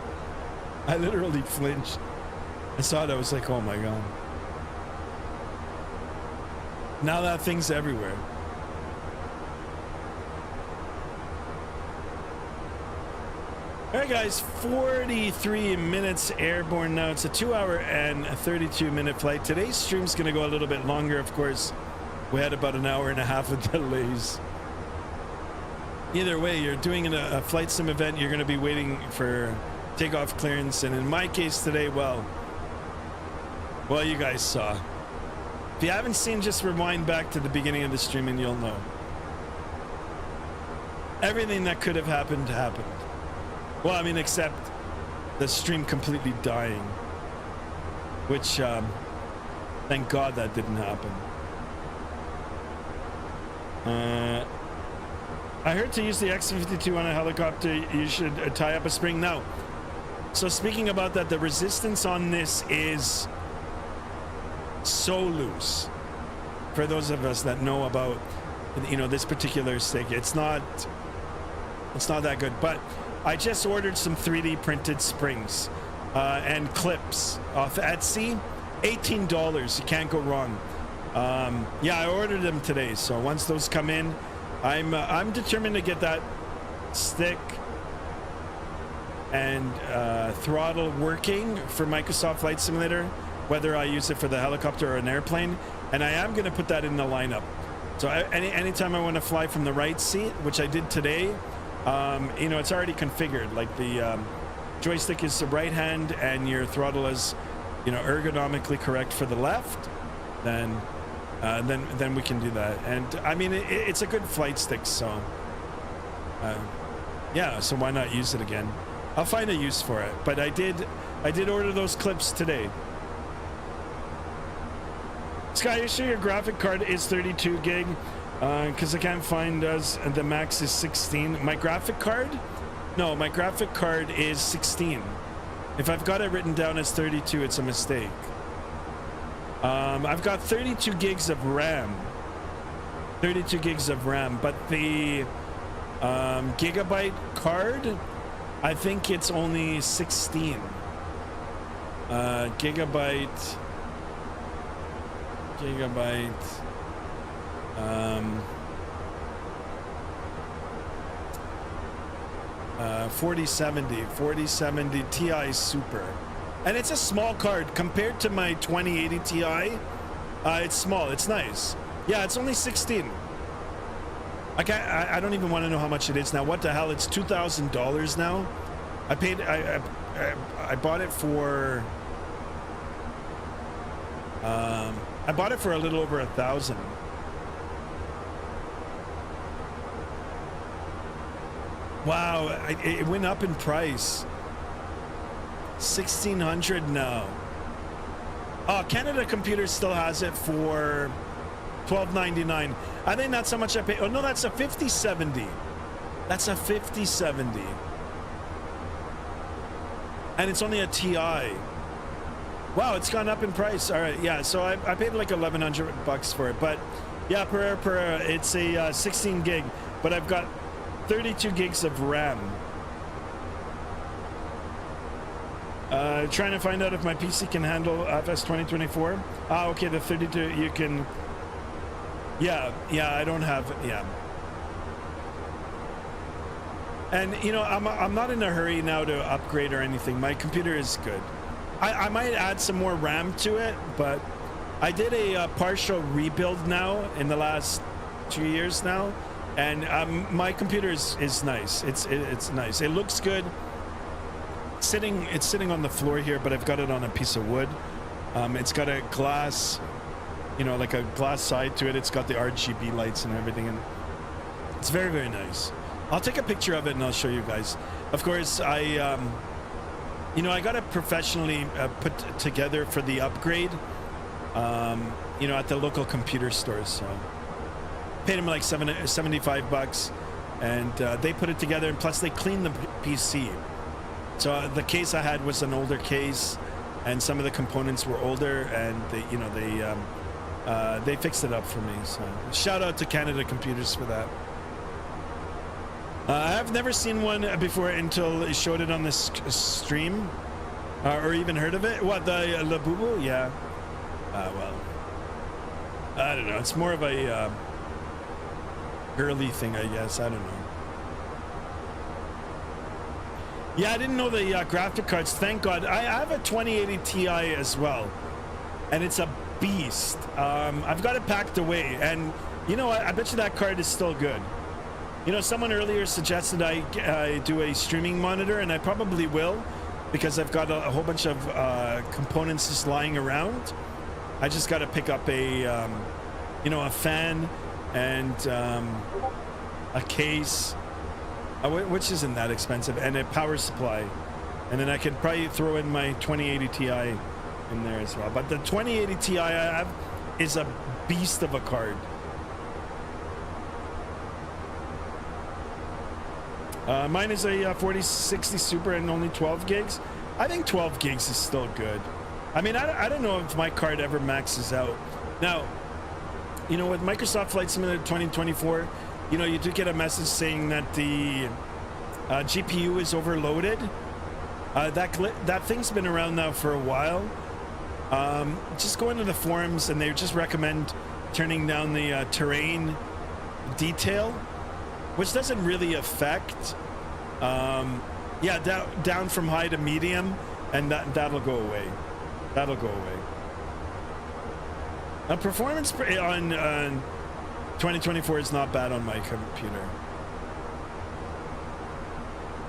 I literally flinched. I saw it, I was like, oh my God. Now that thing's everywhere. All right, guys, 43 minutes airborne now. It's a 2-hour and a 32-minute flight. Today's stream's going to go a little bit longer, of course. We had about an hour and a half of delays. Either way, you're doing a flight sim event, you're going to be waiting for takeoff clearance. And in my case today, well, you guys saw. If you haven't seen, just rewind back to the beginning of the stream and you'll know. Everything that could have happened happened. Well, I mean, except the stream completely dying, which thank God that didn't happen. I heard to use the X-52 on a helicopter, you should tie up a spring. Now, so speaking about that, the resistance on this is so loose. for those of us that know about, you know, this particular stick, it's not that good. But I just ordered some 3D printed springs and clips off Etsy. $18. You can't go wrong. Yeah, I ordered them today. So once those come in, I'm determined to get that stick and throttle working for Microsoft Flight Simulator, whether I use it for the helicopter or an airplane. And I am going to put that in the lineup. So anytime I want to fly from the right seat, which I did today, you know, it's already configured. Like the joystick is the right hand and your throttle is, you know, ergonomically correct for the left. Then we can do that. And I mean, it's a good flight stick. So yeah, so why not use it again? I'll find a use for it. But I did order those clips today. Sky, you sure your graphic card is 32 gig? Because I can't find us, and the max is 16. My graphic card? No, my graphic card is 16. If I've got it written down as 32, it's a mistake. I've got 32 gigs of RAM. 32 gigs of RAM, but the gigabyte card, I think it's only 16. Gigabyte. 4070 Ti Super, and it's a small card compared to my 2080 Ti. It's small. It's nice. Yeah, it's only 16. I don't even want to know how much it is now. What the hell? It's $2,000 now. I paid. I bought it for. I bought it for a little over 1,000. Wow, it went up in price. 1,600 now. Oh, Canada Computers still has it for $12.99. I think that's how much I pay. Oh no, that's a 5070. That's a 5070. And it's only a TI. Wow, it's gone up in price. All right, yeah. So I paid like $1,100 for it, but yeah, it's a 16 gig, but I've got 32 gigs of RAM. Trying to find out if my PC can handle FS 2024. Ah, okay, the 32 you can. Yeah, I don't have. Yeah. And you know, I'm not in a hurry now to upgrade or anything. My computer is good. I might add some more RAM to it, but I did a partial rebuild now in the last 2 years now, and my computer is nice. It's nice. It looks good. It's sitting on the floor here, but I've got it on a piece of wood. It's got a glass, you know, like a glass side to it. It's got the RGB lights and everything, and it's very, very nice. I'll take a picture of it and I'll show you guys. Of course, you know, I got it professionally put together for the upgrade, you know, at the local computer store. So paid them like $75, and they put it together, and plus they cleaned the PC. So the case I had was an older case, and some of the components were older, and they fixed it up for me. So shout out to Canada Computers for that. I've never seen one before until it showed it on this stream, or even heard of it. What, the Labubu? Yeah. Well, I don't know. It's more of a girly thing, I guess. I don't know. Yeah, I didn't know the graphic cards. Thank God. I have a 2080 Ti as well, and it's a beast. I've got it packed away, and you know, I bet you that card is still good. You know, someone earlier suggested I do a streaming monitor, and I probably will, because I've got a whole bunch of components just lying around. I just got to pick up a, you know, a fan and a case, which isn't that expensive, and a power supply. And then I could probably throw in my 2080 Ti in there as well. But the 2080 Ti I have is a beast of a card. Mine is a 4060 Super and only 12 gigs. I think 12 gigs is still good. I mean, I don't know if my card ever maxes out. Now, you know, with Microsoft Flight Simulator 2024, you know, you do get a message saying that the GPU is overloaded. That thing's been around now for a while. Just go into the forums and they just recommend turning down the terrain detail, which doesn't really affect. Yeah, down from high to medium, and that'll go away. That'll go away. Performance on 2024 is not bad on my computer.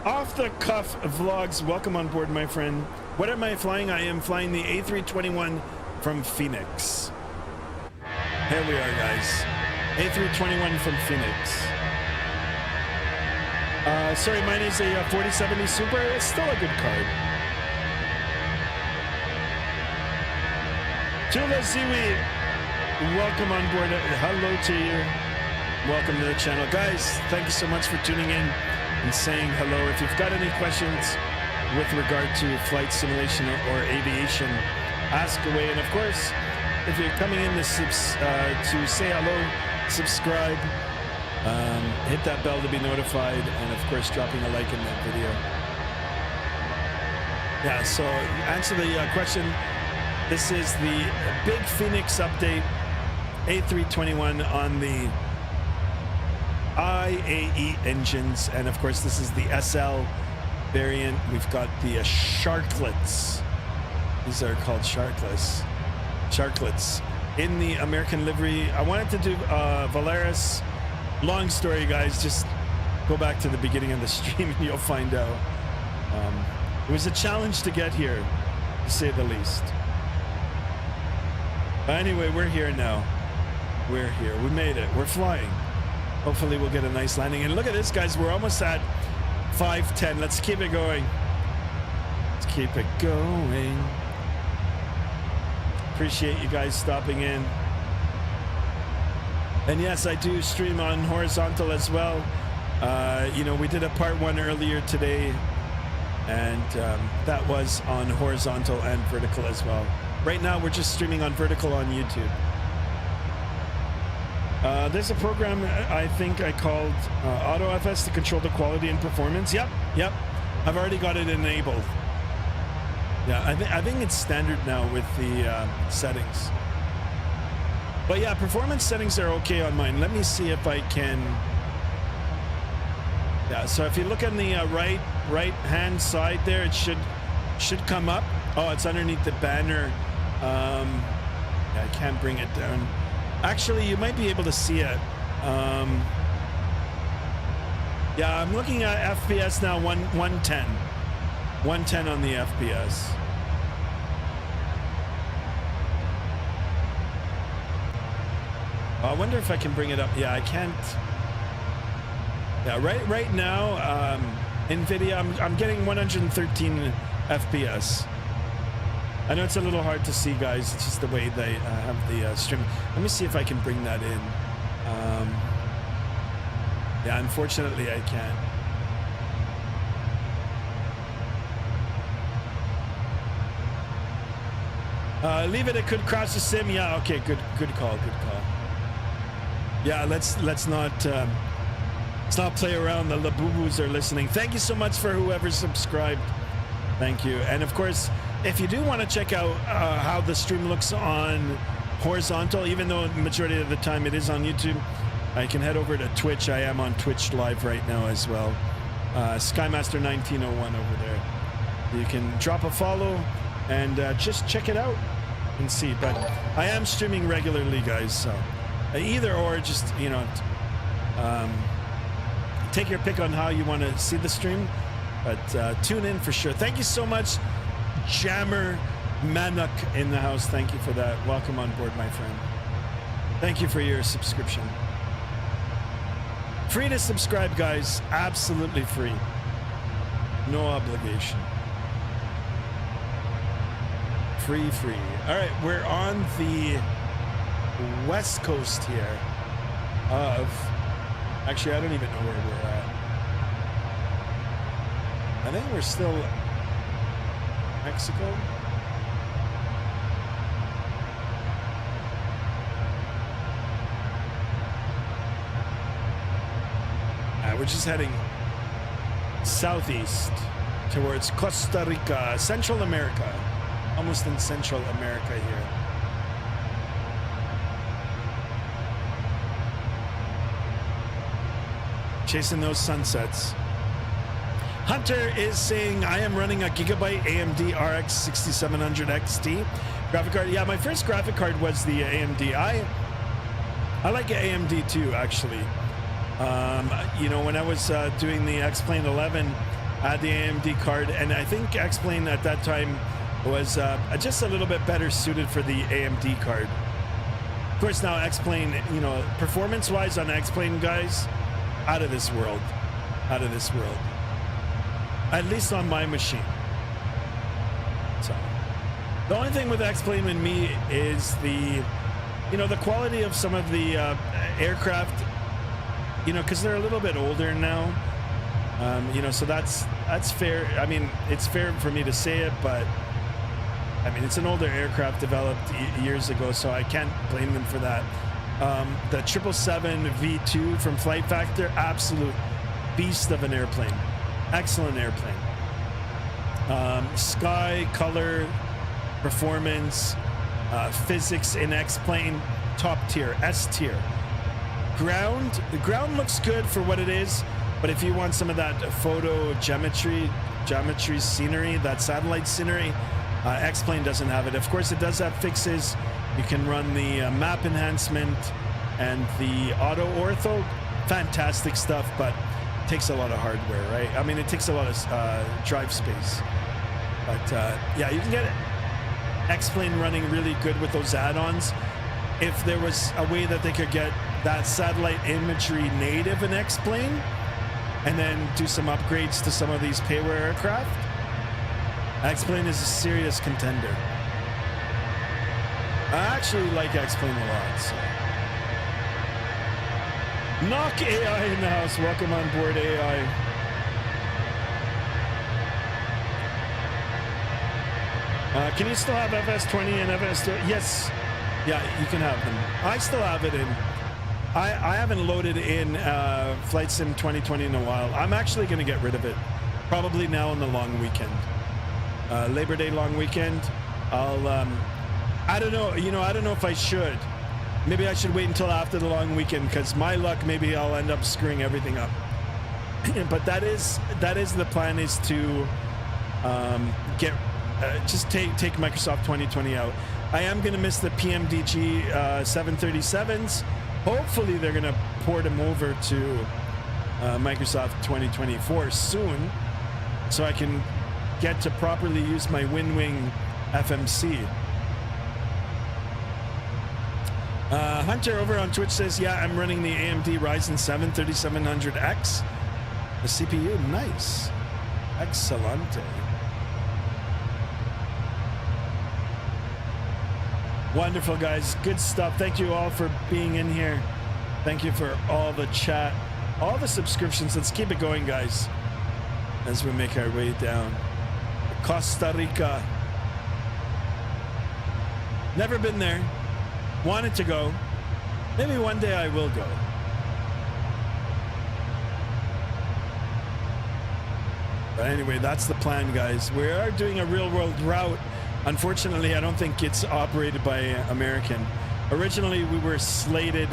Off the cuff vlogs, welcome on board, my friend. What am I flying? I am flying the A321 from Phoenix. Here we are, guys. A321 from Phoenix. Sorry, mine is a 4070 Super. It's still a good card. Tula Ziwi, welcome on board. Hello to you. Welcome to the channel. Guys, thank you so much for tuning in and saying hello. If you've got any questions with regard to flight simulation or aviation, ask away. And of course, if you're coming in to say hello, subscribe, hit that bell to be notified, and of course, dropping a like in that video. Yeah, so answer the question. This is the big Phoenix update, A321 on the IAE engines, and of course this is the SL variant. We've got the Sharklets. These are called Sharklets in the American livery. I wanted to do Valeris. Long story, guys. Just go back to the beginning of the stream and you'll find out. It was a challenge to get here, to say the least. Anyway, we're here now. We're here. We made it. We're flying. Hopefully we'll get a nice landing. And look at this, guys. We're almost at 5:10. Let's keep it going. Let's keep it going. Appreciate you guys stopping in. And yes, I do stream on horizontal as well. You know, we did a part 1 earlier today, and that was on horizontal and vertical as well. Right now, we're just streaming on vertical on YouTube. There's a program I think I called AutoFS to control the quality and performance. Yep. I've already got it enabled. Yeah, I think it's standard now with the settings. But yeah, performance settings are okay on mine. Let me see if I can. Yeah, so if you look on the right hand side there, it should come up. Oh, it's underneath the banner. Yeah, I can't bring it down. Actually, you might be able to see it. Yeah, I'm looking at FPS now, 110. 110 on the FPS. I wonder if I can bring it up. Yeah, I can't. Yeah, right now, NVIDIA, I'm getting 113 FPS. I know it's a little hard to see, guys. It's just the way they have the stream. Let me see if I can bring that in. Yeah, unfortunately, I can't. Leave it. It could crash the sim. Yeah. Okay. Good call. Yeah. Let's not play around. The Labubus are listening. Thank you so much for whoever subscribed. Thank you. And of course, if you do want to check out how the stream looks on horizontal, even though the majority of the time it is on YouTube, I can head over to Twitch. I am on Twitch live right now as well. Skymaster 1901 over there. You can drop a follow and just check it out and see. But I am streaming regularly, guys. So either or, just, you know, take your pick on how you want to see the stream. But tune in for sure. Thank you so much, Jammer Manuk in the house. Thank you for that. Welcome on board, my friend. Thank you for your subscription. Free to subscribe, guys. Absolutely free. No obligation. Free. All right, we're on the west coast here of... Actually, I don't even know where we're at. I think we're still Mexico. we're just heading southeast towards Costa Rica, Central America. Almost in Central America here. Chasing those sunsets. Hunter is saying, I am running a Gigabyte AMD RX 6700 XT graphic card. Yeah, my first graphic card was the AMD. I like AMD too, actually. You know, when I was doing the X-Plane 11, I had the AMD card, and I think X-Plane at that time was just a little bit better suited for the AMD card. Of course, now X-Plane, you know, performance-wise on X-Plane, guys, out of this world. Out of this world. At least on my machine. So, the only thing with X-Plane and me is the, you know, the quality of some of the aircraft, you know, because they're a little bit older now. You know, so that's fair. I mean, it's fair for me to say it, but I mean, it's an older aircraft developed years ago, so I can't blame them for that. The 777 V2 from Flight Factor, absolute beast of an airplane. Excellent airplane. Sky, color, performance, physics in X-Plane, top tier, S tier. The ground looks good for what it is, but if you want some of that photo geometry scenery, that satellite scenery, X-Plane doesn't have it. Of course, it does have fixes. You can run the map enhancement and the auto ortho. Fantastic stuff, but it takes a lot of hardware, right? I mean, it takes a lot of drive space. But yeah, you can get X-Plane running really good with those add-ons. If there was a way that they could get that satellite imagery native in X-Plane and then do some upgrades to some of these payware aircraft, X-Plane is a serious contender. I actually like X-Plane a lot. So. Knock AI in the house. Welcome on board, AI. Can you still have FS20 and FS2? Yes. Yeah, you can have them. I still have it in. I haven't loaded in Flight Sim 2020 in a while. I'm actually going to get rid of it. Probably now on the long weekend. Labor Day long weekend. I'll, I don't know, you know, I don't know if I should. Maybe I should wait until after the long weekend, because my luck, maybe I'll end up screwing everything up. But that is the plan, is to just take Microsoft 2020 out. I am going to miss the PMDG 737s. Hopefully they're going to port them over to Microsoft 2024 soon, so I can get to properly use my WinWing FMC. Hunter over on Twitch says, yeah, I'm running the AMD Ryzen 7 3700X. The CPU, nice. Excellente. Wonderful, guys. Good stuff. Thank you all for being in here. Thank you for all the chat, all the subscriptions. Let's keep it going, guys, as we make our way down. Costa Rica. Never been there. Wanted to go. Maybe one day I will go. But anyway, that's the plan, guys. We are doing a real-world route. Unfortunately, I don't think it's operated by American. Originally, we were slated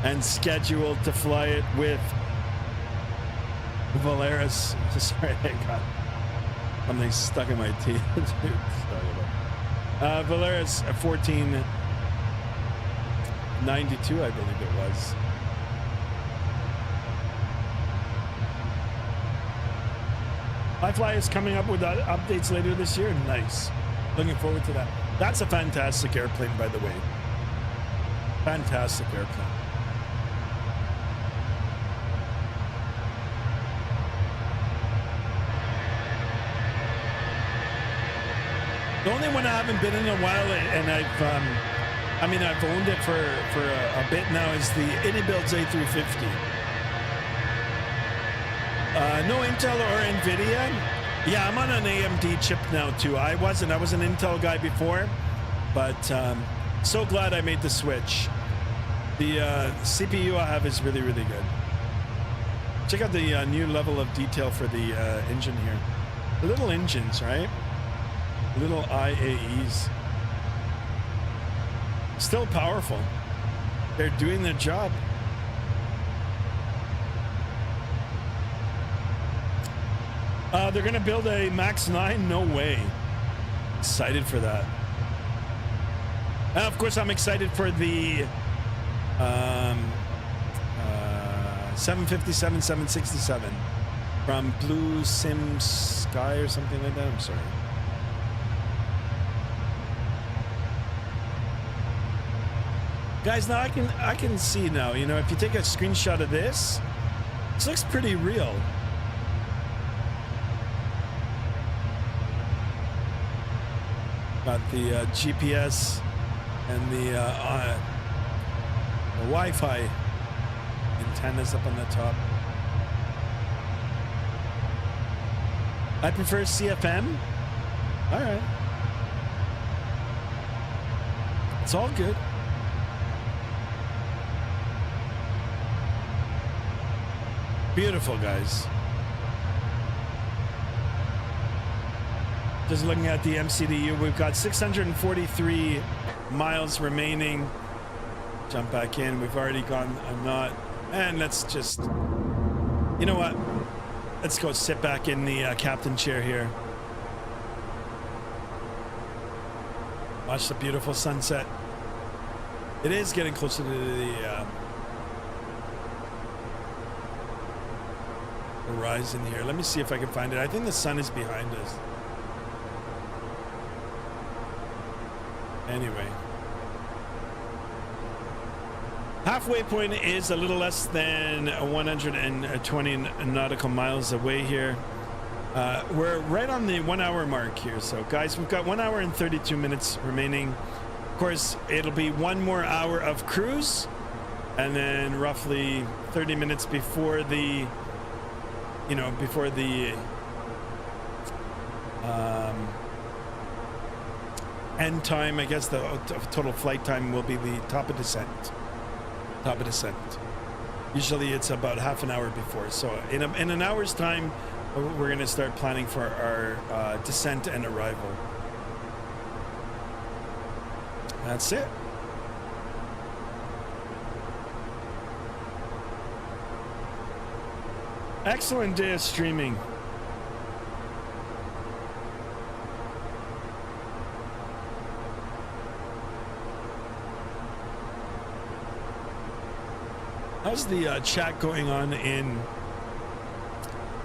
and scheduled to fly it with Volaris. Sorry, I got something stuck in my teeth. Sorry about Volaris 1492, I believe it was. iFly is coming up with updates later this year. Nice. Looking forward to that. That's a fantastic airplane, by the way. Fantastic airplane. The only one I haven't been in a while, and I've owned it for a bit now, is the Inibuilds A350. No Intel or NVIDIA. Yeah, I'm on an AMD chip now too. I was an Intel guy before, but so glad I made the switch. The CPU I have is really, really good. Check out the new level of detail for the engine here. The little engines, right? Little IAEs. Still powerful. They're doing their job. They're going to build a Max 9? No way. Excited for that. And of course, I'm excited for the 757, 767 from Blue Sim Sky or something like that. I'm sorry. Guys, now I can see now, you know, if you take a screenshot of this looks pretty real. Got the GPS and the Wi-Fi antennas up on the top. I prefer CFM. All right. It's all good. Beautiful, guys. Just looking at the MCDU, we've got 643 miles remaining. Jump back in. We've already gone a knot. And let's just, you know what? Let's go sit back in the captain chair here. Watch the beautiful sunset. It is getting closer to the horizon here. Let me see if I can find it. I think the sun is behind us. Anyway. Halfway point is a little less than 120 nautical miles away here. We're right on the 1 hour mark here. So guys, we've got 1 hour and 32 minutes remaining. Of course, it'll be 1 more hour of cruise and then roughly 30 minutes before the, you know, before the end time. I guess the total flight time will be the top of descent. Usually it's about half an hour before. So in an hour's time, we're going to start planning for our descent and arrival. That's it. Excellent day of streaming. How's the chat going on in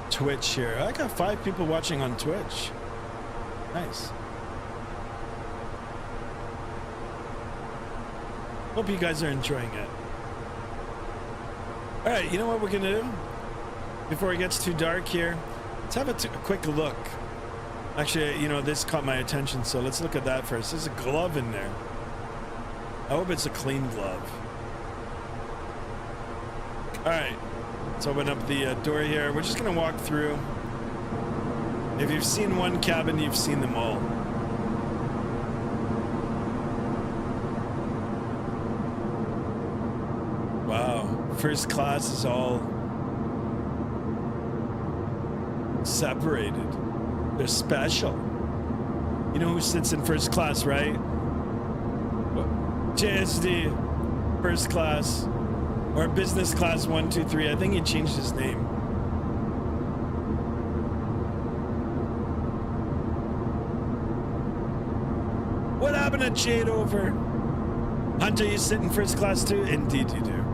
Twitch here? I got 5 people watching on Twitch. Nice. Hope you guys are enjoying it. All right, you know what we're gonna do? Before it gets too dark here, let's have a quick look. Actually, you know, this caught my attention, so let's look at that first. There's a glove in there. I hope it's a clean glove. All right, let's open up the door here. We're just gonna walk through. If you've seen one cabin, you've seen them all. Wow, first class is all separated. They're special. You know who sits in first class, right? JSD, first class. Or business class 1, 2, 3. I think he changed his name. What happened to Jade over? Hunter, you sit in first class too? Indeed you do.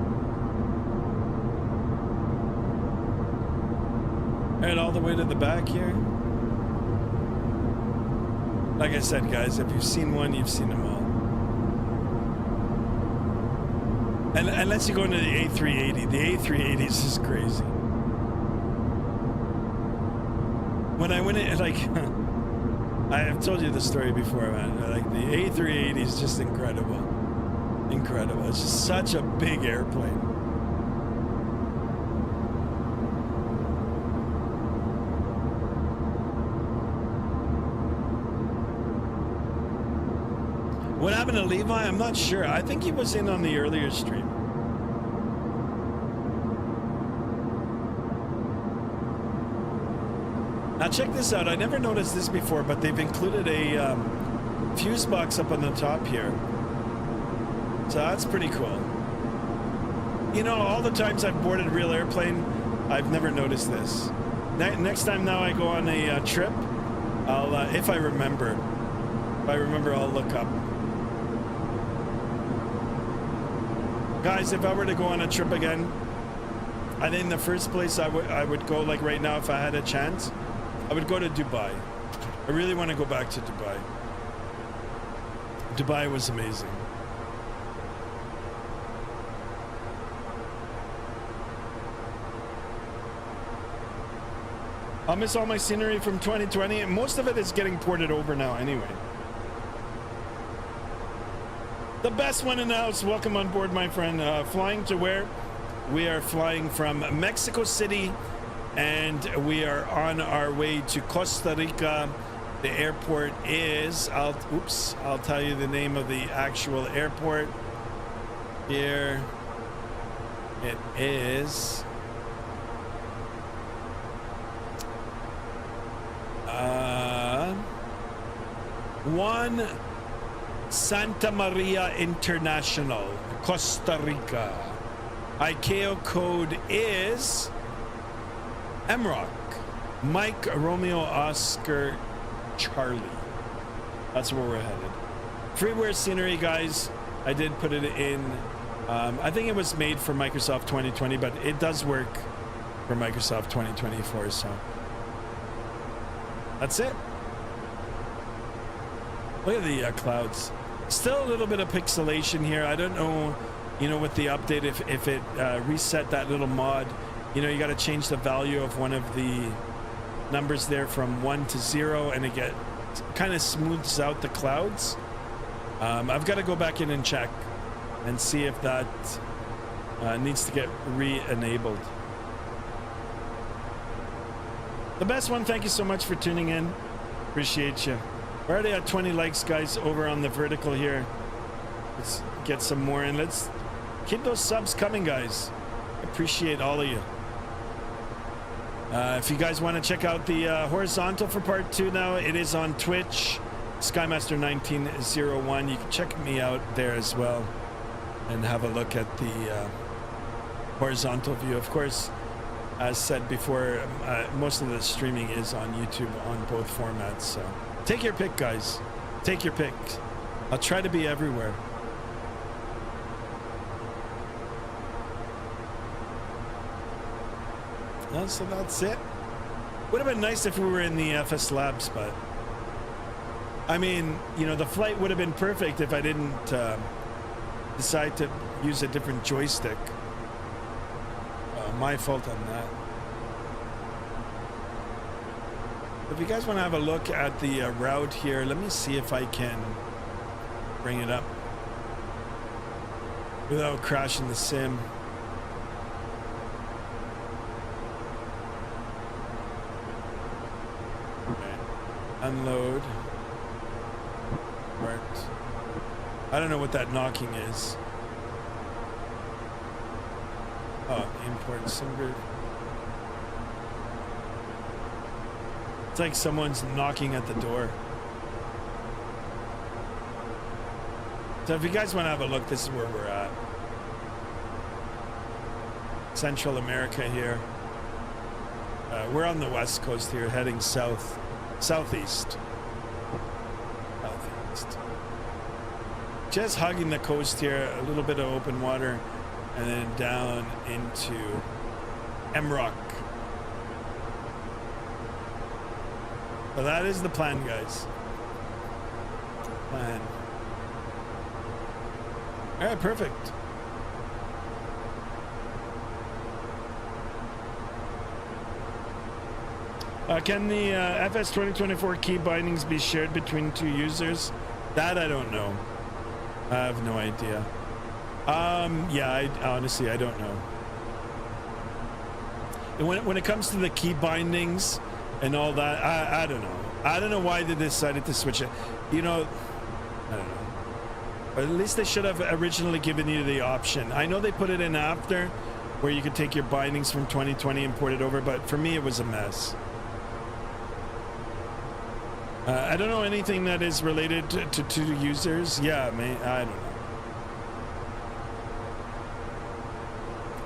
Alright, all the way to the back here. Like I said, guys, if you've seen one, you've seen them all. And unless you go into the A380, the A380s is crazy. When I went in, like, I have told you the story before, man. Like, the A380 is just incredible. Incredible. It's just such a big airplane. What happened to Levi? I'm not sure. I think he was in on the earlier stream. Now check this out. I never noticed this before, but they've included a fuse box up on the top here. So that's pretty cool. You know, all the times I've boarded a real airplane, I've never noticed this. Next time now I go on a trip, I'll, if I remember, I'll look up. Guys, if I were to go on a trip again, I think the first place I would go, like right now, if I had a chance, I would go to Dubai. I really want to go back to Dubai. Dubai was amazing. I'll miss all my scenery from 2020, and most of it is getting ported over now anyway. The best one in the house. Welcome on board, my friend. Flying to where? We are flying from Mexico City, and we are on our way to Costa Rica. The airport is, I'll tell you the name of the actual airport. Here it is. One Santa Maria International, Costa Rica. ICAO code is MROC, Mike Romeo Oscar Charlie. That's where we're headed. Freeware scenery, guys. I did put it in. I think it was made for Microsoft 2020, but it does work for Microsoft 2024. So that's it. Look at the clouds. Still a little bit of pixelation here. I don't know, you know, with the update, if it reset that little mod, you know, you got to change the value of one of the numbers there from 1 to 0, and it kind of smooths out the clouds. I've got to go back in and check and see if that needs to get re-enabled. The best one, thank you so much for tuning in. Appreciate you. We're already at 20 likes, guys, over on the vertical here. Let's get some more in. Let's keep those subs coming, guys. Appreciate all of you. If you guys want to check out the horizontal for part 2 now, it is on Twitch, Skymaster1901. You can check me out there as well and have a look at the horizontal view. Of course, as said before, most of the streaming is on YouTube on both formats. So take your pick, guys. Take your pick. I'll try to be everywhere. So that's it. Would have been nice if we were in the FS Labs, but I mean, you know, the flight would have been perfect if I didn't decide to use a different joystick. My fault on that. If you guys want to have a look at the route here, let me see if I can bring it up without crashing the sim. Unload. Worked. I don't know what that knocking is. Oh, import sim group. It's like someone's knocking at the door. So if you guys want to have a look, this is where we're at. Central America here. We're on the west coast here, heading south. Southeast. Just hugging the coast here, a little bit of open water, and then down into MROC. So that is the plan, guys. Plan. All right, perfect. Can the FS 2024 key bindings be shared between 2 users? That I don't know. I have no idea. Yeah, honestly, I don't know. And when it comes to the key bindings and all that, I don't know. I don't know why they decided to switch it. You know, I don't know. But at least they should have originally given you the option. I know they put it in after, where you could take your bindings from 2020 and port it over, but for me, it was a mess. I don't know anything that is related to users. Yeah, man, I don't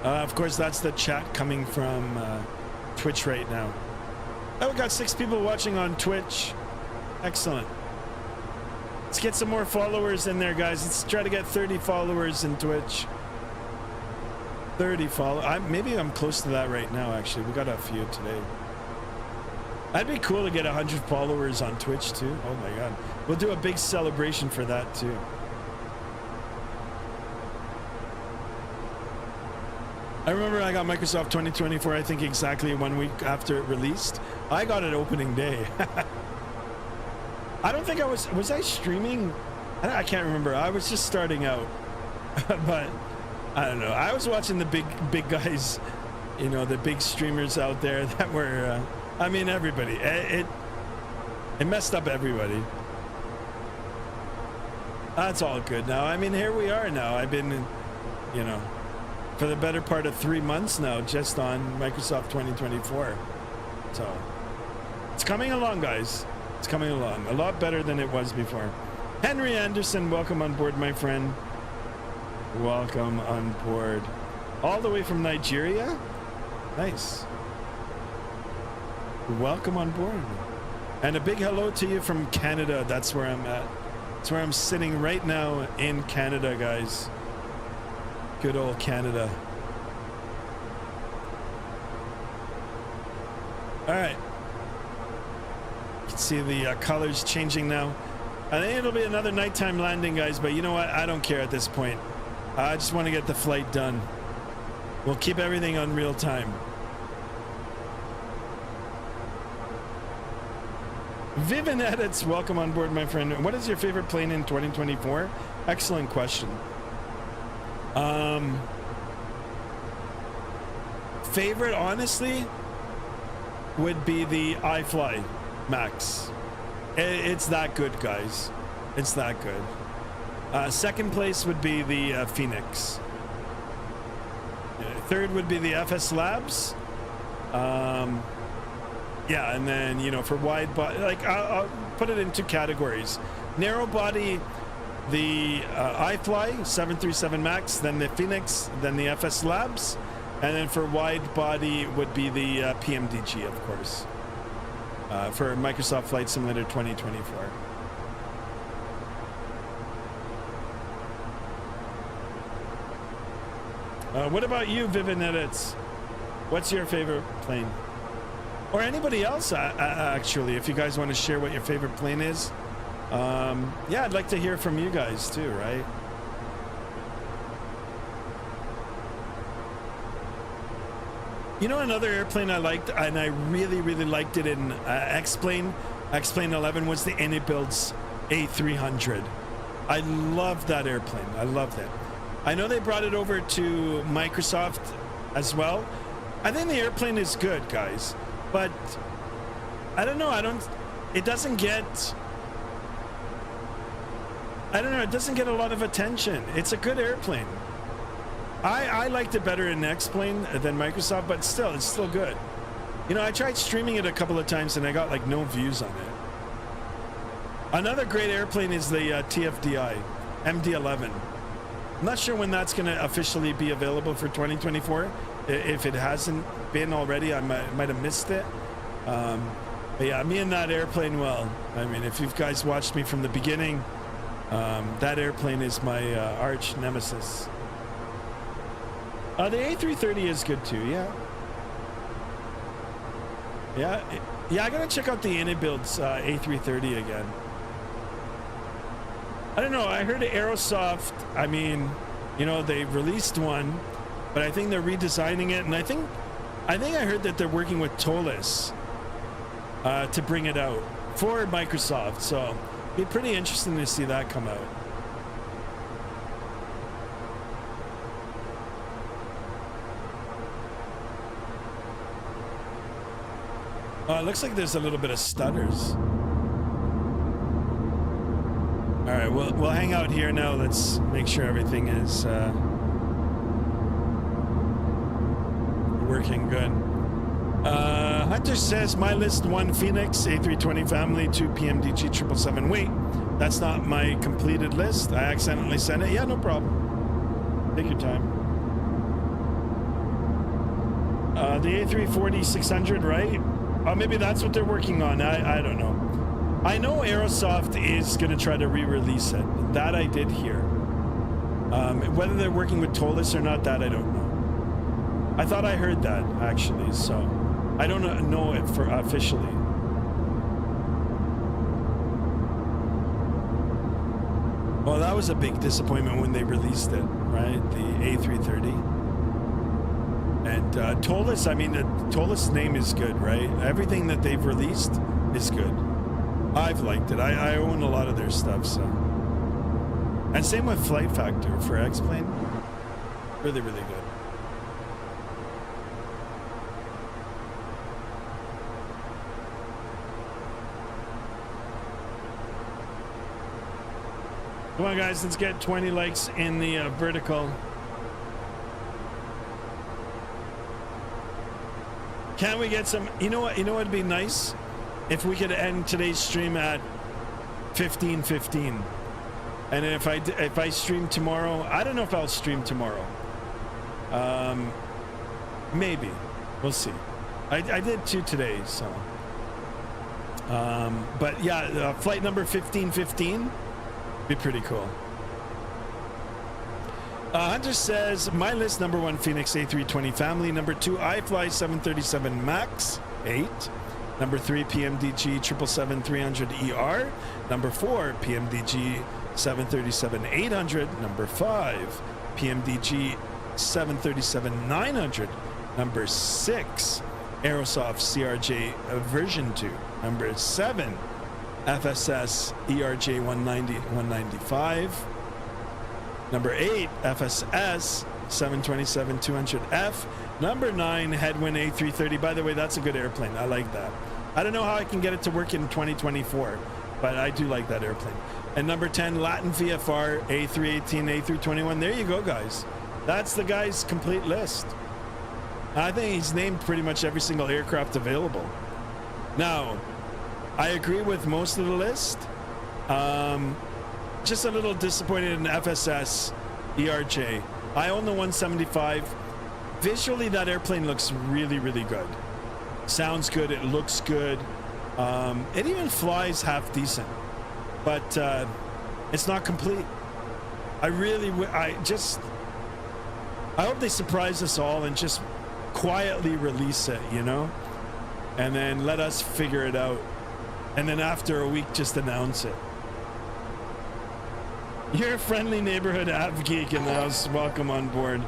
know. Of course, that's the chat coming from Twitch right now. Oh, we got 6 people watching on Twitch. Excellent. Let's get some more followers in there, guys. Let's try to get 30 followers in Twitch. 30 followers. Maybe I'm close to that right now, actually. We got a few today. That'd be cool to get 100 followers on Twitch, too. Oh, my God. We'll do a big celebration for that, too. I remember I got Microsoft 2024, I think exactly 1 week after it released. I got it opening day. I don't think I was I streaming? I can't remember. I was just starting out. But I don't know. I was watching the big guys, you know, the big streamers out there that were, I mean, everybody. It messed up everybody. That's all good now. I mean, here we are now. I've been, you know, for the better part of 3 months now, just on Microsoft 2024. So it's coming along, guys. It's coming along a lot better than it was before. Henry Anderson, welcome on board, my friend. Welcome on board. All the way from Nigeria? Nice. Welcome on board. And a big hello to you from Canada. That's where I'm at. That's where I'm sitting right now in Canada, guys. Good old Canada. All right. You can see the colors changing now. I think it'll be another nighttime landing, guys, but you know what? I don't care at this point. I just want to get the flight done. We'll keep everything on real time. Vivian Edits, welcome on board, my friend. What is your favorite plane in 2024? Excellent question. Favorite, honestly, would be the iFly Max. It's that good, guys. It's that good. Second place would be the Fenix. Third would be the FS Labs. Yeah, and then, you know, for wide body, like I'll put it in 2 categories. Narrow body, the iFly 737 Max, then the Fenix, then the FS Labs, and then for wide body would be the PMDG, of course, for Microsoft Flight Simulator 2024. What about you, Vivian Edits? What's your favorite plane? Or anybody else, actually, if you guys want to share what your favorite plane is. Yeah, I'd like to hear from you guys too, right? You know, another airplane I liked, and I really, really liked it in X-Plane 11, was the Anybuild's A300. I loved that airplane. I loved it. I know they brought it over to Microsoft as well. I think the airplane is good, guys, but I don't know. It doesn't get a lot of attention. It's a good airplane. I liked it better in X-Plane than Microsoft, but still, it's still good. You know, I tried streaming it a couple of times and I got like no views on it. Another great airplane is the TFDI MD-11. I'm not sure when that's going to officially be available for 2024. If it hasn't been already, I might have missed it. But yeah, me and that airplane, well, I mean, if you guys watched me from the beginning, that airplane is my arch nemesis. The A330 is good too, yeah. Yeah, I gotta check out the Anybuild's A330 again. I don't know, I heard Aerosoft, I mean, you know, they released one, but I think they're redesigning it, and I think I heard that they're working with Tolis to bring it out for Microsoft, so it'd be pretty interesting to see that come out. It looks like there's a little bit of stutters. All right, we'll hang out here now. Let's make sure everything is working good. Hunter says, my list 1 Phoenix, A320 family, 2 PMDG 777. Wait, that's not my completed list. I accidentally sent it. Yeah, no problem. Take your time. The A340 600, right? Maybe that's what they're working on. I don't know. I know Aerosoft is going to try to re-release it. That I did hear. Whether they're working with Tolis or not, that I don't know. I thought I heard that, actually, so I don't know it for officially. Well, that was a big disappointment when they released it, right? The A330. And Tolis, I mean, the Tolis name is good, right? Everything that they've released is good. I've liked it. I own a lot of their stuff, so. And same with Flight Factor for X-Plane. Really, really good. Come on, guys, let's get 20 likes in the vertical. Can we get some? You know what? You know what'd be nice if we could end today's stream at 15:15. And if I stream tomorrow, I don't know if I'll stream tomorrow. Maybe, we'll see. I did 2 today, so. But yeah, flight number 1515. Be pretty cool. Hunter says, my list, number 1, Phoenix A320 family. Number 2, iFly 737 MAX 8. Number 3, PMDG 777-300ER. Number 4, PMDG 737-800. Number 5, PMDG 737-900. Number 6, Aerosoft CRJ version 2. Number 7, FSS ERJ 190-195. Number 8, FSS 727-200F. Number 9, Headwind A330. By the way, that's a good airplane. I like that. I don't know how I can get it to work in 2024, but I do like that airplane. And number 10, Latin VFR A318, A321. There you go, guys. That's the guy's complete list. I think he's named pretty much every single aircraft available. Now, I agree with most of the list. Just a little disappointed in FSS ERJ. I own the 175. Visually, that airplane looks really, really good. Sounds good. It looks good. It even flies half decent, but it's not complete. I hope they surprise us all and just quietly release it, you know, and then let us figure it out. And then after a week, just announce it. You're a friendly neighborhood app geek in the house. Welcome on board.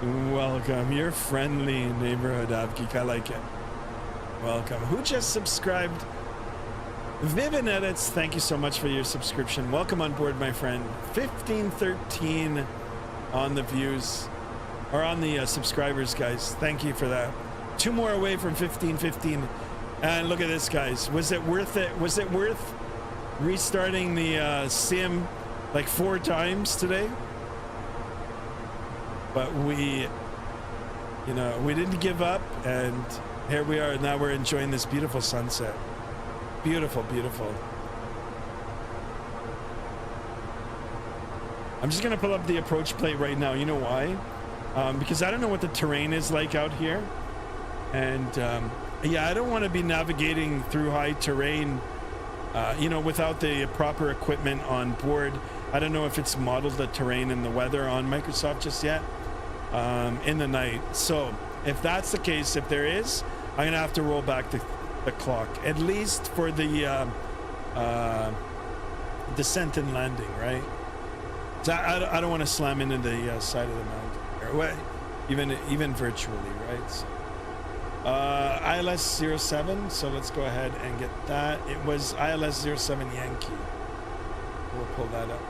Welcome. You're a friendly neighborhood app geek. I like it. Welcome. Who just subscribed? Vivian Edits, thank you so much for your subscription. Welcome on board, my friend. 1513 on the views, or on the subscribers, guys. Thank you for that. 2 more away from 1515. And look at this, guys. Was it worth it? Was it worth restarting the sim like 4 times today? But we, you know, we didn't give up, and here we are. Now we're enjoying this beautiful sunset. Beautiful, beautiful. I'm just gonna pull up the approach plate right now. You know why? Because I don't know what the terrain is like out here, and yeah, I don't want to be navigating through high terrain, you know, without the proper equipment on board. I don't know if it's modeled the terrain and the weather on Microsoft just yet in the night. So if that's the case, if there is, I'm gonna have to roll back the clock, at least for the descent and landing, right? So I don't want to slam into the side of the mountain, or even virtually, right? So, ILS 07, so let's go ahead and get that. It was ILS 07 Yankee. We'll pull that up.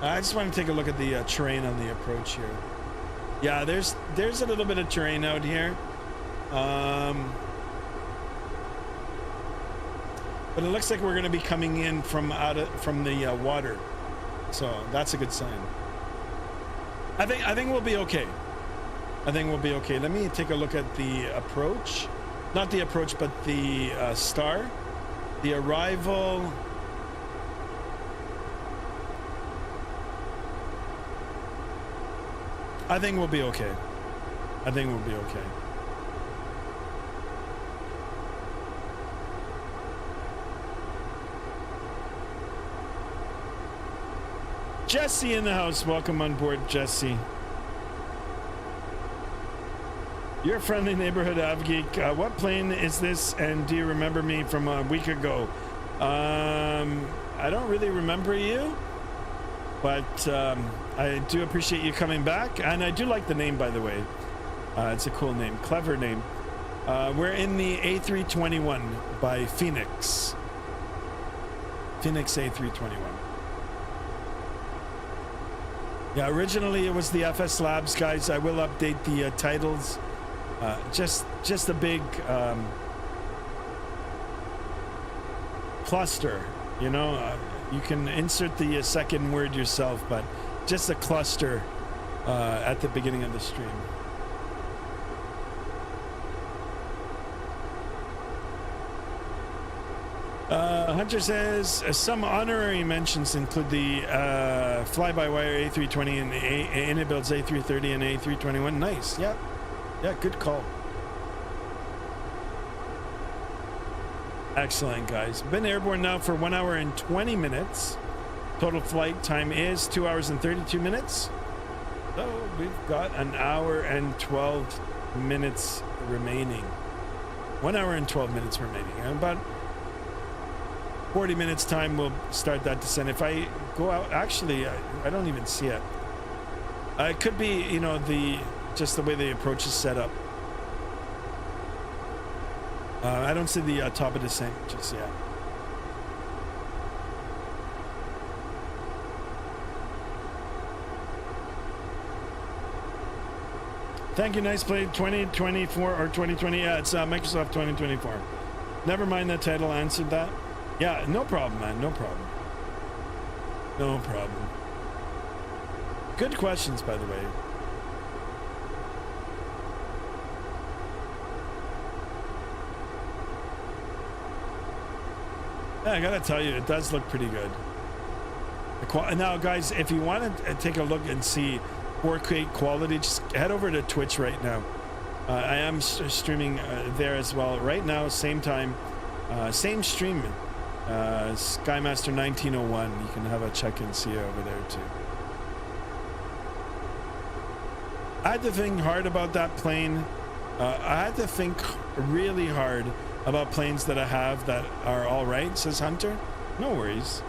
I just want to take a look at the terrain on the approach here. Yeah, there's a little bit of terrain out here. But it looks like we're going to be coming in from the water, so that's a good sign. I think we'll be okay. I think we'll be okay. Let me take a look at the approach. Not the approach, but the star. The arrival. I think we'll be okay. I think we'll be okay. Jesse in the house. Welcome on board, Jesse. Your friendly neighborhood AvGeek. What plane is this? And do you remember me from a week ago? I don't really remember you, but I do appreciate you coming back. And I do like the name, by the way. It's a cool name. Clever name. We're in the A321 by Fenix. Fenix A321. Yeah, originally it was the FS Labs, guys. I will update the titles. Just a big cluster, you know. You can insert the second word yourself, but just a cluster at the beginning of the stream. Hunter says some honorary mentions include the fly-by-wire A320 and Inibuild's A330 and A321. Nice, yeah, good call. Excellent, guys. Been airborne now for 1 hour and 20 minutes. Total flight time is 2 hours and 32 minutes. So we've got an hour and 12 minutes remaining. 1 hour and 12 minutes remaining. And about 40 minutes time we'll start that descent. If I go out, actually I don't even see it. It could be, you know, just the way the approach is set up. I don't see the top of descent just yet. Thank you, nice play. 2024 or 2020. Yeah, it's Microsoft 2024. Never mind, the title answered that. Yeah, no problem, man. No problem. No problem. Good questions, by the way. Yeah, I gotta tell you, it does look pretty good. Now, guys, if you want to take a look and see 4K quality, just head over to Twitch right now. I am streaming there as well right now, same time, same stream. Skymaster 1901. You can have a check and see over there too. I had to think hard about that plane. I had to think really hard about planes that I have that are all right, says Hunter. No worries.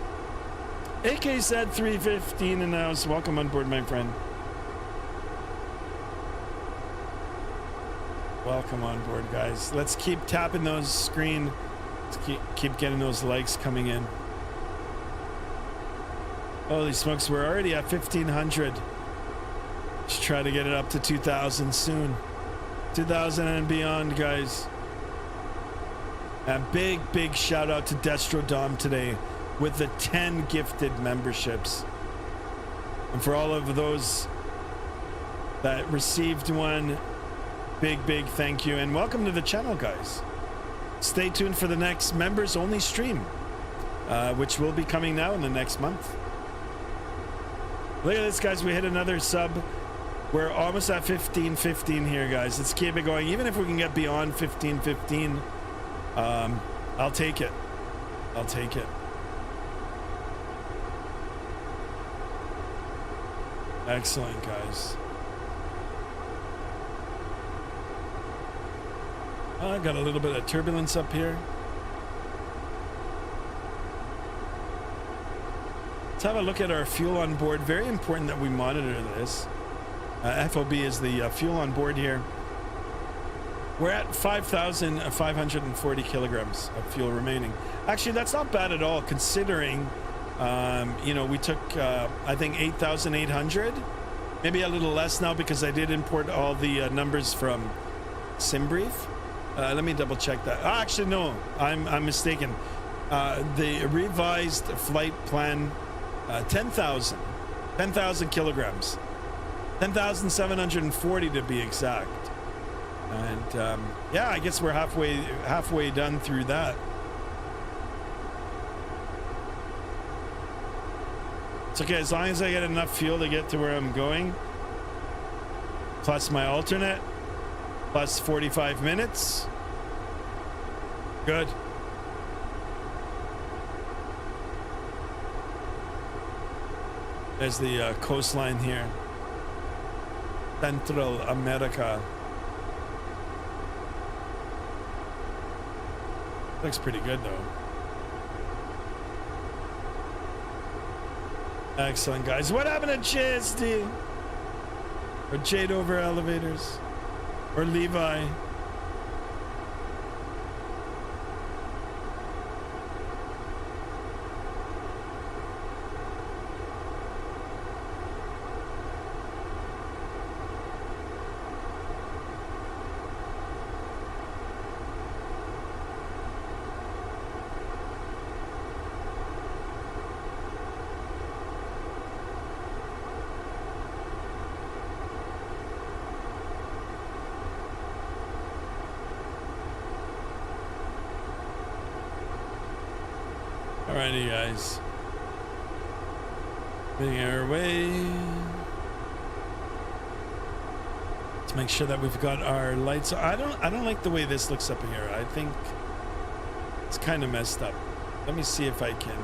AK said 315 in the house. Welcome on board, my friend. Welcome on board, guys. Let's keep tapping those screen. Let's keep getting those likes coming in. Holy smokes, we're already at 1,500. Let's try to get it up to 2,000 soon. 2,000 and beyond, guys. A big shout out to Destro Dom today with the 10 gifted memberships. And for all of those that received one, big thank you. And welcome to the channel, guys. Stay tuned for the next members only stream, which will be coming now in the next month. Look at this, guys. We hit another sub. We're almost at 1515 here, guys. Let's keep it going. Even if we can get beyond 1515, I'll take it. I'll take it. Excellent, guys. I got a little bit of turbulence up here. Let's have a look at our fuel on board. Very important that we monitor this. FOB is the fuel on board here. We're at 5,540 kilograms of fuel remaining. Actually, that's not bad at all, considering, you know, we took, I think, 8,800. Maybe a little less now because I did import all the numbers from SimBrief. Let me double check that. Oh, actually, no, I'm mistaken. The revised flight plan, 10,000 kilograms. 10,740 to be exact. And yeah, I guess we're halfway done through that. It's okay as long as I get enough fuel to get to where I'm going, plus my alternate, plus 45 minutes. Good. There's the coastline here. Central America. Looks pretty good though. Excellent, guys. What happened to JSD? Or Jade Over Elevators? Or Levi? Alrighty, guys. Making our way. Let's make sure that we've got our lights. I don't like the way this looks up here. I think it's kind of messed up. Let me see if I can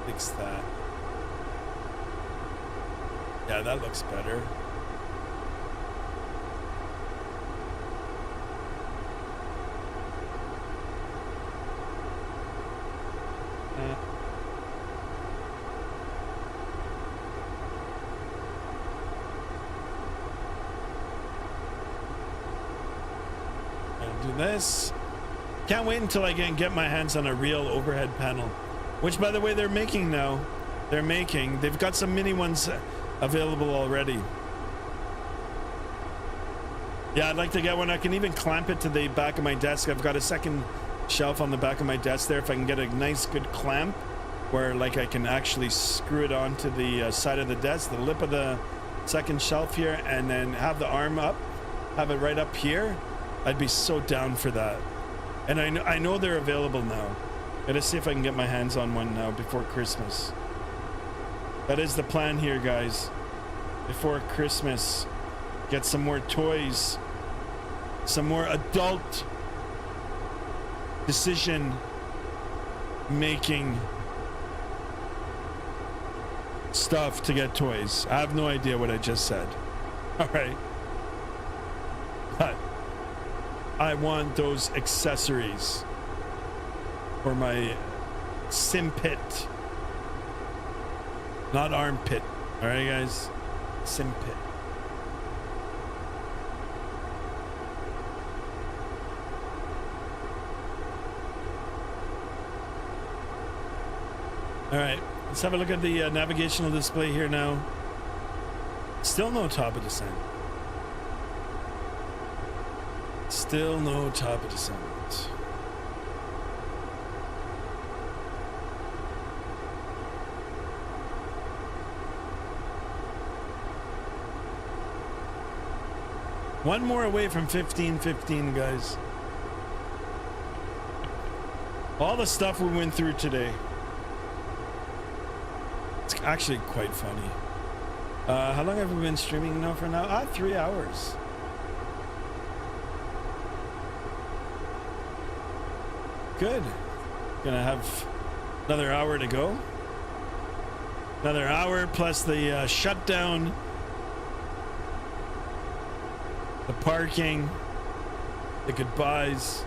fix that. Yeah, that looks better. This. Can't wait until I can get my hands on a real overhead panel, which by the way they're making now. They've got some mini ones available already. Yeah, I'd like to get one. I can even clamp it to the back of my desk. I've got a second shelf on the back of my desk there. If I can get a nice good clamp where like I can actually screw it onto the side of the desk, the lip of the second shelf here, and then have the arm up, have it right up here. I'd be so down for that. And I know they're available now. Gotta see if I can get my hands on one now before Christmas. That is the plan here, guys. Before Christmas, get some more toys, some more adult decision making stuff to get toys. I have no idea what I just said. All right. But I want those accessories for my sim pit, not armpit. All right, guys, sim pit. All right, let's have a look at the navigational display here now. Still no top of descent. Still no top of descent. One more away from 15-15, guys. All the stuff we went through today. It's actually quite funny. How long have we been streaming now for now? 3 hours. Good. Gonna have another hour to go. Another hour plus the shutdown, the parking, the goodbyes.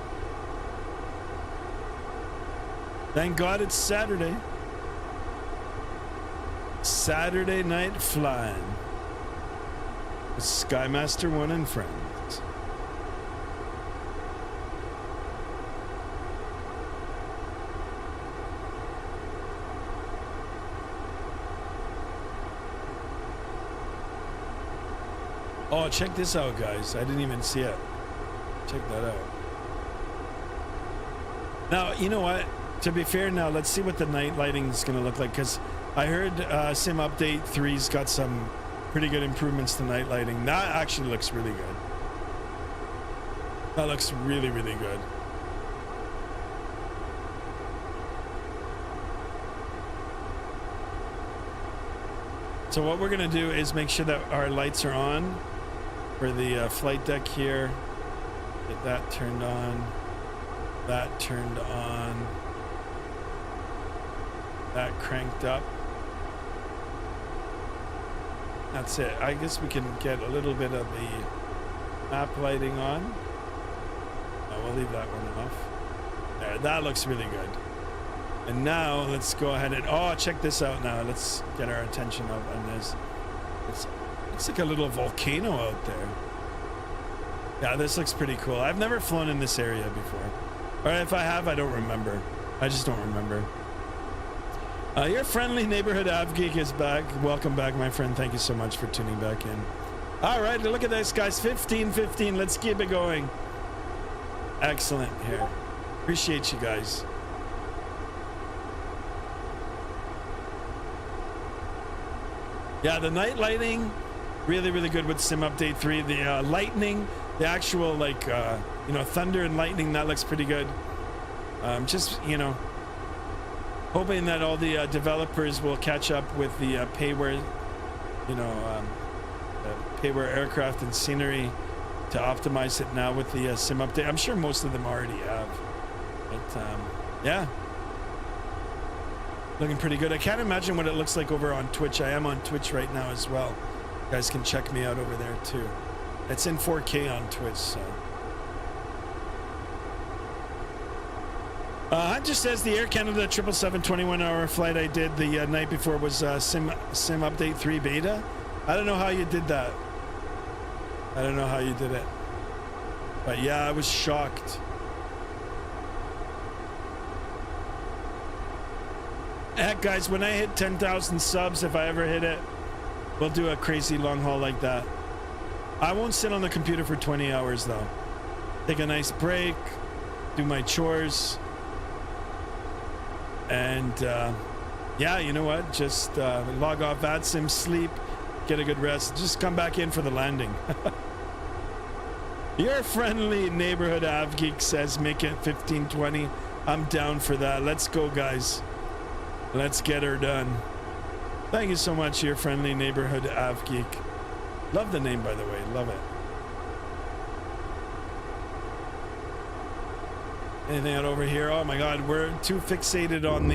Thank God it's Saturday. Saturday night flying with Skymaster 1 and friends. Oh, check this out, guys. I didn't even see it. Check that out. Now, you know what? To be fair now, let's see what the night lighting is going to look like, because I heard Sim Update 3's got some pretty good improvements to night lighting. That actually looks really good. That looks really, really good. So what we're gonna do is make sure that our lights are on for the flight deck here. Get that turned on. That turned on. That cranked up. That's it. I guess we can get a little bit of the map lighting on. Oh, we'll leave that one off. There, that looks really good. And now let's go ahead and, oh, check this out now. Let's get our attention up on this. It's like a little volcano out there. Yeah, this looks pretty cool. I've never flown in this area before. Or if I have, I don't remember. I just don't remember. Your friendly neighborhood av geek is back. Welcome back, my friend. Thank you so much for tuning back in. All right, look at this, guys. 15-15. Let's keep it going. Excellent here. Appreciate you guys. Yeah, the night lighting, really, really good with Sim Update 3. The lightning, the actual, like, you know, thunder and lightning, that looks pretty good. Just, you know, hoping that all the developers will catch up with the payware, you know, payware aircraft and scenery to optimize it now with the Sim Update. I'm sure most of them already have. But, yeah. Looking pretty good. I can't imagine what it looks like over on Twitch. I am on Twitch right now as well. You guys can check me out over there too. It's in 4K on Twitch, so. Hunter says the Air Canada 777 21-hour flight I did the night before was Sim Update 3 beta. I don't know how you did that. I don't know how you did it. But yeah, I was shocked. Heck, guys, when I hit 10,000 subs, if I ever hit it, we'll do a crazy long haul like that. I won't sit on the computer for 20 hours, though. Take a nice break, do my chores, and yeah, you know what? Just log off Vatsim, sleep, get a good rest, just come back in for the landing. Your friendly neighborhood av geek says make it 15-20. I'm down for that. Let's go, guys. Let's get her done. Thank you so much, your friendly neighborhood av geek. Love the name, by the way. Love it. Anything out over here? Oh my God, we're too fixated on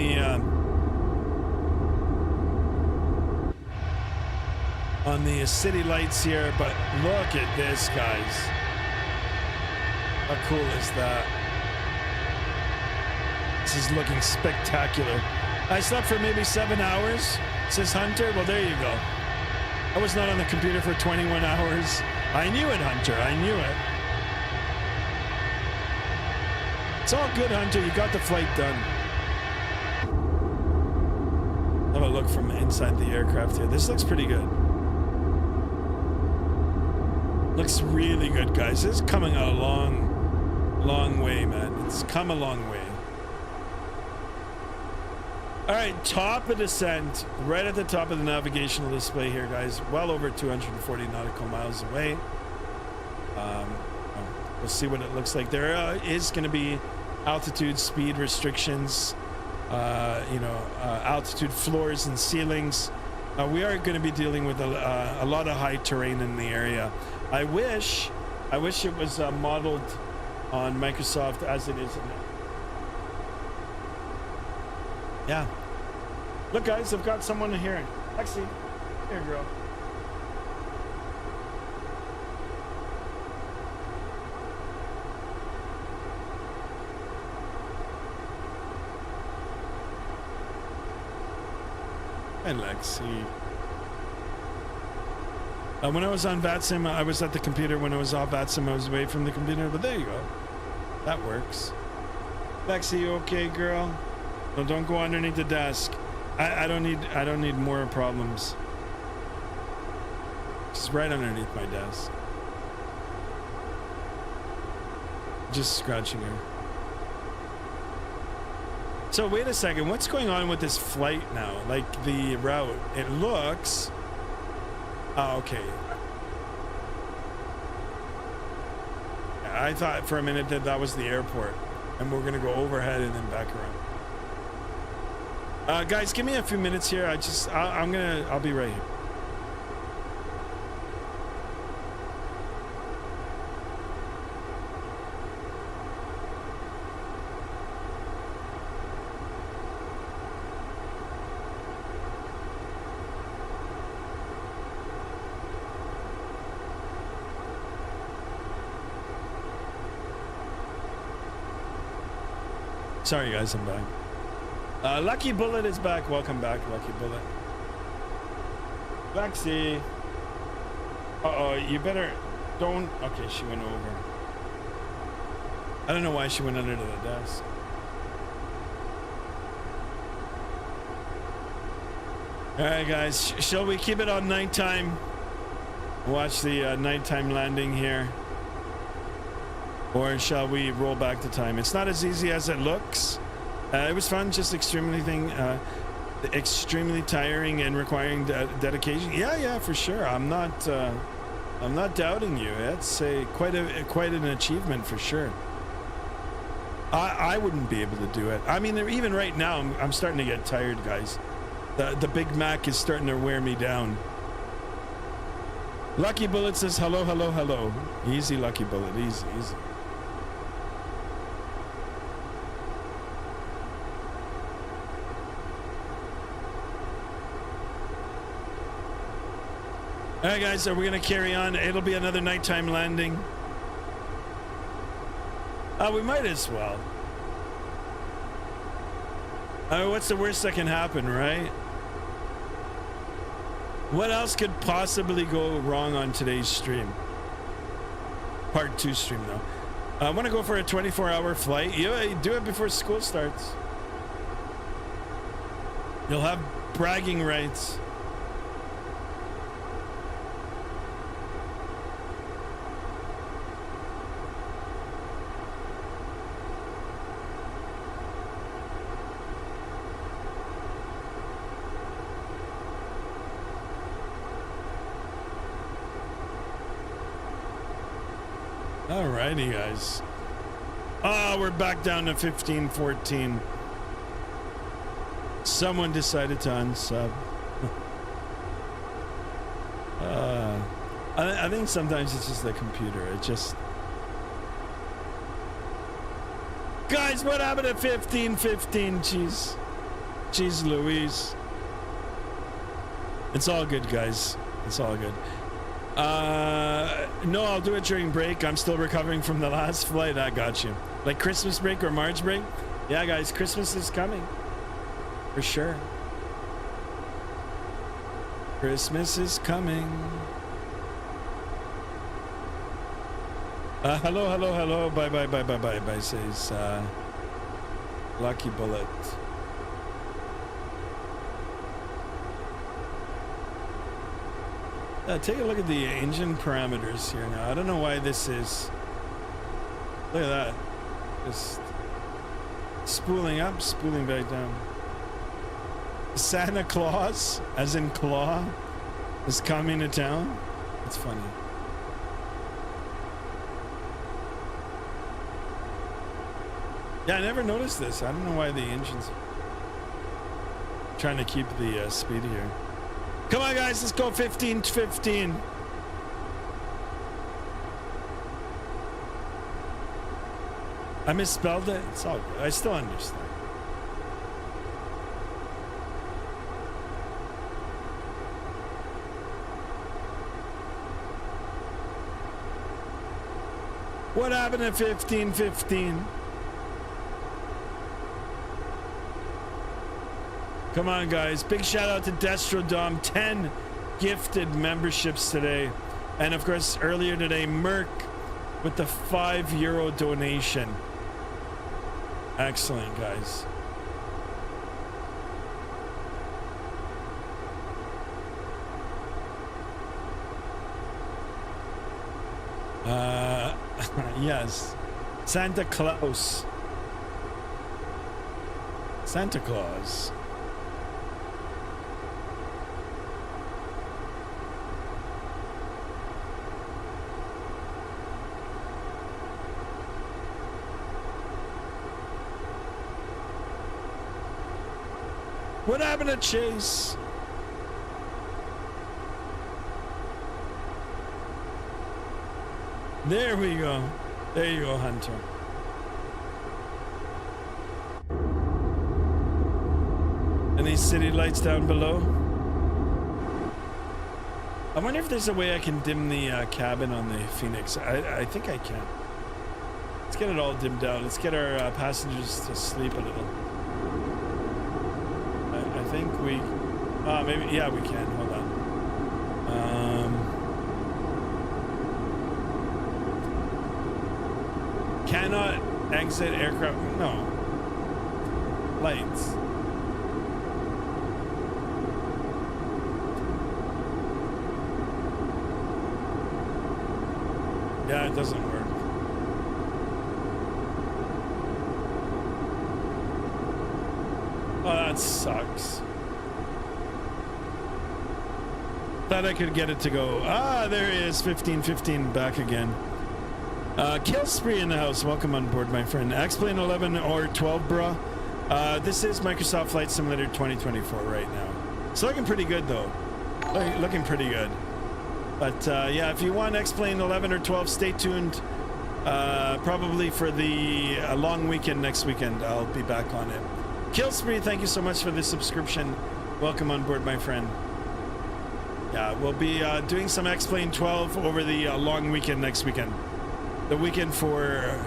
the city lights here, but look at this, guys. How cool is that? This is looking spectacular. I slept for maybe 7 hours, says Hunter. Well, there you go. I was not on the computer for 21 hours. I knew it, Hunter. I knew it. It's all good, Hunter. You got the flight done. Have a look from inside the aircraft here. This looks pretty good. Looks really good, guys. This is coming a long way, man. It's come a long way. All right, top of descent, right at the top of the navigational display here, guys. Well over 240 nautical miles away. We'll see what it looks like. There is going to be altitude, speed restrictions, you know, altitude floors and ceilings. We are going to be dealing with a lot of high terrain in the area. I wish it was modeled on Microsoft as it is in it. Yeah. Look, guys, I've got someone here. Lexi, here, girl. Hi, Lexi. When I was on Vatsim, I was at the computer. When I was off Vatsim, I was away from the computer. But there you go. That works. Lexi, you okay, girl? No, don't go underneath the desk. I don't need more problems. She's right underneath my desk. Just scratching her. So wait a second, what's going on with this flight now? Like the route, it looks Oh, okay. I thought for a minute that that was the airport, and we're gonna go overhead and then back around. Guys, give me a few minutes here. I'll be right here. Sorry guys, I'm back. Lucky Bullet is back. Welcome back, Lucky Bullet. Lexi. Uh-oh, you better don't. Okay, she went over. I don't know why she went under to the desk. All right, guys, shall we keep it on nighttime? Watch the nighttime landing here. Or shall we roll back the time? It's not as easy as it looks. It was fun, just extremely tiring and requiring dedication. Yeah, for sure. I'm not doubting you. That's quite an achievement for sure. I wouldn't be able to do it. I mean, even right now, I'm starting to get tired, guys. The Big Mac is starting to wear me down. Lucky Bullet says hello, hello, hello. Easy, Lucky Bullet, easy, easy. All right, guys, are we going to carry on? It'll be another nighttime landing. We might as well. What's the worst that can happen, right? What else could possibly go wrong on today's stream? Part 2 stream, though. I want to go for a 24-hour flight. You do it before school starts. You'll have bragging rights. Alrighty, guys. We're back down to 1514. Someone decided to unsub. I think sometimes it's just the computer. It just... Guys, what happened at 1515? Jeez Louise. It's all good, guys. It's all good. No, I'll do it during break. I'm still recovering from the last flight. I got you. Like Christmas break or March break? Yeah, guys, Christmas is coming. For sure. Christmas is coming. Hello, hello, hello. Bye, bye, bye, bye, bye, bye, says Lucky Bullet. Take a look at the engine parameters here now. I don't know why this is. Look at that. Just spooling up, spooling back down. Santa Claus, as in claw, is coming to town. It's funny. Yeah, I never noticed this. I don't know why the engine's trying to keep the speed here. Come on, guys, let's go 15-15. I misspelled it. It's all good. I still understand. What happened at 15-15? Come on, guys. Big shout out to Destrodom. 10 gifted memberships today. And of course, earlier today, Merck with the €5 donation. Excellent, guys. Yes. Santa Claus. Santa Claus. What happened to Chase? There we go. There you go, Hunter. Any city lights down below? I wonder if there's a way I can dim the cabin on the Phoenix. I think I can. Let's get it all dimmed out. Let's get our passengers to sleep a little. I think we... maybe... Yeah, we can. Hold on. Cannot exit aircraft... No. Lights. Yeah, it doesn't work. Oh, that sucks. Thought I could get it to go. Ah, there it is. 1515 back again. Kill Spree in the house. Welcome on board, my friend. X-Plane 11 or 12, bruh. This is Microsoft Flight Simulator 2024 right now. It's looking pretty good, though. Looking pretty good. But yeah, if you want X-Plane 11 or 12, stay tuned. Probably for the long weekend next weekend, I'll be back on it. Kill Spree, thank you so much for the subscription. Welcome on board, my friend. Yeah, we'll be doing some X-Plane 12 over the long weekend next weekend. The weekend for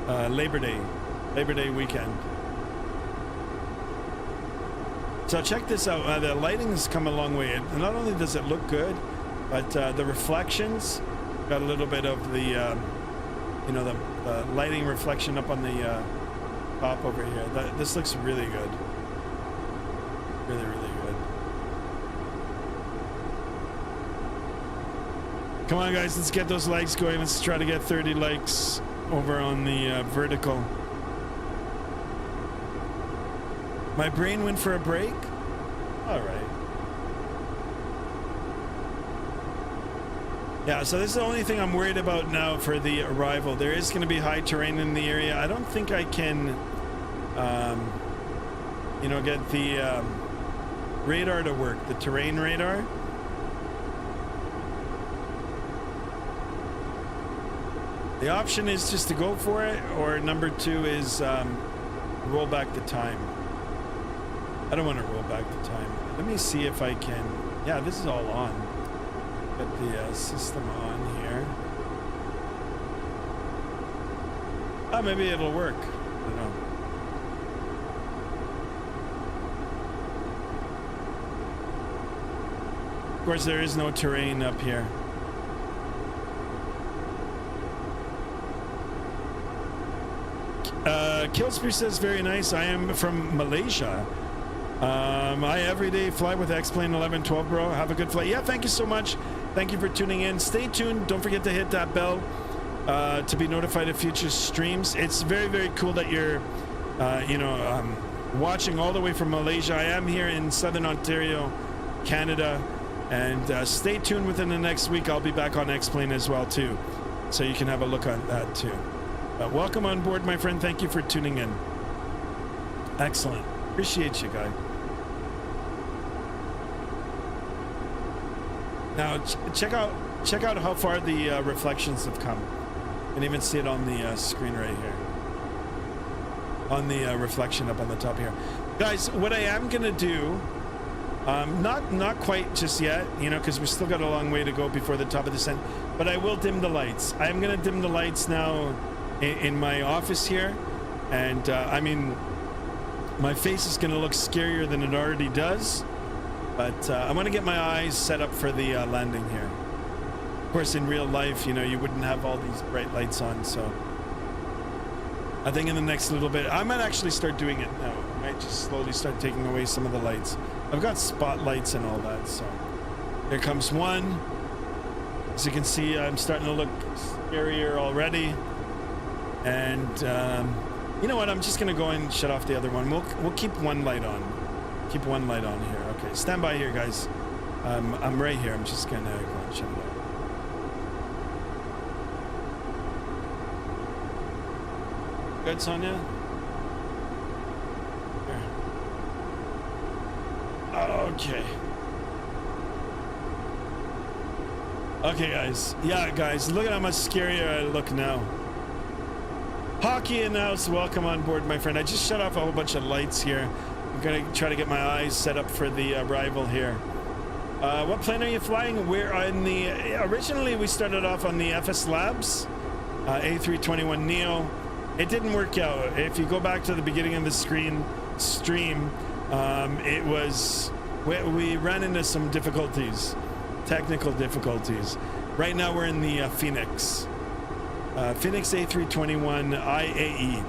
Labor Day weekend. So check this out. The lighting has come a long way. Not only does it look good, but the reflections got a little bit of the, you know, the lighting reflection up on the top over here. This looks really good. Really, really good. Come on, guys, let's get those likes going. Let's try to get 30 likes over on the vertical. My brain went for a break? All right. Yeah, so this is the only thing I'm worried about now for the arrival. There is going to be high terrain in the area. I don't think I can, you know, get the radar to work, the terrain radar. The option is just to go for it, or number two is roll back the time. I don't want to roll back the time. Let me see if I can. Yeah, this is all on. Get the system on here. Oh, maybe it'll work. I don't know. Of course, there is no terrain up here. Killspear says, very nice. I am from Malaysia. I every day fly with X-Plane 11, 12, bro. Have a good flight. Yeah, thank you so much. Thank you for tuning in. Stay tuned. Don't forget to hit that bell to be notified of future streams. It's very, very cool that you're, you know, watching all the way from Malaysia. I am here in Southern Ontario, Canada. And stay tuned within the next week. I'll be back on X-Plane as well, too. So you can have a look on that, too. Welcome on board, my friend. Thank you for tuning in. Excellent. Appreciate you, guy. Now, check out how far the reflections have come. You can even see it on the screen right here. On the reflection up on the top here. Guys, what I am going to do, not quite just yet, you know, because we still got a long way to go before the top of the descent, but I will dim the lights. I am going to dim the lights now in my office here, and I mean, my face is going to look scarier than it already does, but I want to get my eyes set up for the landing here. Of course, in real life, you know, you wouldn't have all these bright lights on, so I think in the next little bit, I might actually start doing it now. I might just slowly start taking away some of the lights. I've got spotlights and all that, so here comes one. As you can see, I'm starting to look scarier already. And you know what? I'm just gonna go and shut off the other one. We'll keep one light on. Keep one light on here. Okay, stand by here, guys. I'm right here. I'm just gonna go and shut it off. Good, Sonia? Here. Okay. Okay, guys. Yeah, guys, look at how much scarier I look now. Hockey in the house, welcome on board, my friend. I just shut off a whole bunch of lights here. I'm gonna try to get my eyes set up for the arrival here. What plane are you flying? We're on the, originally we started off on the FS Labs, A321 Neo. It didn't work out. If you go back to the beginning of the stream, it was, we ran into some difficulties, technical difficulties. Right now we're in the Fenix. Fenix A321 IAE.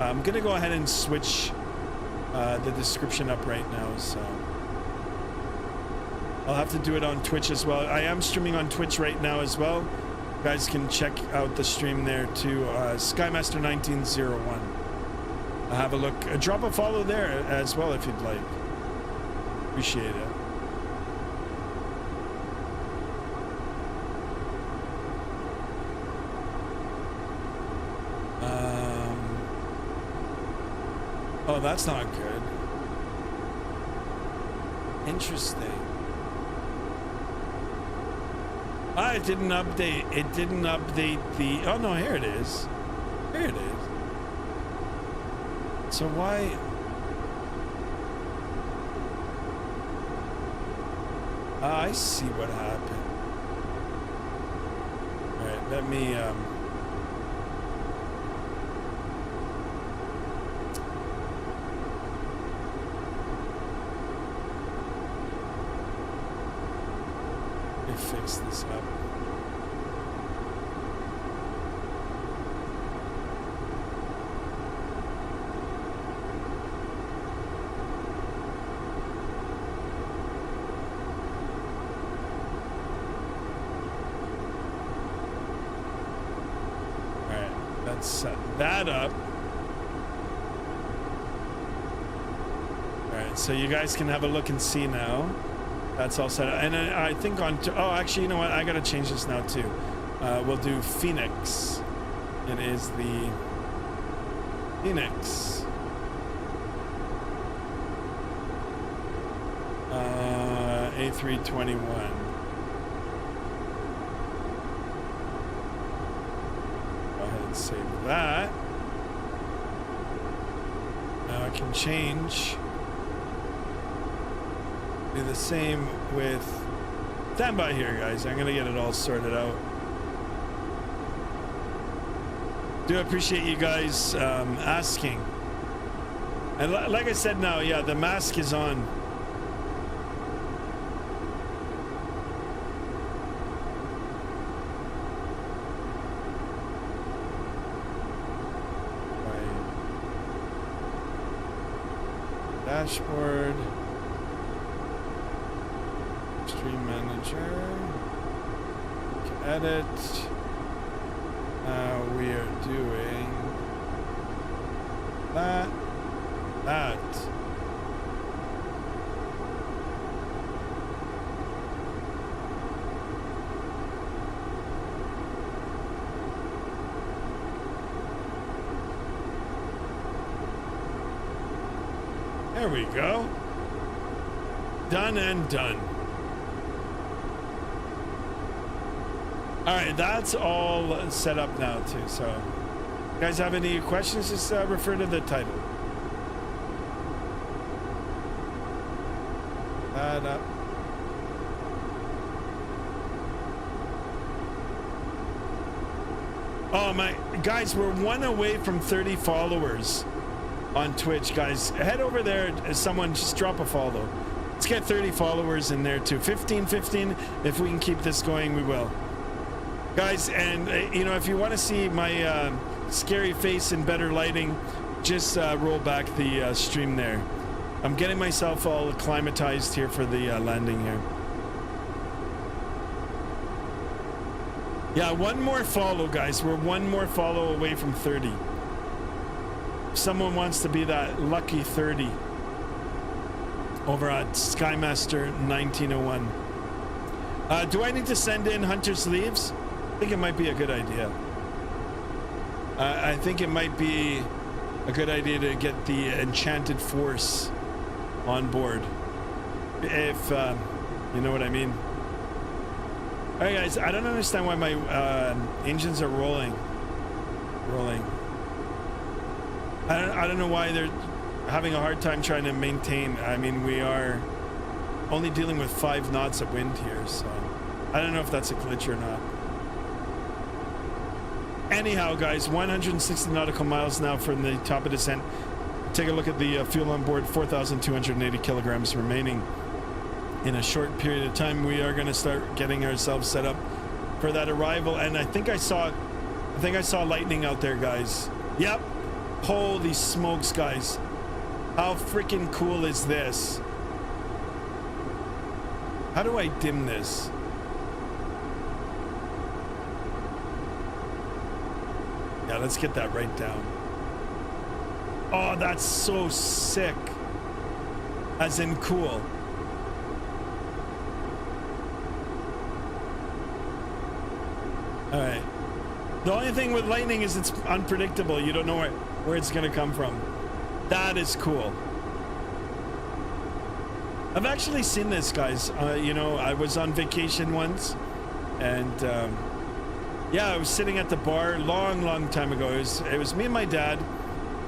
I'm gonna go ahead and switch the description up right now, so I'll have to do it on Twitch as well. I am streaming on Twitch right now as well. You guys can check out the stream there too. Skymaster 1901. Have a look. Drop a follow there as well if you'd like. Appreciate it. Oh, that's not good. Interesting. Ah, it didn't update. It didn't update the... Oh, no, here it is. Here it is. So why... Ah, I see what happened. All right, let me... fix this up. All right, let's set that up. All right, so you guys can have a look and see now. That's all set up. And I think on... Oh, actually, you know what? I got to change this now, too. We'll do Phoenix. It is the... Phoenix. A321. Go ahead and save that. Now I can change... Do the same with... Stand by here, guys. I'm gonna get it all sorted out. Do appreciate you guys asking. And like I said now, yeah, the mask is on. Right. Dashboard. Stream manager, edit. Now we are doing that. There we go. Done and done. All right, that's all set up now too. So, you guys have any questions? Just refer to the title. That up. Oh my guys, we're one away from 30 followers on Twitch, guys. Head over there. Someone just drop a follow. Let's get 30 followers in there too. 15. If we can keep this going, we will. Guys, and you know, if you want to see my scary face in better lighting, just roll back the stream there. I'm getting myself all acclimatized here for the landing here. Yeah, one more follow, guys. We're one more follow away from 30. If someone wants to be that lucky 30 over at Skymaster 1901. Do I need to send in Hunter's Leaves? I think it might be a good idea. I think it might be a good idea to get the Enchanted Force on board. if you know what I mean. All right, guys, I don't understand why my engines are rolling. I don't know why they're having a hard time trying to maintain. I mean, we are only dealing with 5 knots of wind here, so I don't know if that's a glitch or not. Anyhow, guys, 160 nautical miles now from the top of descent. Take a look at the fuel on board, 4,280 kilograms remaining. In a short period of time, we are going to start getting ourselves set up for that arrival. And I think I saw lightning out there, guys. Yep. Holy smokes, guys. How freaking cool is this? How do I dim this? Yeah, let's get that right down. Oh, that's so sick. As in cool. All right. The only thing with lightning is it's unpredictable. You don't know where it's going to come from. That is cool. I've actually seen this, guys. You know, I was on vacation once, and yeah, I was sitting at the bar long time ago. It was me and my dad.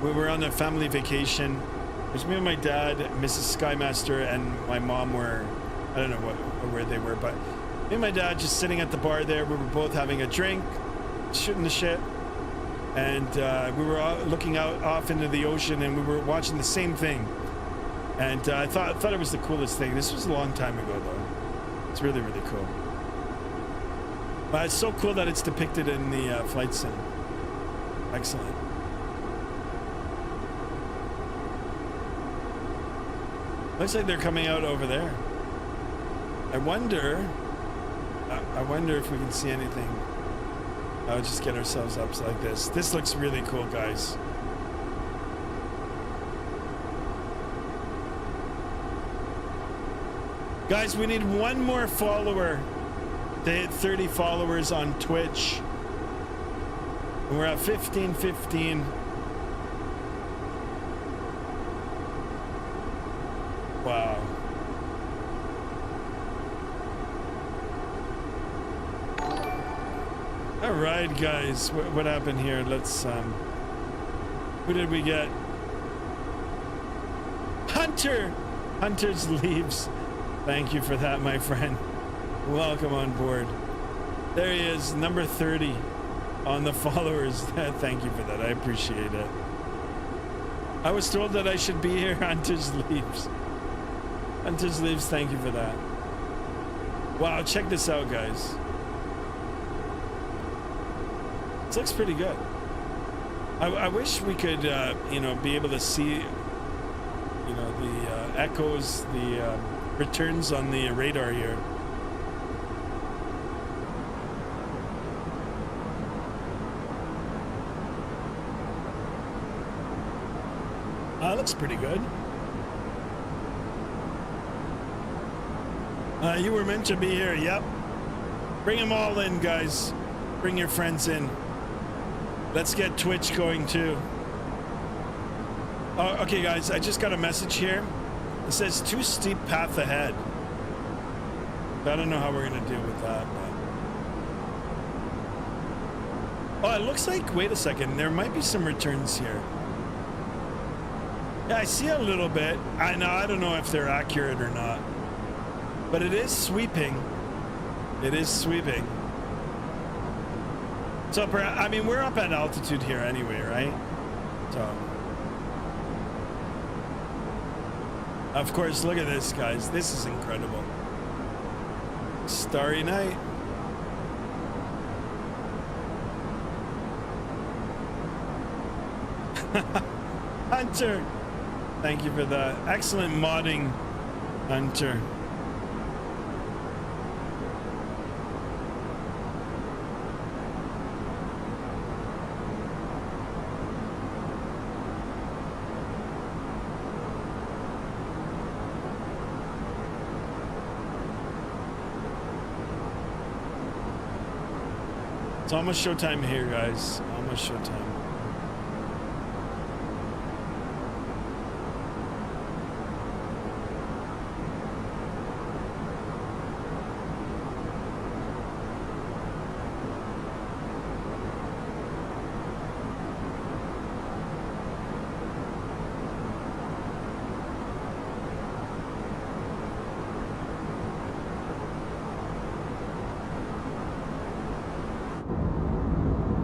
We were on a family vacation. It was me and my dad, Mrs. Skymaster, and my mom were, I don't know where they were, but me and my dad just sitting at the bar there. We were both having a drink, shooting the shit, and we were looking out off into the ocean, and we were watching the same thing. And I thought it was the coolest thing. This was a long time ago, though. It's really cool. But it's so cool that it's depicted in the flight sim. Excellent. Looks like they're coming out over there. I wonder if we can see anything. I'll just get ourselves up like this. This looks really cool, guys. Guys, we need one more follower to hit 30 followers on Twitch. And we're at 1515. Wow. All right, guys, what happened here? Let's who did we get? Hunter's leaves. Thank you for that, my friend. Welcome on board. There he is, number 30 on the followers. Thank you for that. I appreciate it. I was told that I should be here. Hunter's leaves. Hunter's leaves, thank you for that. Wow, check this out, guys. This looks pretty good. I wish we could, you know, be able to see, you know, the echoes, the returns on the radar here. Looks pretty good. You were meant to be here. Yep. Bring them all in, guys. Bring your friends in. Let's get Twitch going too. Okay, guys, I just got a message here. It says too steep path ahead. I don't know how we're gonna deal with that. But... oh, it looks like, wait a second, there might be some returns here. Yeah, I see a little bit. I don't know if they're accurate or not. But it is sweeping. It is sweeping. So, I mean, we're up at altitude here anyway, right? So, of course, look at this, guys. This is incredible. Starry night. Hunter, thank you for that. Excellent modding, Hunter. It's almost showtime here, guys. Almost showtime.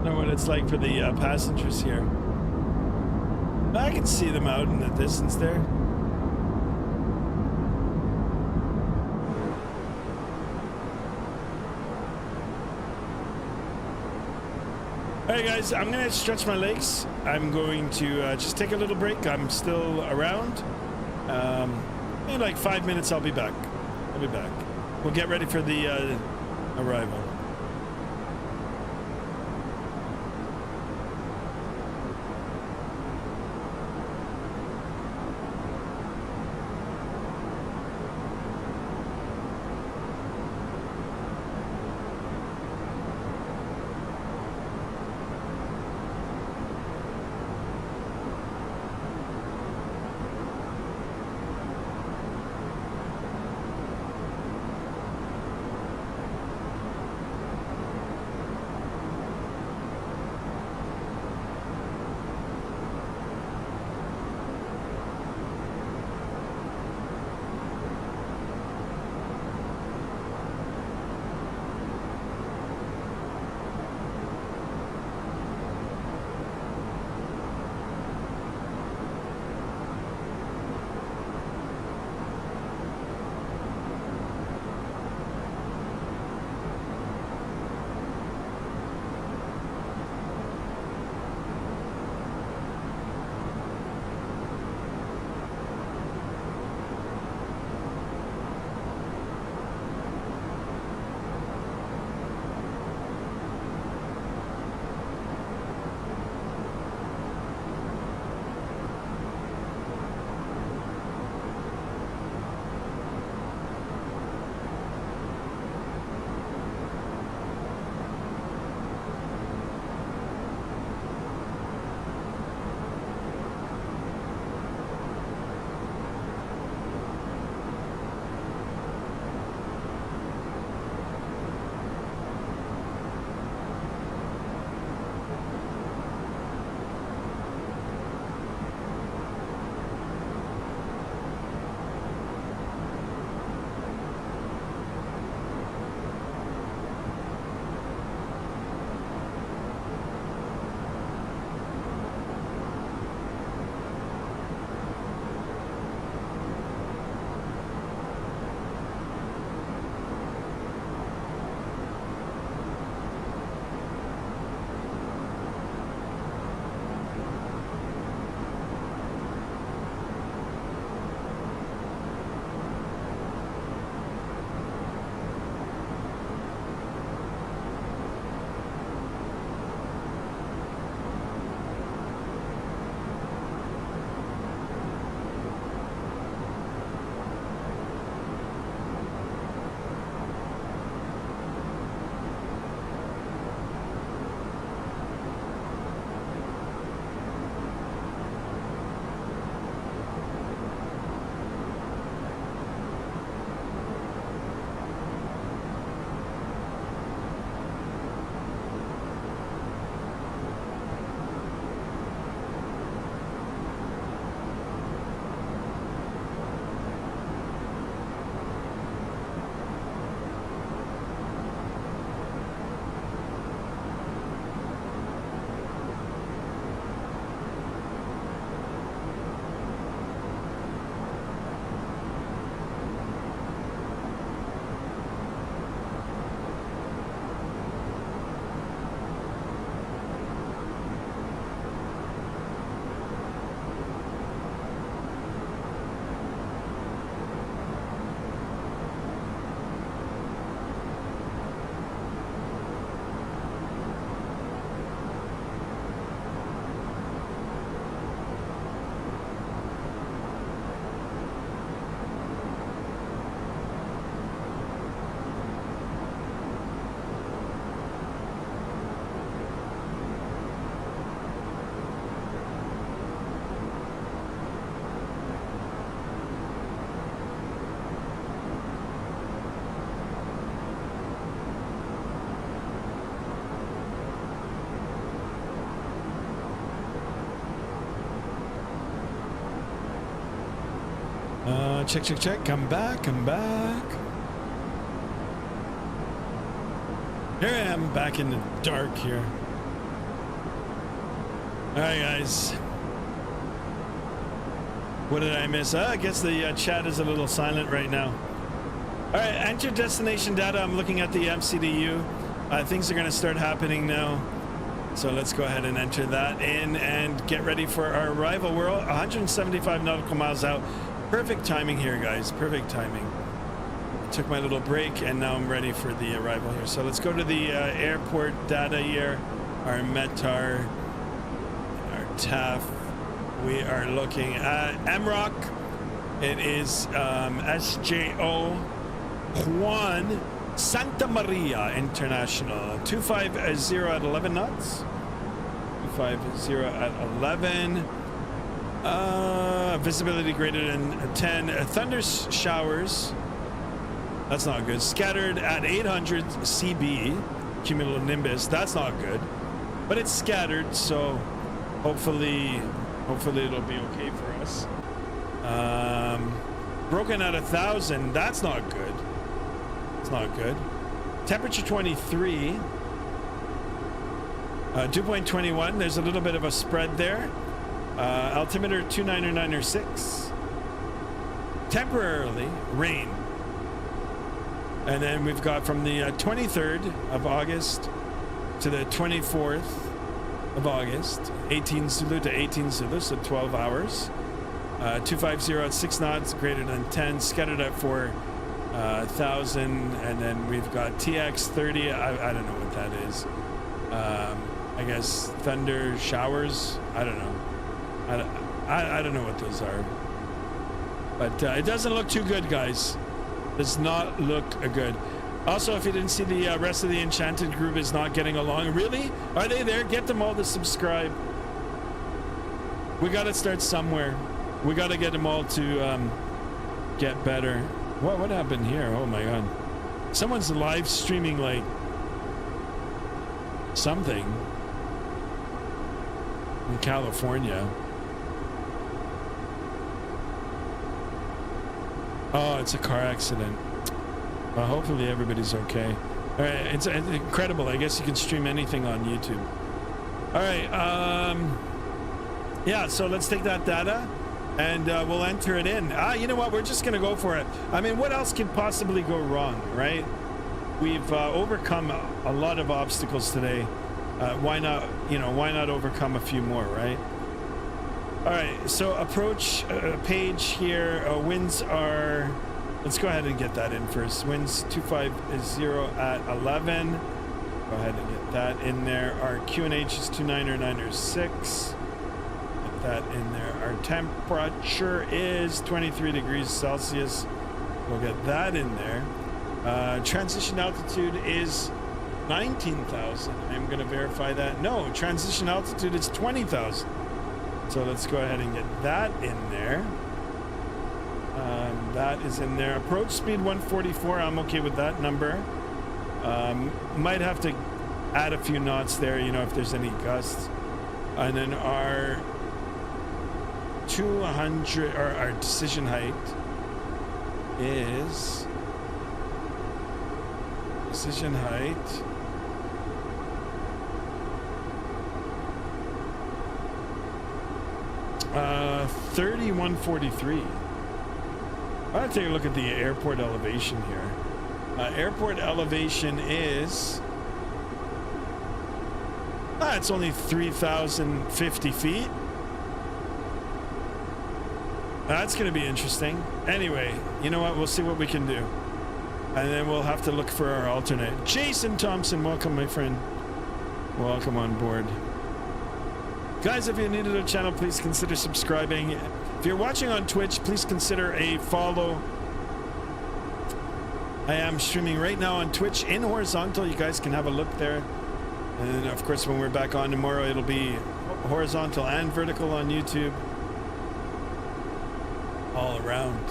know what it's like for the passengers here. I can see them out in the distance there. All right, guys, I'm going to stretch my legs. I'm going to just take a little break. I'm still around. In like 5 minutes, I'll be back. We'll get ready for the arrival. Check. Come back. Here I am back in the dark here. All right, guys. What did I miss? I guess the chat is a little silent right now. All right, enter destination data. I'm looking at the MCDU. Things are going to start happening now. So let's go ahead and enter that in and get ready for our arrival. We're 175 nautical miles out. Perfect timing here, guys. Perfect timing. I took my little break and now I'm ready for the arrival here. So let's go to the airport data here. Our METAR, our TAF. We are looking at MROC. It is SJO Juan Santa Maria International. 250 at 11 knots. 250 at 11. Visibility greater than 10. Thunder showers. That's not good. Scattered at 800 CB. Cumulonimbus. That's not good. But it's scattered, so hopefully it'll be okay for us. Broken at 1,000. That's not good. It's not good. Temperature 23. Dew point 21. There's a little bit of a spread there. Altimeter 299.6. Temporarily rain. And then we've got from the 23rd of August to the 24th of August, 18 Zulu to 18 Zulu, so 12 hours. 250 at 6 knots, greater than 10, scattered at 4,000, and then we've got TX 30. I don't know what that is. I guess thunder showers. I don't know. I don't know what those are. But it doesn't look too good, guys. Does not look good. Also, if you didn't see, the rest of the Enchanted group is not getting along. Really? Are they there? Get them all to subscribe. We got to start somewhere. We got to get them all to get better. What happened here? Oh my god. Someone's live streaming like something in California. Oh, it's a car accident. Well, hopefully everybody's okay. All right, it's incredible. I guess you can stream anything on YouTube. All right, yeah, so let's take that data and we'll enter it in. You know what? We're just gonna go for it. I mean, what else can possibly go wrong, right? We've overcome a lot of obstacles today. Why not, why not overcome a few more, right? All right, so approach page here. Winds are, let's go ahead and get that in first. Winds 250 at 11. Go ahead and get that in there. Our QNH is 299.6. Get that in there. Our temperature is 23 degrees Celsius. We'll get that in there. Transition altitude is 19,000. I'm going to verify that. No, transition altitude is 20,000. So let's go ahead and get that in there. That is in there. Approach speed 144. I'm okay with that number. Might have to add a few knots there, if there's any gusts. And then our 200, or our decision height is decision height. Uh, 3143. I'll take a look at the airport elevation here. Airport elevation is, it's only 3,050 feet. That's going to be interesting. Anyway, you know what? We'll see what we can do. And then we'll have to look for our alternate. Jason Thompson, welcome, my friend. Welcome on board. Guys, if you're new to the channel, please consider subscribing. If you're watching on Twitch, please consider a follow. I am streaming right now on Twitch in horizontal. You guys can have a look there. And of course, when we're back on tomorrow, it'll be horizontal and vertical on YouTube. All around.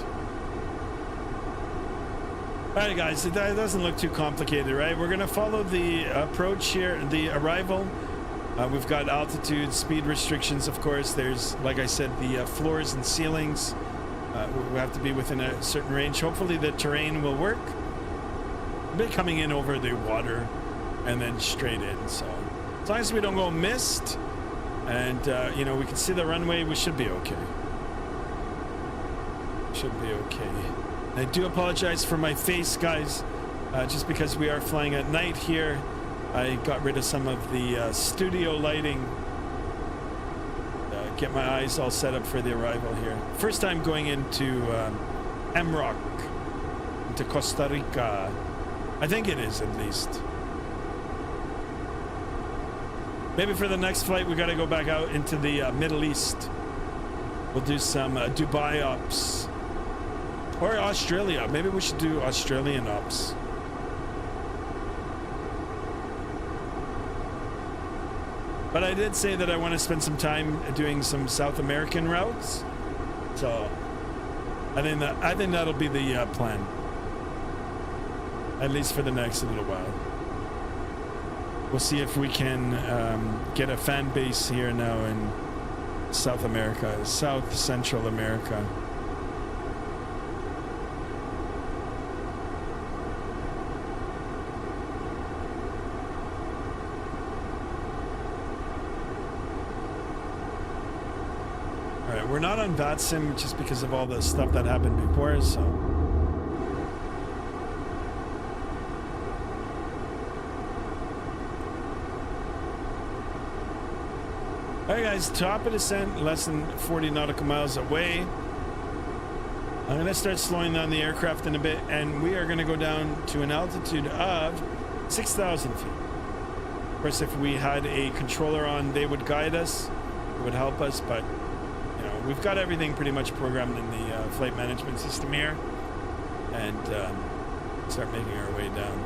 All right, guys, it doesn't look too complicated, right? We're going to follow the approach here, the arrival. We've got altitude, speed restrictions, of course. There's, like I said, the floors and ceilings. We have to be within a certain range. Hopefully the terrain will work. We'll be coming in over the water and then straight in. So as long as we don't go mist, And, you know, we can see the runway. We should be okay. Should be okay. And I do apologize for my face, guys. Just because we are flying at night here. I got rid of some of the studio lighting. Get my eyes all set up for the arrival here. First time going into MROC, into Costa Rica. I think it is, at least. Maybe for the next flight, we got to go back out into the Middle East. We'll do some Dubai ops. Or Australia. Maybe we should do Australian ops. But I did say that I want to spend some time doing some South American routes. So I think that'll be the plan. At least for the next little while. We'll see if we can get a fan base here now in South America, South Central America. Alright, we're not on Vatsim just because of all the stuff that happened before, so. Alright guys, top of descent, less than 40 nautical miles away. I'm going to start slowing down the aircraft in a bit, and we are going to go down to an altitude of 6,000 feet. Of course, if we had a controller on, they would guide us, it would help us, but you know, we've got everything pretty much programmed in the flight management system here, and start making our way down.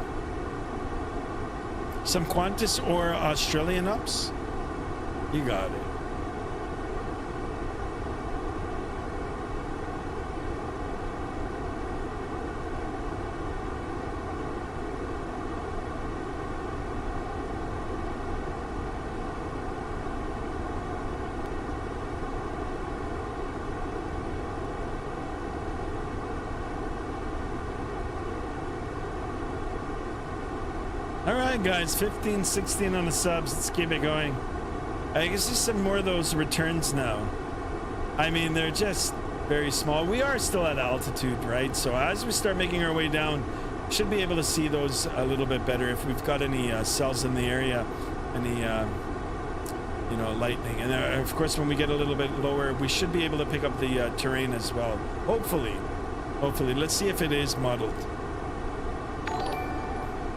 Some Qantas or Australian ups? You got it. All right, guys, 15, 16 on the subs. Let's keep it going. I guess there's some more of those returns now. I mean, they're just very small. We are still at altitude, right? So as we start making our way down, we should be able to see those a little bit better if we've got any cells in the area, any, you know, lightning. And of course, when we get a little bit lower, we should be able to pick up the terrain as well. Hopefully. Hopefully. Let's see if it is modeled.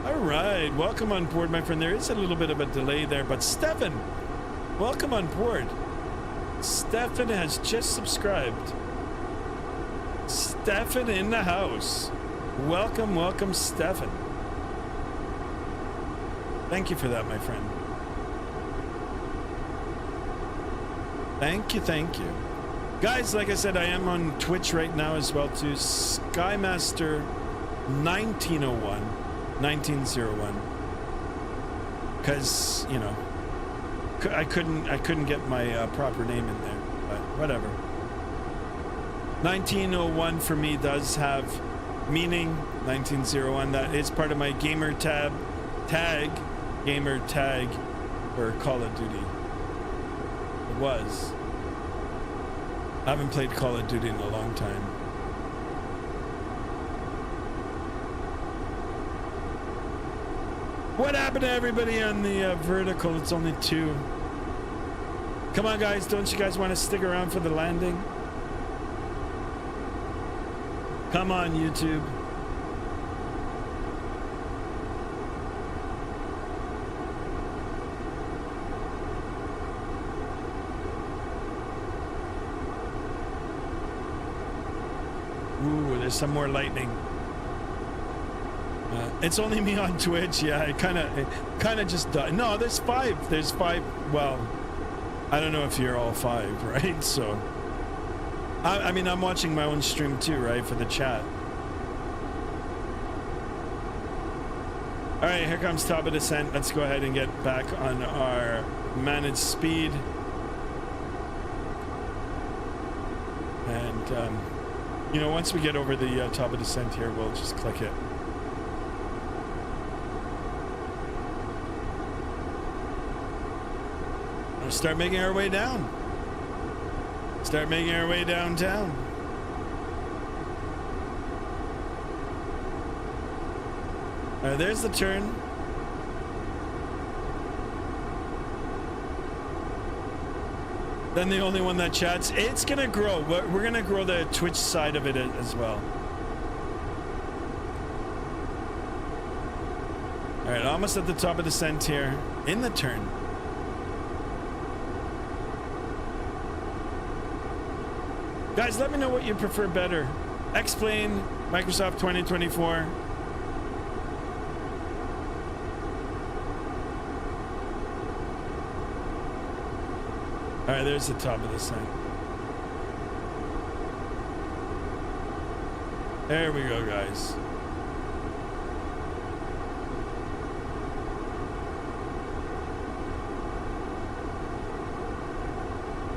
All right. Welcome on board, my friend. There is a little bit of a delay there, but Stefan, welcome on board. Stefan has just subscribed. Stefan in the house. Welcome, welcome, Stefan. Thank you for that, my friend. Thank you, thank you. Guys, like I said, I am on Twitch right now as well too. Skymaster 1901. Because, you know, I couldn't get my proper name in there, but whatever. 1901 for me does have meaning. 1901, that is part of my gamer tag for Call of Duty. It was. I haven't played Call of Duty in a long time. What happened to everybody on the vertical? It's only 2. Come on, guys. Don't you guys want to stick around for the landing? Come on, YouTube. Ooh, there's some more lightning. It's only me on Twitch. Yeah, it kind of just died. No, there's 5. There's 5. Well, I don't know if you're all 5, right? So, I mean, I'm watching my own stream too, right, for the chat. All right, here comes top of descent. Let's go ahead and get back on our managed speed. And, you know, once we get over the top of descent here, we'll just click it. start making our way down. Start making our way downtown. All right, there's the turn. Then the only one that chats. It's gonna grow. We're gonna grow the Twitch side of it as well. All right, almost at the top of the descent here. In the turn. Guys, let me know what you prefer better. X-Plane, Microsoft 2024. All right, there's the top of the sign. There we go, guys.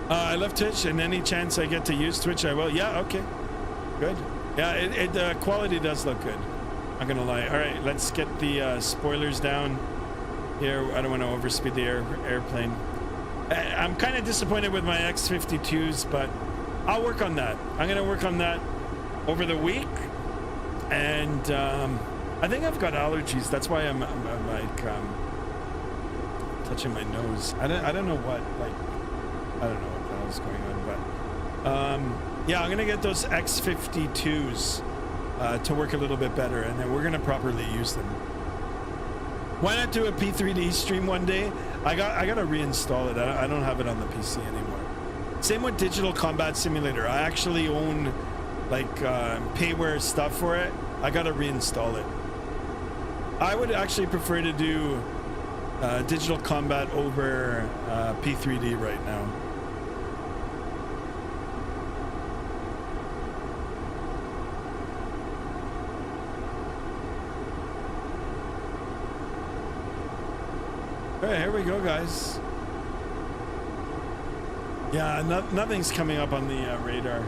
I love Twitch, and any chance I get to use Twitch, I will. Yeah, okay. Good. Yeah, the quality does look good. Not gonna lie. All right, let's get the spoilers down here. I don't want to overspeed the airplane. I'm kind of disappointed with my X-52s, but I'll work on that. I'm gonna work on that over the week, and I think I've got allergies. That's why I'm like touching my nose. I don't know what, like, I don't know what the hell's going on, but yeah, I'm gonna get those X-52s to work a little bit better, and then we're gonna properly use them. Why not do a P3D stream one day? I gotta reinstall it. I don't have it on the PC anymore. Same with Digital Combat Simulator. I actually own like payware stuff for it. I gotta reinstall it. I would actually prefer to do Digital Combat over P3D right now. Okay, here we go, guys. Yeah, nothing's coming up on the radar.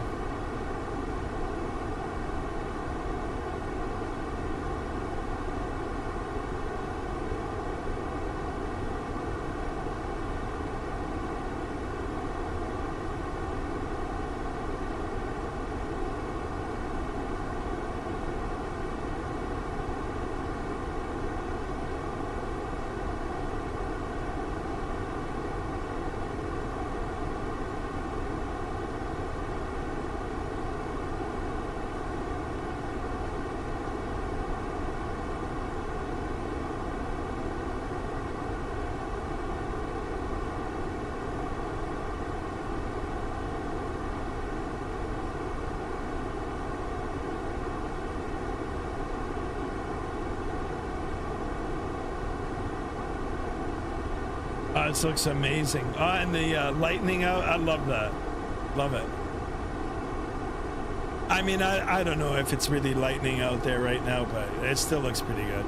This looks amazing. And the lightning out, I love that. Love it. I mean, I don't know if it's really lightning out there right now, but it still looks pretty good.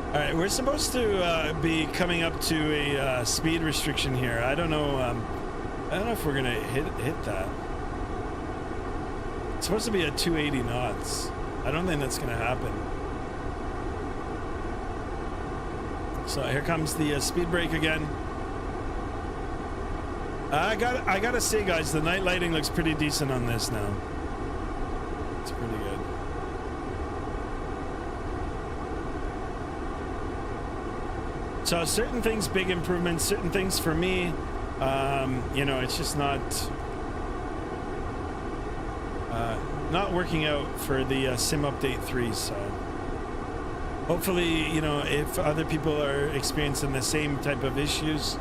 All right, we're supposed to be coming up to a speed restriction here. I don't know if we're gonna hit that. It's supposed to be at 280 knots. I don't think that's gonna happen. So here comes the speed brake again. I gotta say, guys, the night lighting looks pretty decent on this now. It's pretty good. So certain things, big improvements. Certain things for me, you know, it's just not working out for the Sim Update 3. So hopefully, you know, if other people are experiencing the same type of issues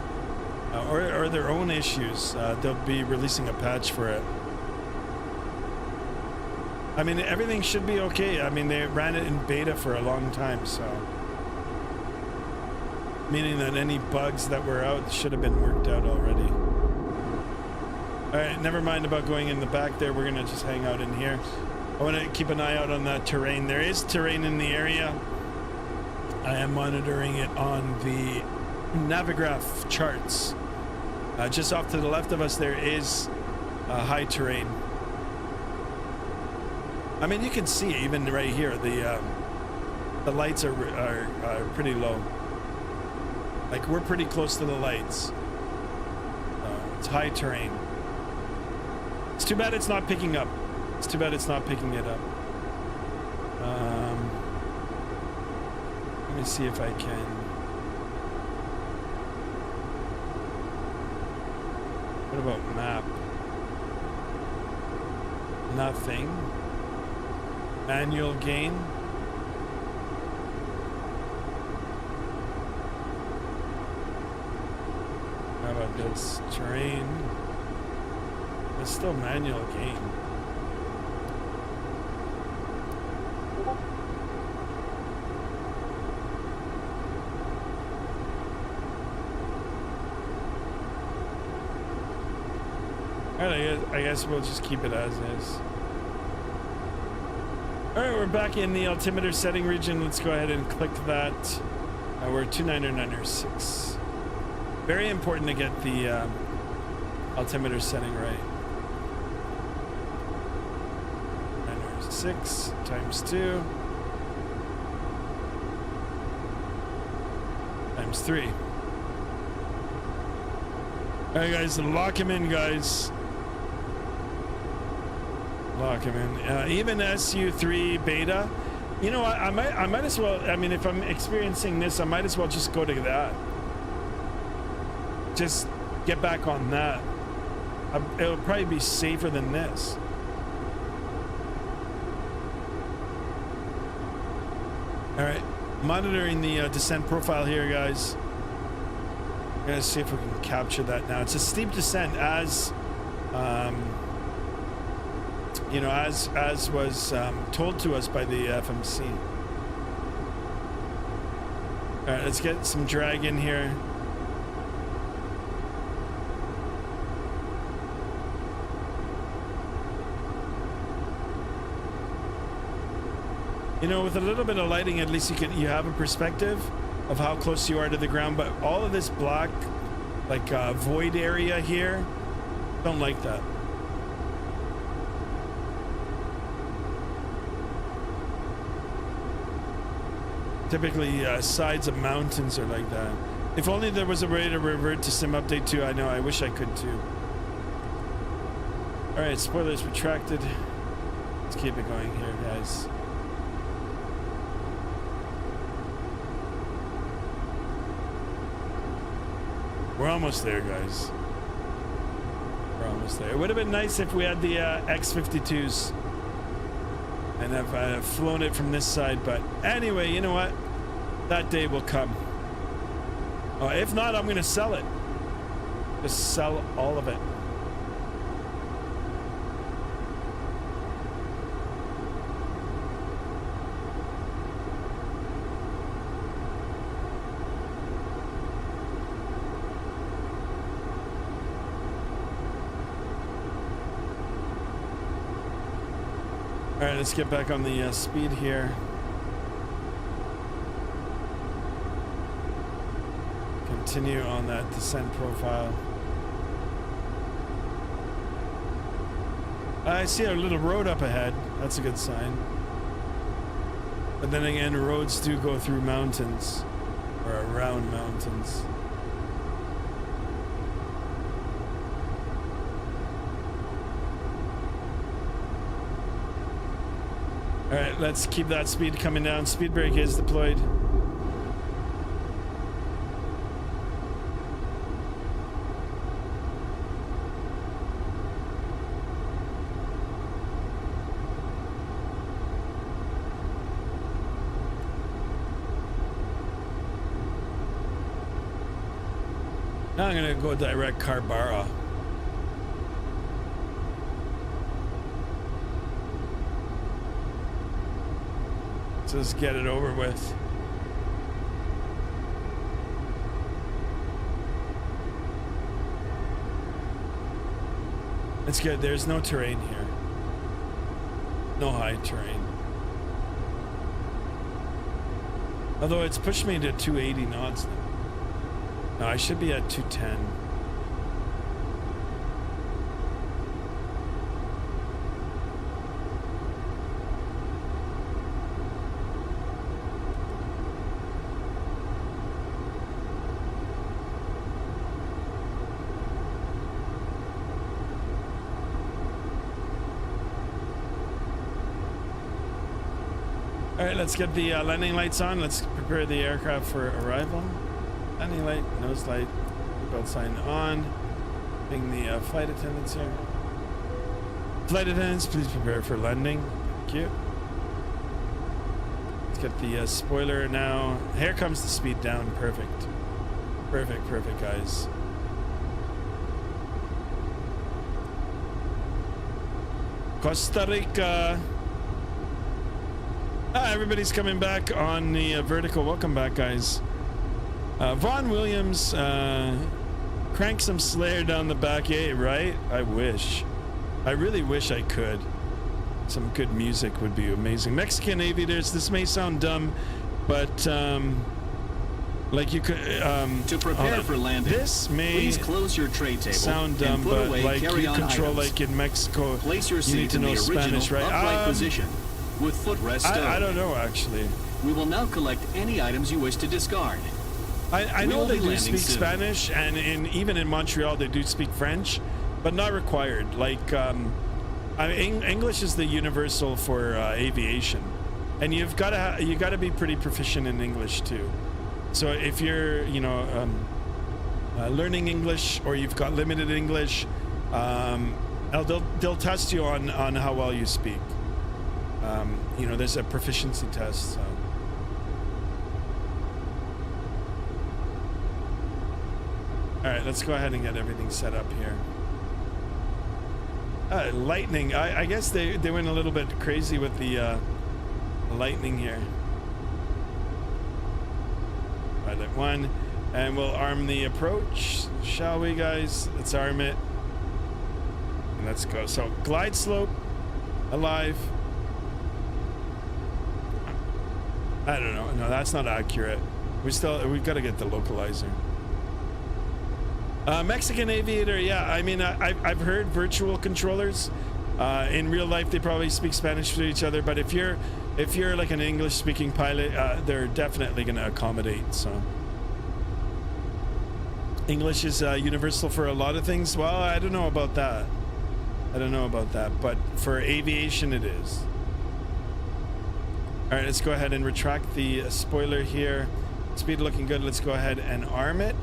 or their own issues, they'll be releasing a patch for it. I mean, everything should be okay. I mean, they ran it in beta for a long time, so meaning that any bugs that were out should have been worked out already. All right, never mind about going in the back there. We're gonna just hang out in here. I want to keep an eye out on that terrain. There is terrain in the area. I am monitoring it on the Navigraph charts. Just off to the left of us, there is high terrain. I mean, you can see even right here, the lights are pretty low. Like, we're pretty close to the lights. It's high terrain. It's too bad it's not picking up. It's too bad it's not picking it up. Let me see if I can. What about map? Nothing. Manual gain. How about this? Terrain. It's still manual gain. Alright, I guess we'll just keep it as is. Alright, we're back in the altimeter setting region. Let's go ahead and click that. We're 29906. Very important to get the altimeter setting right. 906 times 2 times 3. Alright guys, lock him in, guys. Lock him in. Even SU3 beta, you know, I might as well, I mean, if I'm experiencing this, I might as well just go to that. Just get back on that. It'll probably be safer than this. All right, monitoring the descent profile here, guys. I'm gonna see if we can capture that now. It's a steep descent, as you know, as was told to us by the FMC. All right, let's get some drag in here. You know, with a little bit of lighting, at least you have a perspective of how close you are to the ground. But all of this black, like void area here, don't like that. Typically, sides of mountains are like that. If only there was a way to revert to Sim Update 2. I know, I wish I could too. All right, spoilers retracted. Let's keep it going here, guys. We're almost there, guys. We're almost there. It would have been nice if we had the X-52s and have flown it from this side, but anyway, you know what? That day will come. Oh, if not, I'm gonna sell it. Just sell all of it. All right, let's get back on the speed here. Continue on that descent profile. I see a little road up ahead. That's a good sign. But then again, roads do go through mountains or around mountains. All right, let's keep that speed coming down. Speed brake is deployed. Now I'm gonna go direct Carbara. Just get it over with. It's good. There's no terrain here. No high terrain. Although it's pushed me to 280 knots now. No, I should be at 210. All right, let's get the landing lights on. Let's prepare the aircraft for arrival. Landing light, nose light, seatbelt sign on. Ping the flight attendants here. Flight attendants, please prepare for landing. Thank you. Let's get the spoiler now. Here comes the speed down. Perfect. Perfect, perfect, guys. Costa Rica. Everybody's coming back on the vertical. Welcome back, guys. Vaughn Williams, crank some Slayer down the back. Yeah, right? I wish. I really wish I could. Some good music would be amazing. Mexican aviators, this may sound dumb, but like you could to prepare for landing. This may please close your tray table sound dumb, but like you control items. Like in Mexico, place your seat you need to know Spanish, right? Upright position with footrest stowed. I don't know actually. We will now collect any items you wish to discard. I know they do speak Spanish, and even in Montreal they do speak French, but not required. Like English is the universal for aviation, and you got to be pretty proficient in English too. So if you're learning English, or you've got limited English, they'll test you on how well you speak. There's a proficiency test. So. All right, let's go ahead and get everything set up here. Lightning. I guess they went a little bit crazy with the lightning here. Pilot 1, and we'll arm the approach, shall we, guys? Let's arm it. And let's go. So glide slope, alive. I don't know. No, that's not accurate. We've got to get the localizer. Mexican aviator, yeah. I mean, I've heard virtual controllers. In real life, they probably speak Spanish to each other. But if you're like an English-speaking pilot, they're definitely going to accommodate. So English is universal for a lot of things. Well, I don't know about that. But for aviation, it is. All right, let's go ahead and retract the spoiler here. Speed looking good. Let's go ahead and arm it.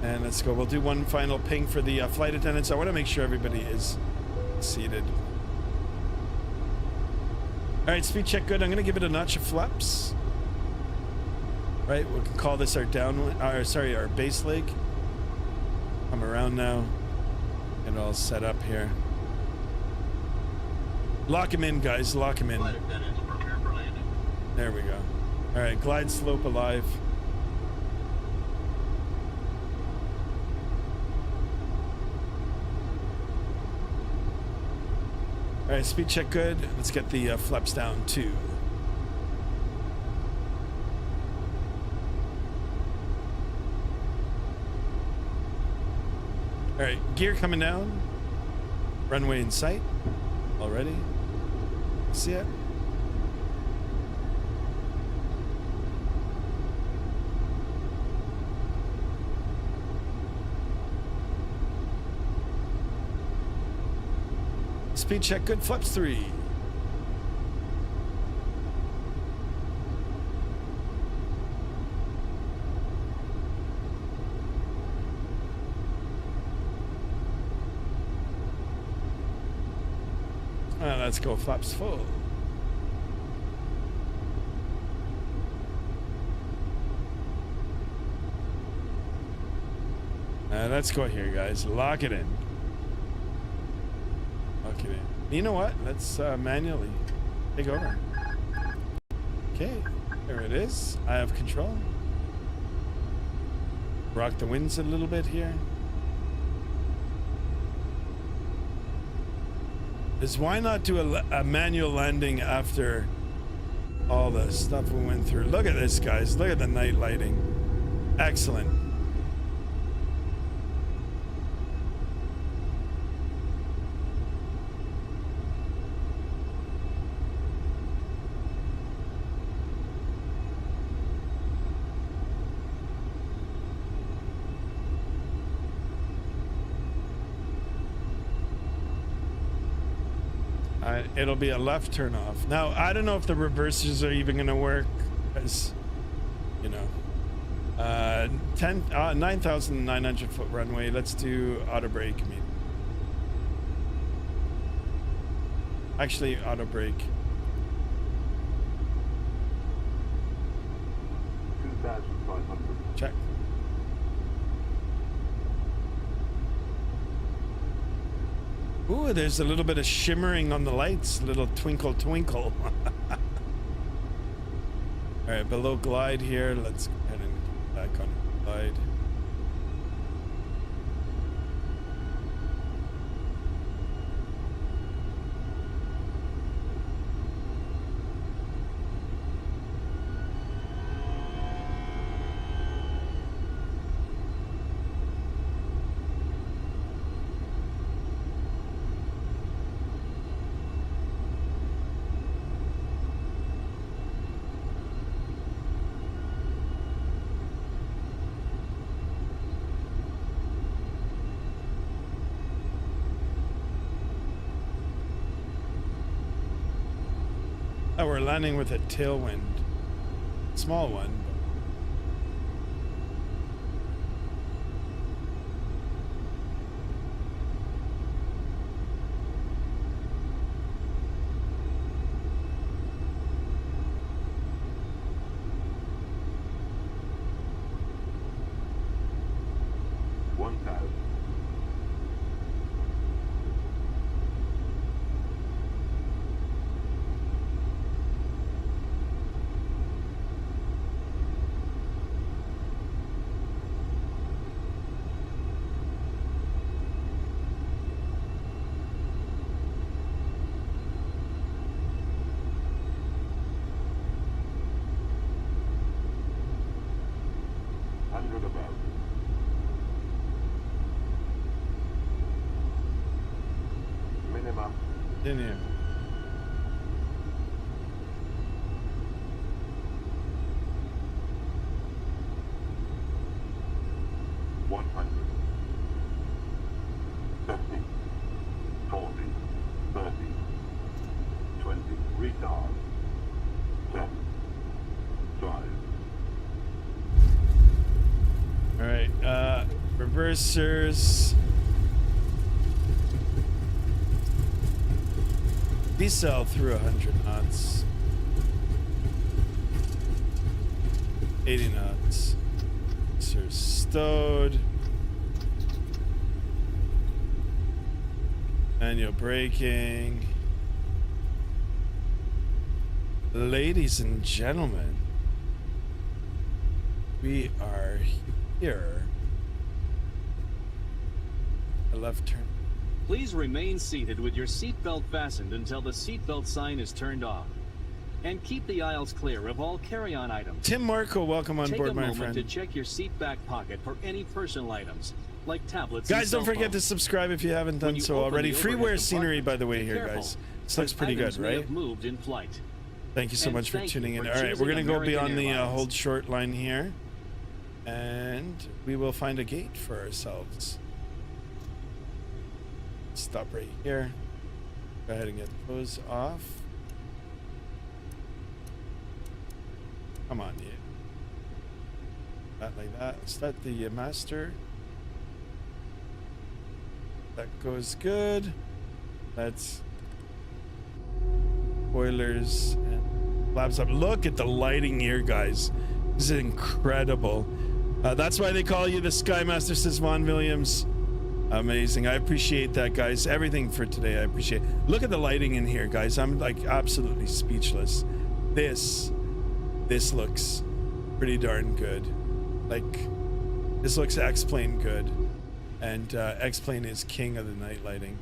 And let's go. We'll do one final ping for the flight attendants. I want to make sure everybody is seated. All right, speed check good. I'm going to give it a notch of flaps. Right, we can call this our our base leg. Come around now. And all set up here. Lock him in, guys. Lock him in. There we go. All right, glide slope alive. All right, speed check good. Let's get the flaps down too. All right, gear coming down. Runway in sight already. See it? Speed check good, flaps 3. Let's go, flaps full. Let's go here, guys. Lock it in. Lock it in. You know what? Let's manually take over. Okay, there it is. I have control. Rock the winds a little bit here. Is why not do a manual landing after all the stuff we went through? Look at this, guys. Look at the night lighting. Excellent. it'll be a left turn off. Now, I don't know if the reversers are even going to work, because, you know, 9,900 foot runway. Let's do auto brake. I mean, actually, auto brake. 2,500. Check. Ooh, there's a little bit of shimmering on the lights, a little twinkle twinkle. All right, below glide here. Let's go ahead and get back on glide. Oh, we're landing with a tailwind. Small one. In here. All right, reversers. Decel through 100 knots. 80 knots. Sir stowed. Manual braking. Ladies and gentlemen, we are here. A left turn. Please remain seated with your seatbelt fastened until the seatbelt sign is turned off. And keep the aisles clear of all carry-on items. Tim Marco, welcome on board, my friend. Take a moment to check your seat back pocket for any personal items, like tablets. Guys, don't forget to subscribe if you haven't done so already. Freeware scenery, by the way, here, guys. This looks pretty good, right? Moved in flight. Thank you so much for tuning in. All right, we're going to go beyond the hold short line here. And we will find a gate for ourselves. Stop right here. Go ahead and get those off. Come on, yeah. That like that. Start the master. That goes good. That's spoilers and flaps up. Look at the lighting here, guys. This is incredible. That's why they call you the Skymaster, says Vaughn Williams. Amazing. I appreciate that, guys. Everything for today, I appreciate. Look at the lighting in here, guys. I'm like absolutely speechless. This looks pretty darn good. Like, this looks X-Plane good. And X-Plane is king of the night lighting.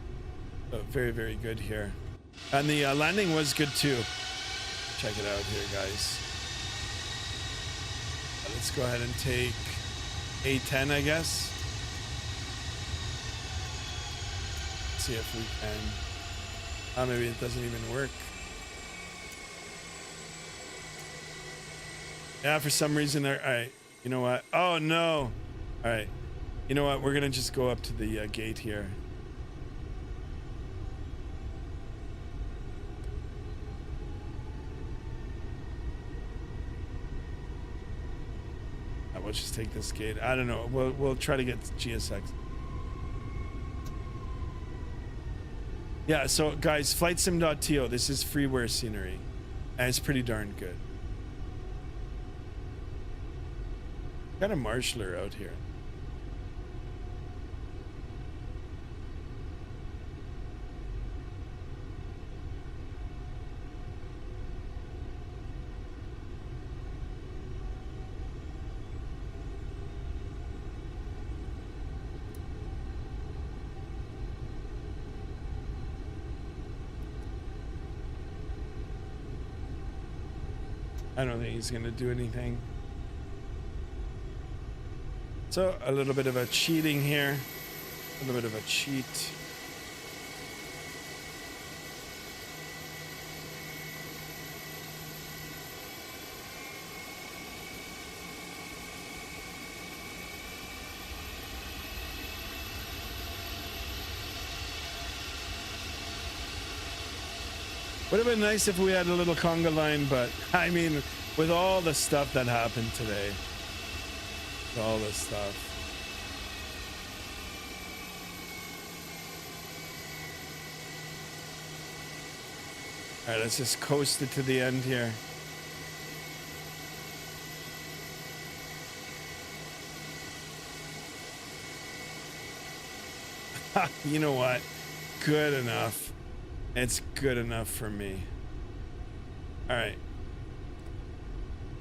So very, very good here. And the landing was good too. Check it out here, guys. Let's go ahead and take A10, I guess. See if we can. Oh, maybe it doesn't even work. Yeah, for some reason there. All right, you know what? Oh no! All right, you know what? We're gonna just go up to the gate here. we'll just take this gate. I don't know. We'll try to get GSX. Yeah, so guys, flightsim.to, this is freeware scenery, and it's pretty darn good. Got a marshaller out here. I don't think he's going to do anything. So a little bit of a cheating here. A little bit of a cheat. Would have been nice if we had a little conga line, but I mean, with all the stuff that happened today, all this stuff. All right, let's just coast it to the end here. You know what? Good enough. It's good enough for me. All right.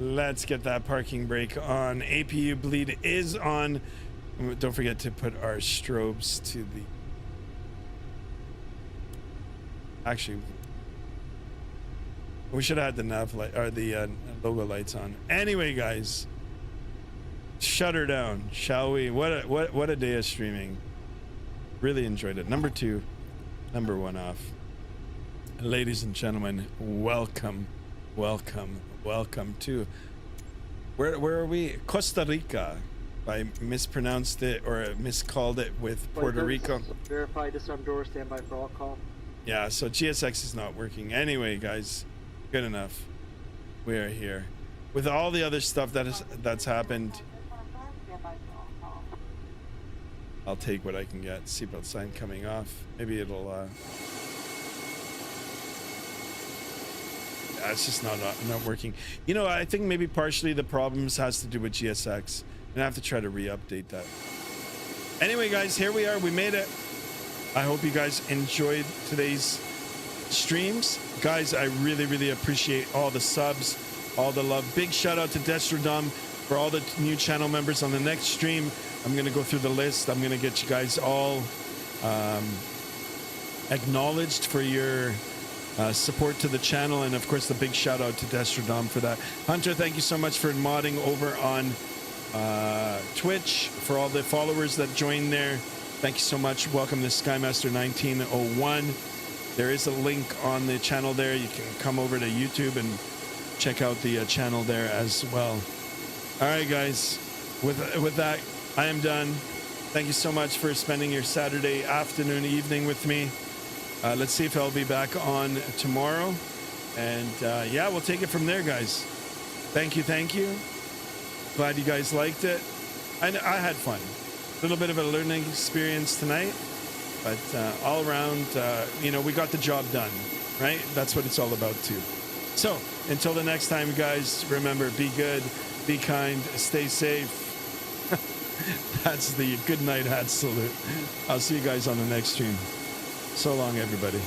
Let's get that parking brake on. APU bleed is on. Don't forget to put our strobes to the... Actually, we should have had the nav light or the logo lights on. Anyway, guys, shut her down, shall we? What a day of streaming. Really enjoyed it. Number 2, number 1 off. Ladies and gentlemen, welcome to where are we? Costa Rica. I mispronounced it or miscalled it with Puerto Rico. Verify disarm door, standby for all call. Yeah, so GSX is not working. Anyway, guys, good enough. We are here with all the other stuff that's happened. I'll take what I can get. Seatbelt sign coming off. Maybe it'll it's just not working. You know, I think maybe partially the problems has to do with GSX, and I have to try to re-update that. Anyway, guys, here we are. We made it. I hope you guys enjoyed today's streams. Guys, I really appreciate all the subs, all the love. Big shout out to Destrodom for all the new channel members. On the next stream, I'm going to go through the list. I'm going to get you guys all acknowledged for your support to the channel, and of course the big shout out to Destrodom for that. Hunter, thank you so much for modding over on Twitch. For all the followers that joined there, thank you so much. Welcome to Skymaster 1901. There is a link on the channel there. You can come over to YouTube and check out the channel there as well. All right, guys, with that, I am done. Thank you so much for spending your Saturday afternoon, evening with me. Let's see if I'll be back on tomorrow. And yeah, we'll take it from there, guys. Thank you. Glad you guys liked it. I had fun. A little bit of a learning experience tonight. But all around, you know, we got the job done, right? That's what it's all about, too. So, until the next time, guys, remember, be good, be kind, stay safe. That's the good night hat salute. I'll see you guys on the next stream. So long, everybody.